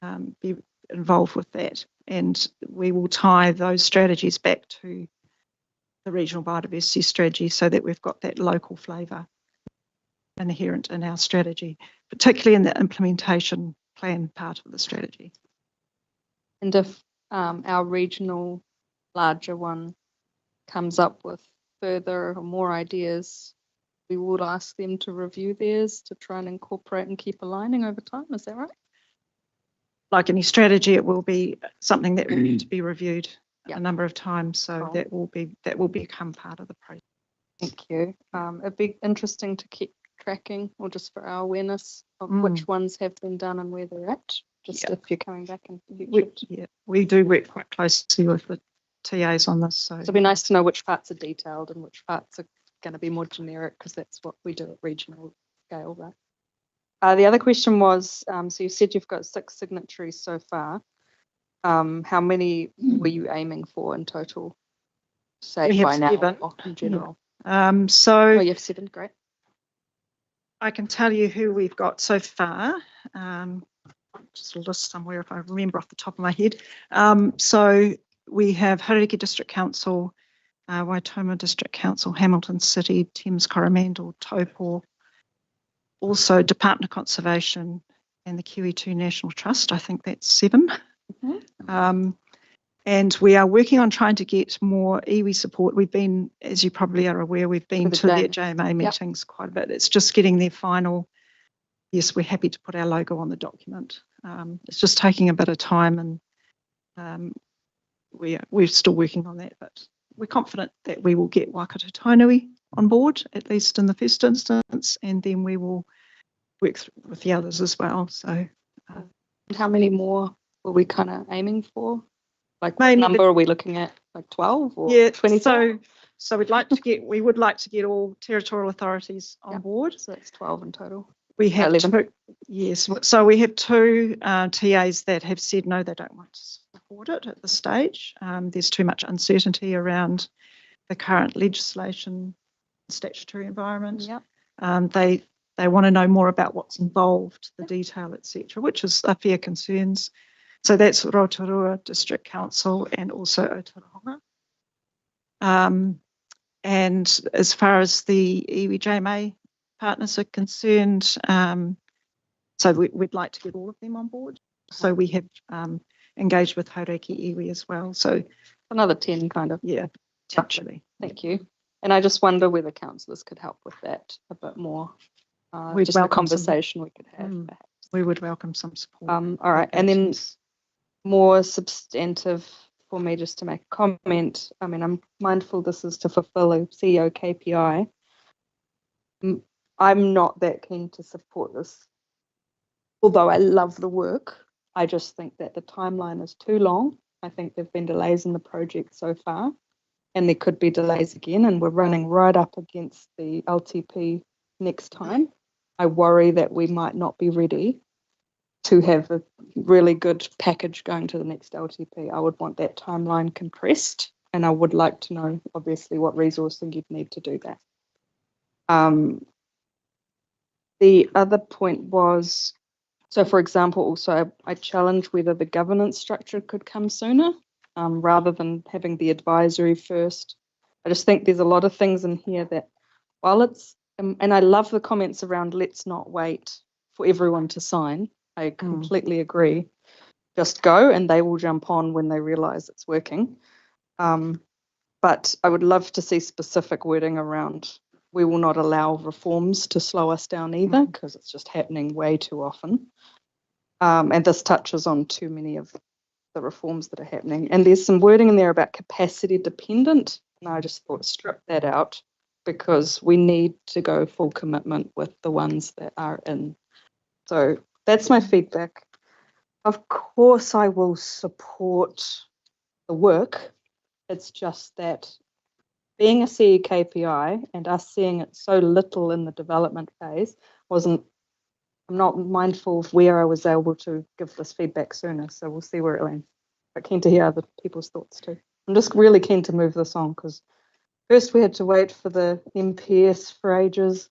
and be involved with that. And we will tie those strategies back to the regional biodiversity strategy so that we've got that local flavour inherent in our strategy, particularly in the implementation plan part of the strategy. And if our regional larger one comes up with further or more ideas, we would ask them to review theirs to try and incorporate and keep aligning over time. Is that right? Like any strategy, it will be something that will need to be reviewed a number of times. So that will become part of the process. Thank you. It'd be interesting to keep tracking, or just for our awareness of which ones have been done and where they're at. Just if you're coming back in the future. We do work quite closely with the TAs on this. So it'd be nice to know which parts are detailed and which parts are going to be more generic, because that's what we do at regional scale, right? The other question was, so you said you've got 6 signatories so far. How many were you aiming for in total? Say we by have now 7 or in general. So you have 7, great. I can tell you who we've got so far. Just a list somewhere if I remember off the top of my head. So we have Hauriki District Council, Waitomo District Council, Hamilton City, Thames Coromandel, Taupo, also Department of Conservation and the Kiwi2 National Trust. I think that's 7. And we are working on trying to get more iwi support. We've been, as you probably are aware, we've been to their JMA meetings quite a bit. It's just getting their final, yes, we're happy to put our logo on the document. It's just taking a bit of time, and we're still working on that, but we're confident that we will get Waikato Tainui on board, at least in the first instance, and then we will work with the others as well. So, and how many more were we kind of aiming for? Like, what number are we looking at? Like 12 or 20? So we would like to get all territorial authorities on board. So that's 12 in total. We have 11. 2, yes. So we have 2 TAs that have said no, they don't want to support it at this stage. There's too much uncertainty around the current legislation, statutory environment. They want to know more about what's involved, the detail, etc., which is a fair concerns. So that's Rotorua District Council and also Otaurahonga. And as far as the iwi JMA partners are concerned, so we'd like to get all of them on board. So we have engaged with Hauriki Iwi as well. So another 10 kind of. Yeah, potentially. Thank you. And I just wonder whether councillors could help with that a bit more. Just a conversation we could have. Perhaps. We would welcome some support. All right. And then more substantive for me, just to make a comment. I mean, I'm mindful this is to fulfill a CEO KPI. I'm not that keen to support this, although I love the work. I just think that the timeline is too long. I think there have been delays in the project so far, and there could be delays again, and we're running right up against the LTP next time. I worry that we might not be ready to have a really good package going to the next LTP. I would want that timeline compressed, and I would like to know, obviously, what resourcing you'd need to do that. The other point was, so for example, also I challenge whether the governance structure could come sooner rather than having the advisory first. I just think there's a lot of things in here that, while it's, and I love the comments around let's not wait for everyone to sign. I completely agree. Just go and they will jump on when they realise it's working. But I would love to see specific wording around we will not allow reforms to slow us down either, because it's just happening way too often. And this touches on too many of the reforms that are happening. And there's some wording in there about capacity dependent. And I just thought strip that out, because we need to go full commitment with the ones that are in. So that's my feedback. Of course, I will support the work. It's just that being a CE KPI and us seeing it so little in the development phase wasn't I'm not mindful of where I was able to give this feedback sooner, so we'll see where it lands. But keen to hear other people's thoughts too. I'm just really keen to move this on because first we had to wait for the MPS for ages,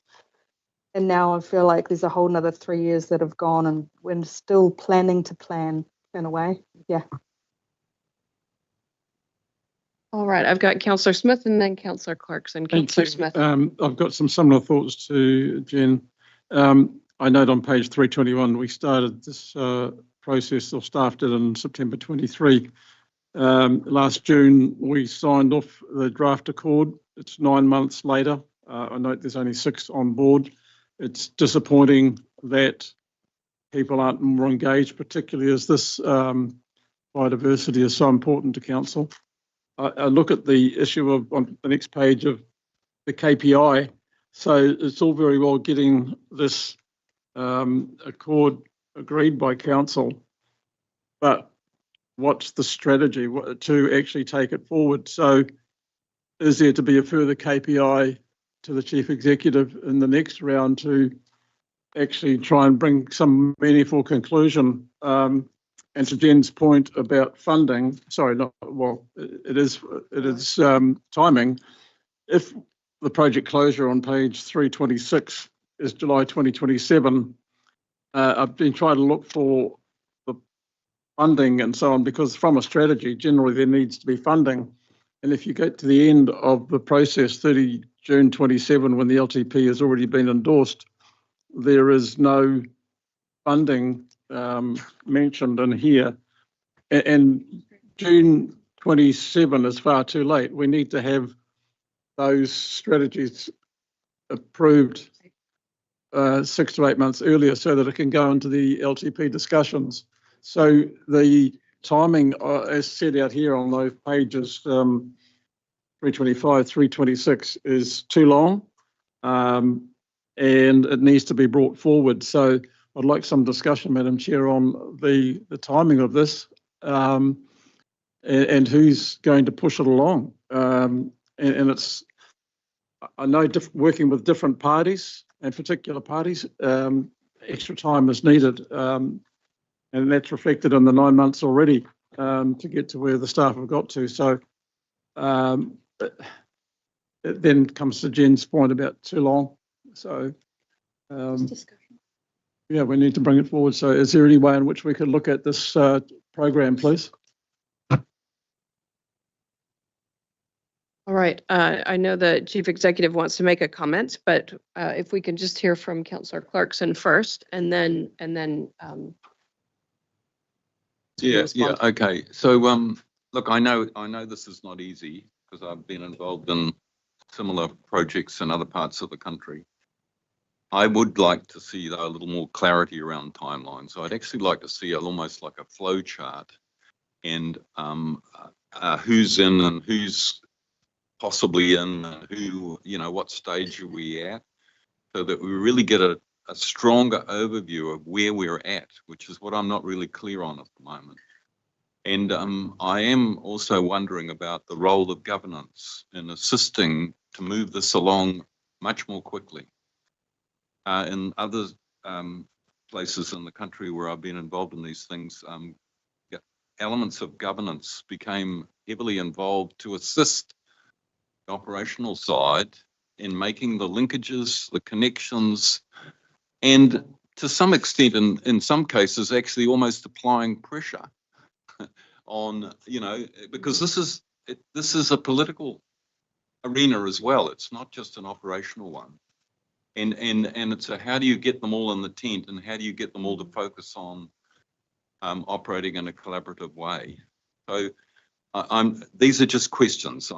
and now I feel like there's a whole nother 3 years that have gone and we're still planning to plan in a way. Yeah. All right, I've got Councillor Smith and then Councillor Clarkson. Councillor Smith. I've got some similar thoughts to Jen. I note on page 321, we started this process, or staffed it in September 23. Last June, we signed off the draft accord. It's 9 months later. I note there's only 6 on board. It's disappointing that people aren't more engaged, particularly as this biodiversity is so important to council. I look at the issue of on the next page of the KPI. So it's all very well getting this accord agreed by council, but what's the strategy to actually take it forward? So is there to be a further KPI to the chief executive in the next round to actually try and bring some meaningful conclusion? And to Jen's point about funding, sorry, not well, it is timing. If the project closure on page 326 is July 2027, I've been trying to look for the funding and so on, because from a strategy, generally there needs to be funding. And if you get to the end of the process, 30 June 27, when the LTP has already been endorsed, there is no funding mentioned in here. And June 27 is far too late. We need to have those strategies approved 6 to 8 months earlier so that it can go into the LTP discussions. So the timing, as set out here on those pages, 325, 326 is too long, and it needs to be brought forward. So I'd like some discussion, Madam Chair, on the timing of this and who's going to push it along. And it's, I know working with different parties and particular parties, extra time is needed. And that's reflected in the 9 months already to get to where the staff have got to. So it then comes to Jen's point about too long. So yeah, we need to bring it forward. So is there any way in which we could look at this program, please? All right, I know the chief executive wants to make a comment, but if we can just hear from Councillor Clarkson first, and then yeah, okay. So look, I know this is not easy because I've been involved in similar projects in other parts of the country. I would like to see, though, a little more clarity around timelines. So I'd actually like to see almost like a flow chart and who's in and who's possibly in and who, what stage are we at, so that we really get a stronger overview of where we're at, which is what I'm not really clear on at the moment. And I am also wondering about the role of governance in assisting to move this along much more quickly. In other places in the country where I've been involved in these things, elements of governance became heavily involved to assist the operational side in making the linkages, the connections, and to some extent, in some cases, actually almost applying pressure on, because this is a political arena as well. It's not just an operational one. And it's how do you get them all in the tent, and how do you get them all to focus on operating in a collaborative way? So these are just questions.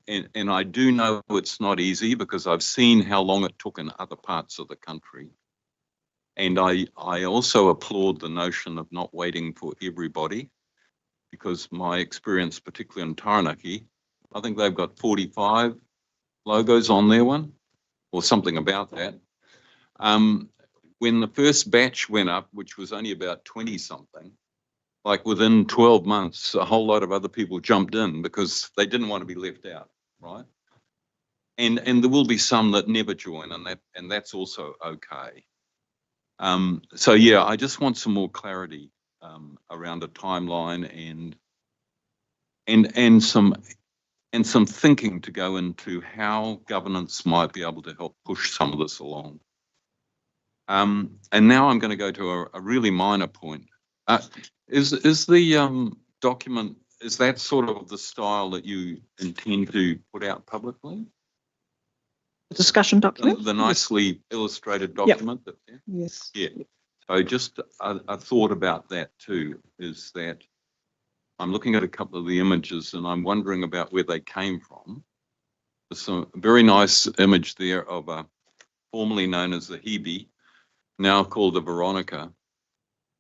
And I do know it's not easy because I've seen how long it took in other parts of the country. And I also applaud the notion of not waiting for everybody, because my experience, particularly in Taranaki, I think they've got 45 logos on their one, or something about that. When the first batch went up, which was only about 20 something, like within 12 months, a whole lot of other people jumped in because they didn't want to be left out, right? And there will be some that never join, and that's also okay. So yeah, I just want some more clarity around a timeline and some thinking to go into how governance might be able to help push some of this along. And now I'm going to go to a really minor point. Is the document, is that sort of the style that you intend to put out publicly? The discussion document? The nicely illustrated document? Yep. That, yes. Yeah. So just a thought about that too, is that I'm looking at a couple of the images and I'm wondering about where they came from. There's a very nice image there of a formerly known as the Hebe, now called the Veronica.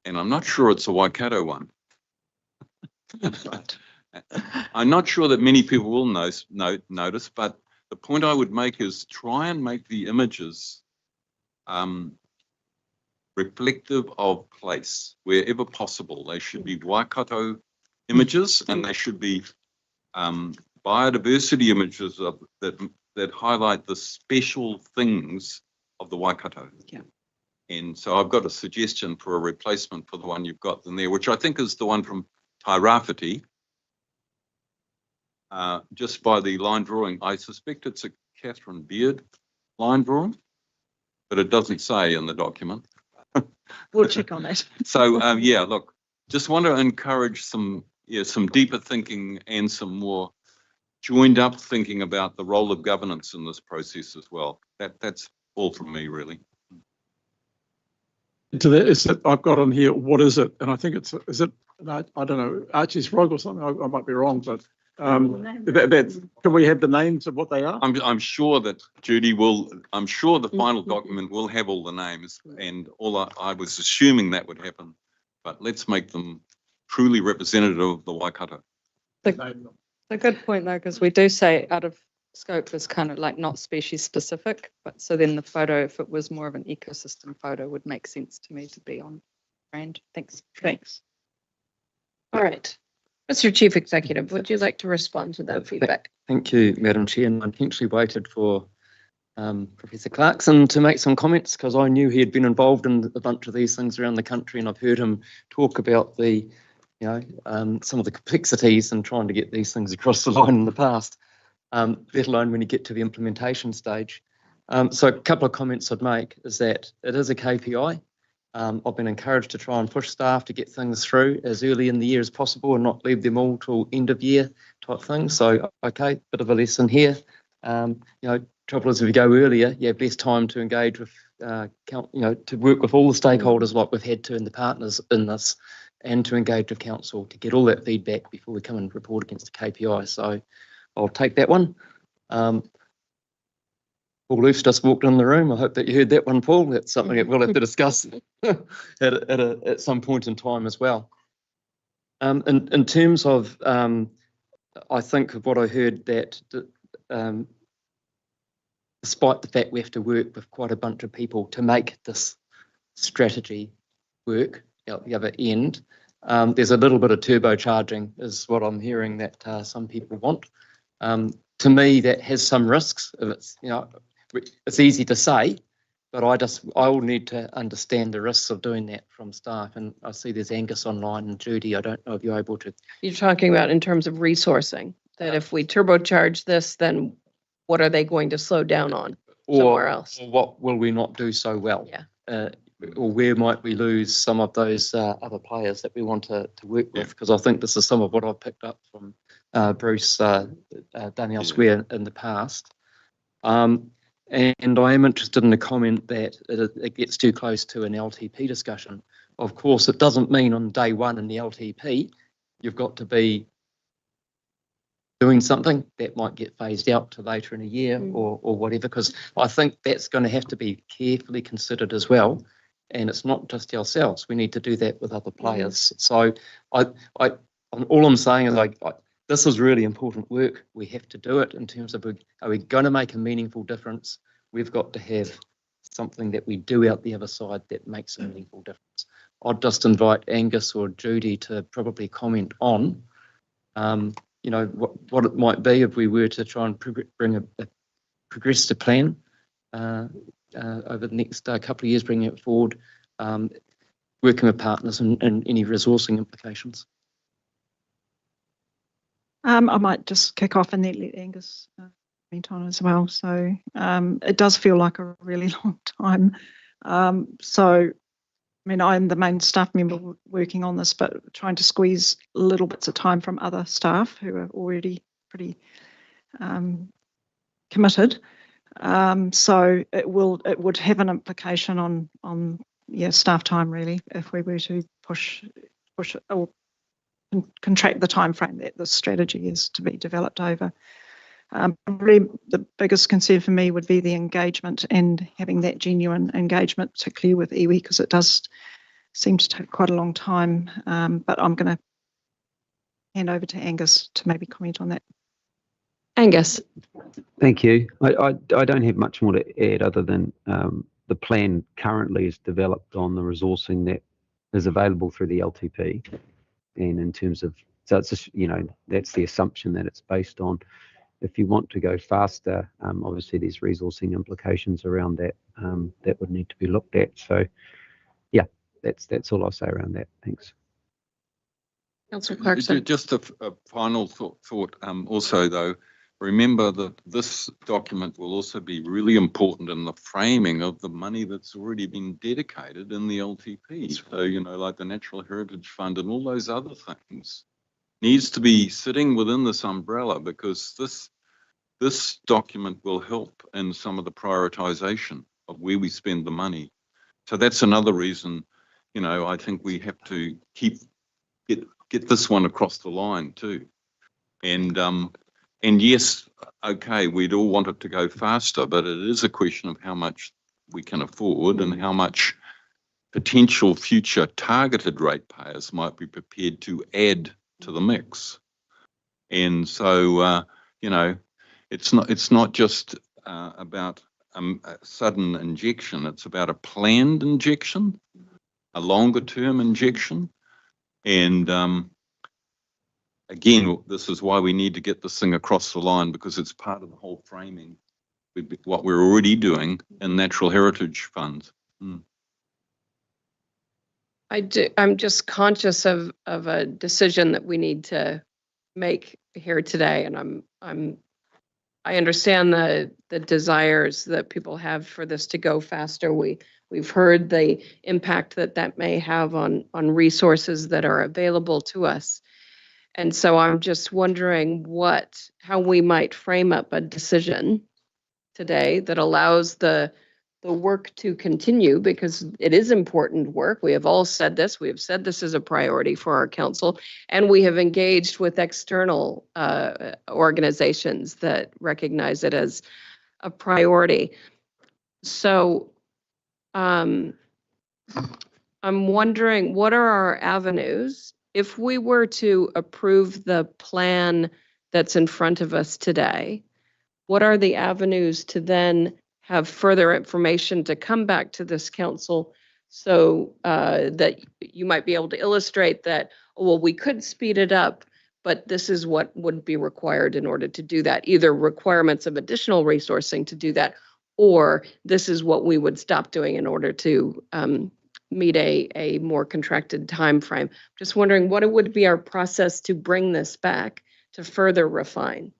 And I'm not sure it's a Waikato one. I'm not sure that many people will notice, but the point I would make is try and make the images reflective of place wherever possible. They should be Waikato images and they should be biodiversity images that highlight the special things of the Waikato. Yeah. And so I've got a suggestion for a replacement for the one you've got in there, which I think is the one from Tairāwhiti. Just by the line drawing, I suspect it's a Catherine Beard line drawing, but it doesn't say in the document. We'll check on that. So yeah, look, just want to encourage some deeper thinking and some more joined up thinking about the role of governance in this process as well. That's all from me, really. To that, is that I've got on here, what is it? And I think it's, is it, I don't know, Archie's Frog or something? I might be wrong, but can we have the names of what they are? I'm sure that Judy will, I'm sure the final document will have all the names, and I was assuming that would happen, but let's make them truly representative of the Waikato. A good point though, because we do say out of scope is kind of like not species specific, but so then the photo, if it was more of an ecosystem photo, would make sense to me to be on brand. Thanks. Thanks. All right. Mr. Chief Executive, would you like to respond to that feedback? Thank you, Madam Chair. And I intentionally waited for Professor Clarkson to make some comments because I knew he had been involved in a bunch of these things around the country, and I've heard him talk about the, some of the complexities in trying to get these things across the line in the past, let alone when you get to the implementation stage. So a couple of comments I'd make is that it is a KPI. I've been encouraged to try and push staff to get things through as early in the year as possible and not leave them all till end of year type thing. So, okay, bit of a lesson here. Trouble is if you go earlier, you have less time to engage with, to work with all the stakeholders like we've had to and the partners in this, and to engage with council to get all that feedback before we come and report against the KPI. So I'll take that one. Paul Loof's just walked in the room. I hope that you heard that one, Paul. That's something that we'll have to discuss at some point in time as well. In terms of, I think of what I heard that despite the fact we have to work with quite a bunch of people to make this strategy work at the other end, there's a little bit of turbocharging is what I'm hearing that some people want. To me, that has some risks. If it's, it's easy to say, but I will need to understand the risks of doing that from staff. And I see there's Angus online and Judy. I don't know if you're able to. You're talking about in terms of resourcing, that if we turbocharge this, then what are they going to slow down on somewhere else? Or what will we not do so well? Yeah. Or where might we lose some of those other players that we want to work with? Because I think this is some of what I've picked up from Bruce done elsewhere in the past. And I am interested in the comment that it gets too close to an LTP discussion. Of course, it doesn't mean on day one in the LTP, you've got to be doing something that might get phased out to later in a year or whatever, because I think that's going to have to be carefully considered as well. And it's not just ourselves. We need to do that with other players. So all I'm saying is this is really important work. We have to do it in terms of, are we going to make a meaningful difference? We've got to have something that we do out the other side that makes a meaningful difference. I'd just invite Angus or Judy to probably comment on, what it might be if we were to try and bring a progressive plan over the next couple of years, bringing it forward. working with partners and any resourcing implications. I might just kick off and then let Angus comment on as well. So it does feel like a really long time. So, I mean, I'm the main staff member working on this, but trying to squeeze little bits of time from other staff who are already pretty committed. So it would have an implication on staff time really if we were to push it or contract the time frame that the strategy is to be developed over. Probably the biggest concern for me would be the engagement and having that genuine engagement, particularly with iwi, because it does seem to take quite a long time. But I'm going to hand over to Angus to maybe comment on that. Angus. Thank you. I don't have much more to add other than the plan currently is developed on the resourcing that is available through the LTP. And in terms of, so it's just, that's the assumption that it's based on. If you want to go faster, obviously there's resourcing implications around that that would need to be looked at. So yeah, that's all I'll say around that. Thanks. Councillor Clarkson. Just a final thought also though, remember that this document will also be really important in the framing of the money that's already been dedicated in the LTP. So, like the Natural Heritage Fund and all those other things needs to be sitting within this umbrella, because this document will help in some of the prioritisation of where we spend the money. So that's another reason, I think we have to get this one across the line too. And yes, okay, we'd all want it to go faster, but it is a question of how much we can afford and how much potential future targeted ratepayers might be prepared to add to the mix. And so, it's not just about a sudden injection, it's about a planned injection, a longer term injection. And again, this is why we need to get this thing across the line, because it's part of the whole framing with what we're already doing in natural heritage funds. I'm just conscious of a decision that we need to make here today, and I understand the desires that people have for this to go faster. We've heard the impact that may have on resources that are available to us. And so I'm just wondering how we might frame up a decision today that allows the work to continue, because it is important work. We have all said this. We have said this is a priority for our council, and we have engaged with external organizations that recognize it as a priority. So I'm wondering, what are our avenues? If we were to approve the plan that's in front of us today, what are the avenues to then have further information to come back to this council so that you might be able to illustrate that, well, we could speed it up, but this is what would be required in order to do that, either requirements of additional resourcing to do that, or this is what we would stop doing in order to meet a more contracted time frame. Just wondering what it would be our process to bring this back to further refine.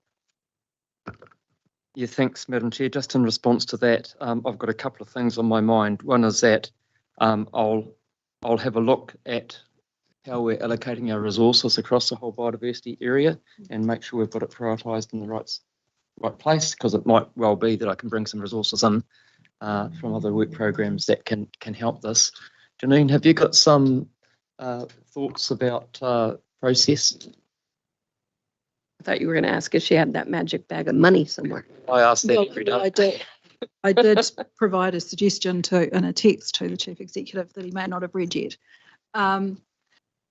Yeah, thanks, Madam Chair. Just in response to that, I've got a couple of things on my mind. One is that I'll have a look at how we're allocating our resources across the whole biodiversity area and make sure we've got it prioritised in the right place, because it might well be that I can bring some resources in from other work programs that can help this. Janine, have you got some thoughts about process? I thought you were going to ask if she had that magic bag of money somewhere. I asked that every day. I did provide a suggestion in a text to the Chief Executive that he may not have read yet.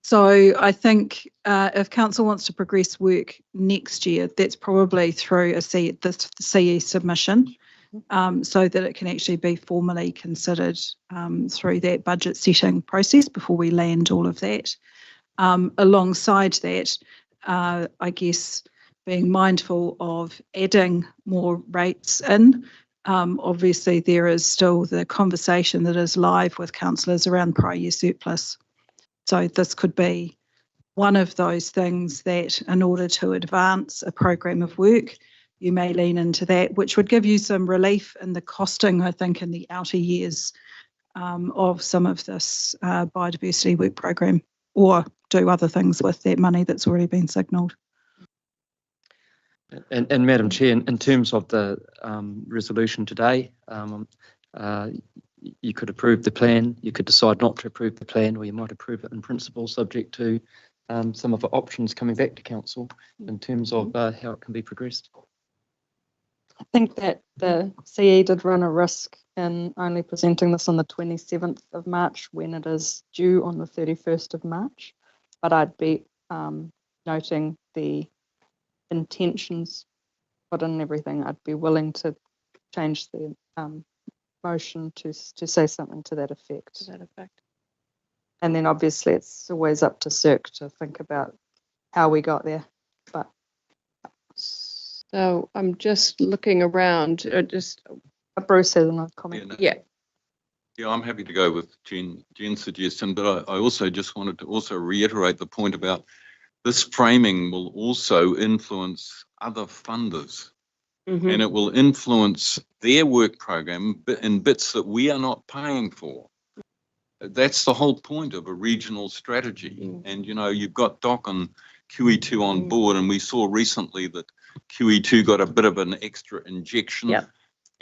So I think if Council wants to progress work next year, that's probably through the CE submission, so that it can actually be formally considered through that budget setting process before we land all of that. Alongside that, I guess being mindful of adding more rates in obviously there is still the conversation that is live with councillors around prior year surplus. So this could be one of those things that in order to advance a program of work, you may lean into that, which would give you some relief in the costing, I think, in the outer years of some of this biodiversity work program, or do other things with that money that's already been signalled. And Madam Chair, in terms of the resolution today, you could approve the plan, you could decide not to approve the plan, or you might approve it in principle, subject to some of the options coming back to council in terms of how it can be progressed. I think that the CE did run a risk in only presenting this on the 27th of March when it is due on the 31st of March. But I'd be noting the intentions put in everything. I'd be willing to change the motion to say something to that effect. And then obviously it's always up to Cirque to think about how we got there. But so I'm just looking around, Bruce has another comment. Yeah. Yeah, I'm happy to go with Jen's suggestion, but I also just wanted to also reiterate the point about this framing will also influence other funders, and it will influence their work program in bits that we are not paying for. That's the whole point of a regional strategy. And, you know, you've got DOC and QE2 on board, and we saw recently that QE2 got a bit of an extra injection.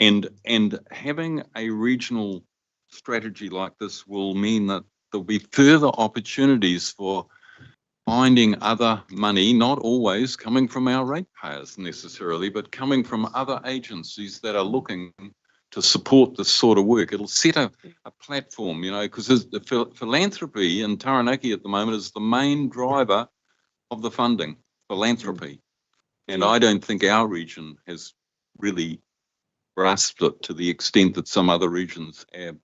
And having a regional strategy like this will mean that there'll be further opportunities for finding other money, not always coming from our ratepayers necessarily, but coming from other agencies that are looking to support this sort of work. It'll set a platform, you know, because the philanthropy in Taranaki at the moment is the main driver of the funding, philanthropy. And I don't think our region has really grasped it to the extent that some other regions have.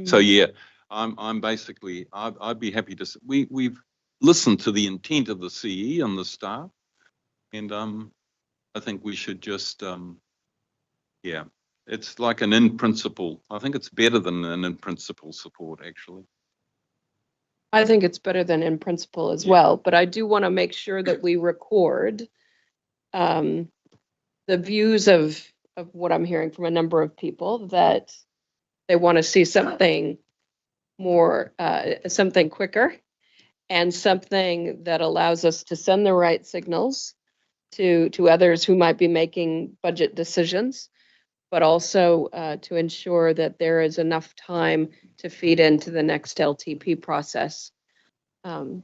So yeah, I'm basically, I'd be happy to, we've listened to the intent of the CE and the staff, and I think we should just, yeah, it's like an in principle. I think it's better than an in principle support, actually. I think it's better than in principle as well, but I do want to make sure that we record the views of what I'm hearing from a number of people, that they want to see something more, something quicker, and something that allows us to send the right signals to others who might be making budget decisions, but also to ensure that there is enough time to feed into the next LTP process. Yeah,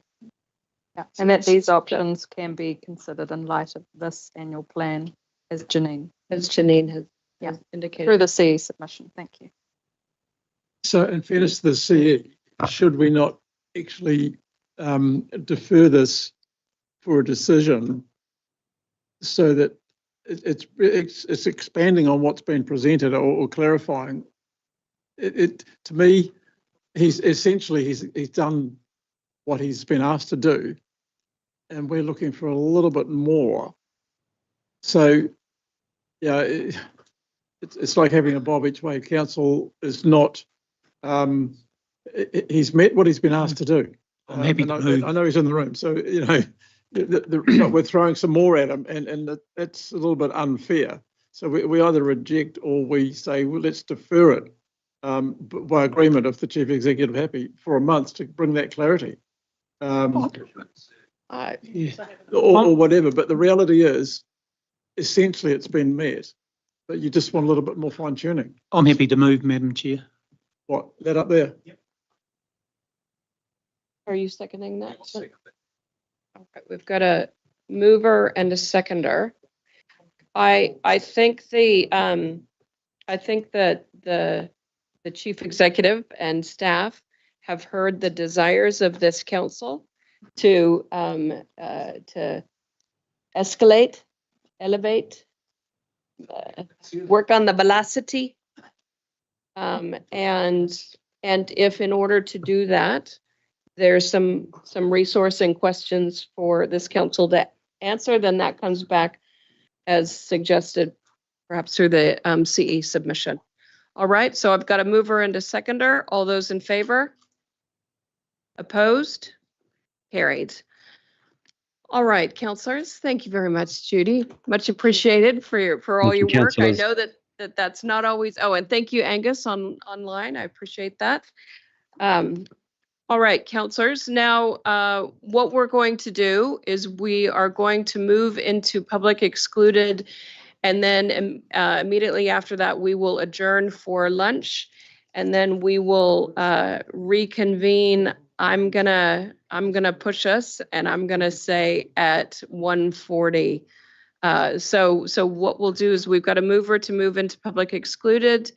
and that these options can be considered in light of this annual plan, as Janine has indicated. Through the CE submission. Thank you. So in fairness to the CE, should we not actually defer this for a decision so that it's expanding on what's been presented or clarifying? To me, he's done what he's been asked to do, and we're looking for a little bit more. So, yeah, it's like having a Bob each way. Council is not. He's met what he's been asked to do. I'm happy to move. I know he's in the room, so you know, we're throwing some more at him, and that's a little bit unfair. So we either reject or we say, well, let's defer it by agreement of the chief executive happy for a month to bring that clarity, or whatever. But the reality is, essentially, it's been met, but you just want a little bit more fine tuning. I'm happy to move, Madam Chair. What, that up there? Yep. Are you seconding that? Okay, we've got a mover and a seconder. I think that the chief executive and staff have heard the desires of this council to escalate, elevate, work on the velocity. And if in order to do that, there's some resource and questions for this council to answer, then that comes back as suggested perhaps through the CE submission. All right, so I've got a mover and a seconder. All those in favor? Opposed? Carried. All right, councillors, thank you very much, Judy. Much appreciated for all Thank you, your work. I councillors. know that's not always, oh, and thank you, Angus, online. I appreciate that. All right, councillors, now what we're going to do is we are going to move into public excluded, and then immediately after that, we will adjourn for lunch, and then we will reconvene. I'm gonna push us, and I'm gonna say at 1:40. So what we'll do is we've got a mover to move into public excluded,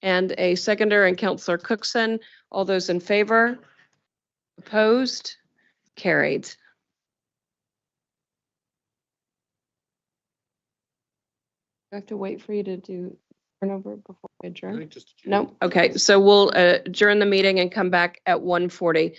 and a seconder, and Councillor Cookson. All those in favor? Opposed? Carried. I have to wait for you to do turnover before we adjourn? No? Okay, so we'll adjourn the meeting and come back at 1:40.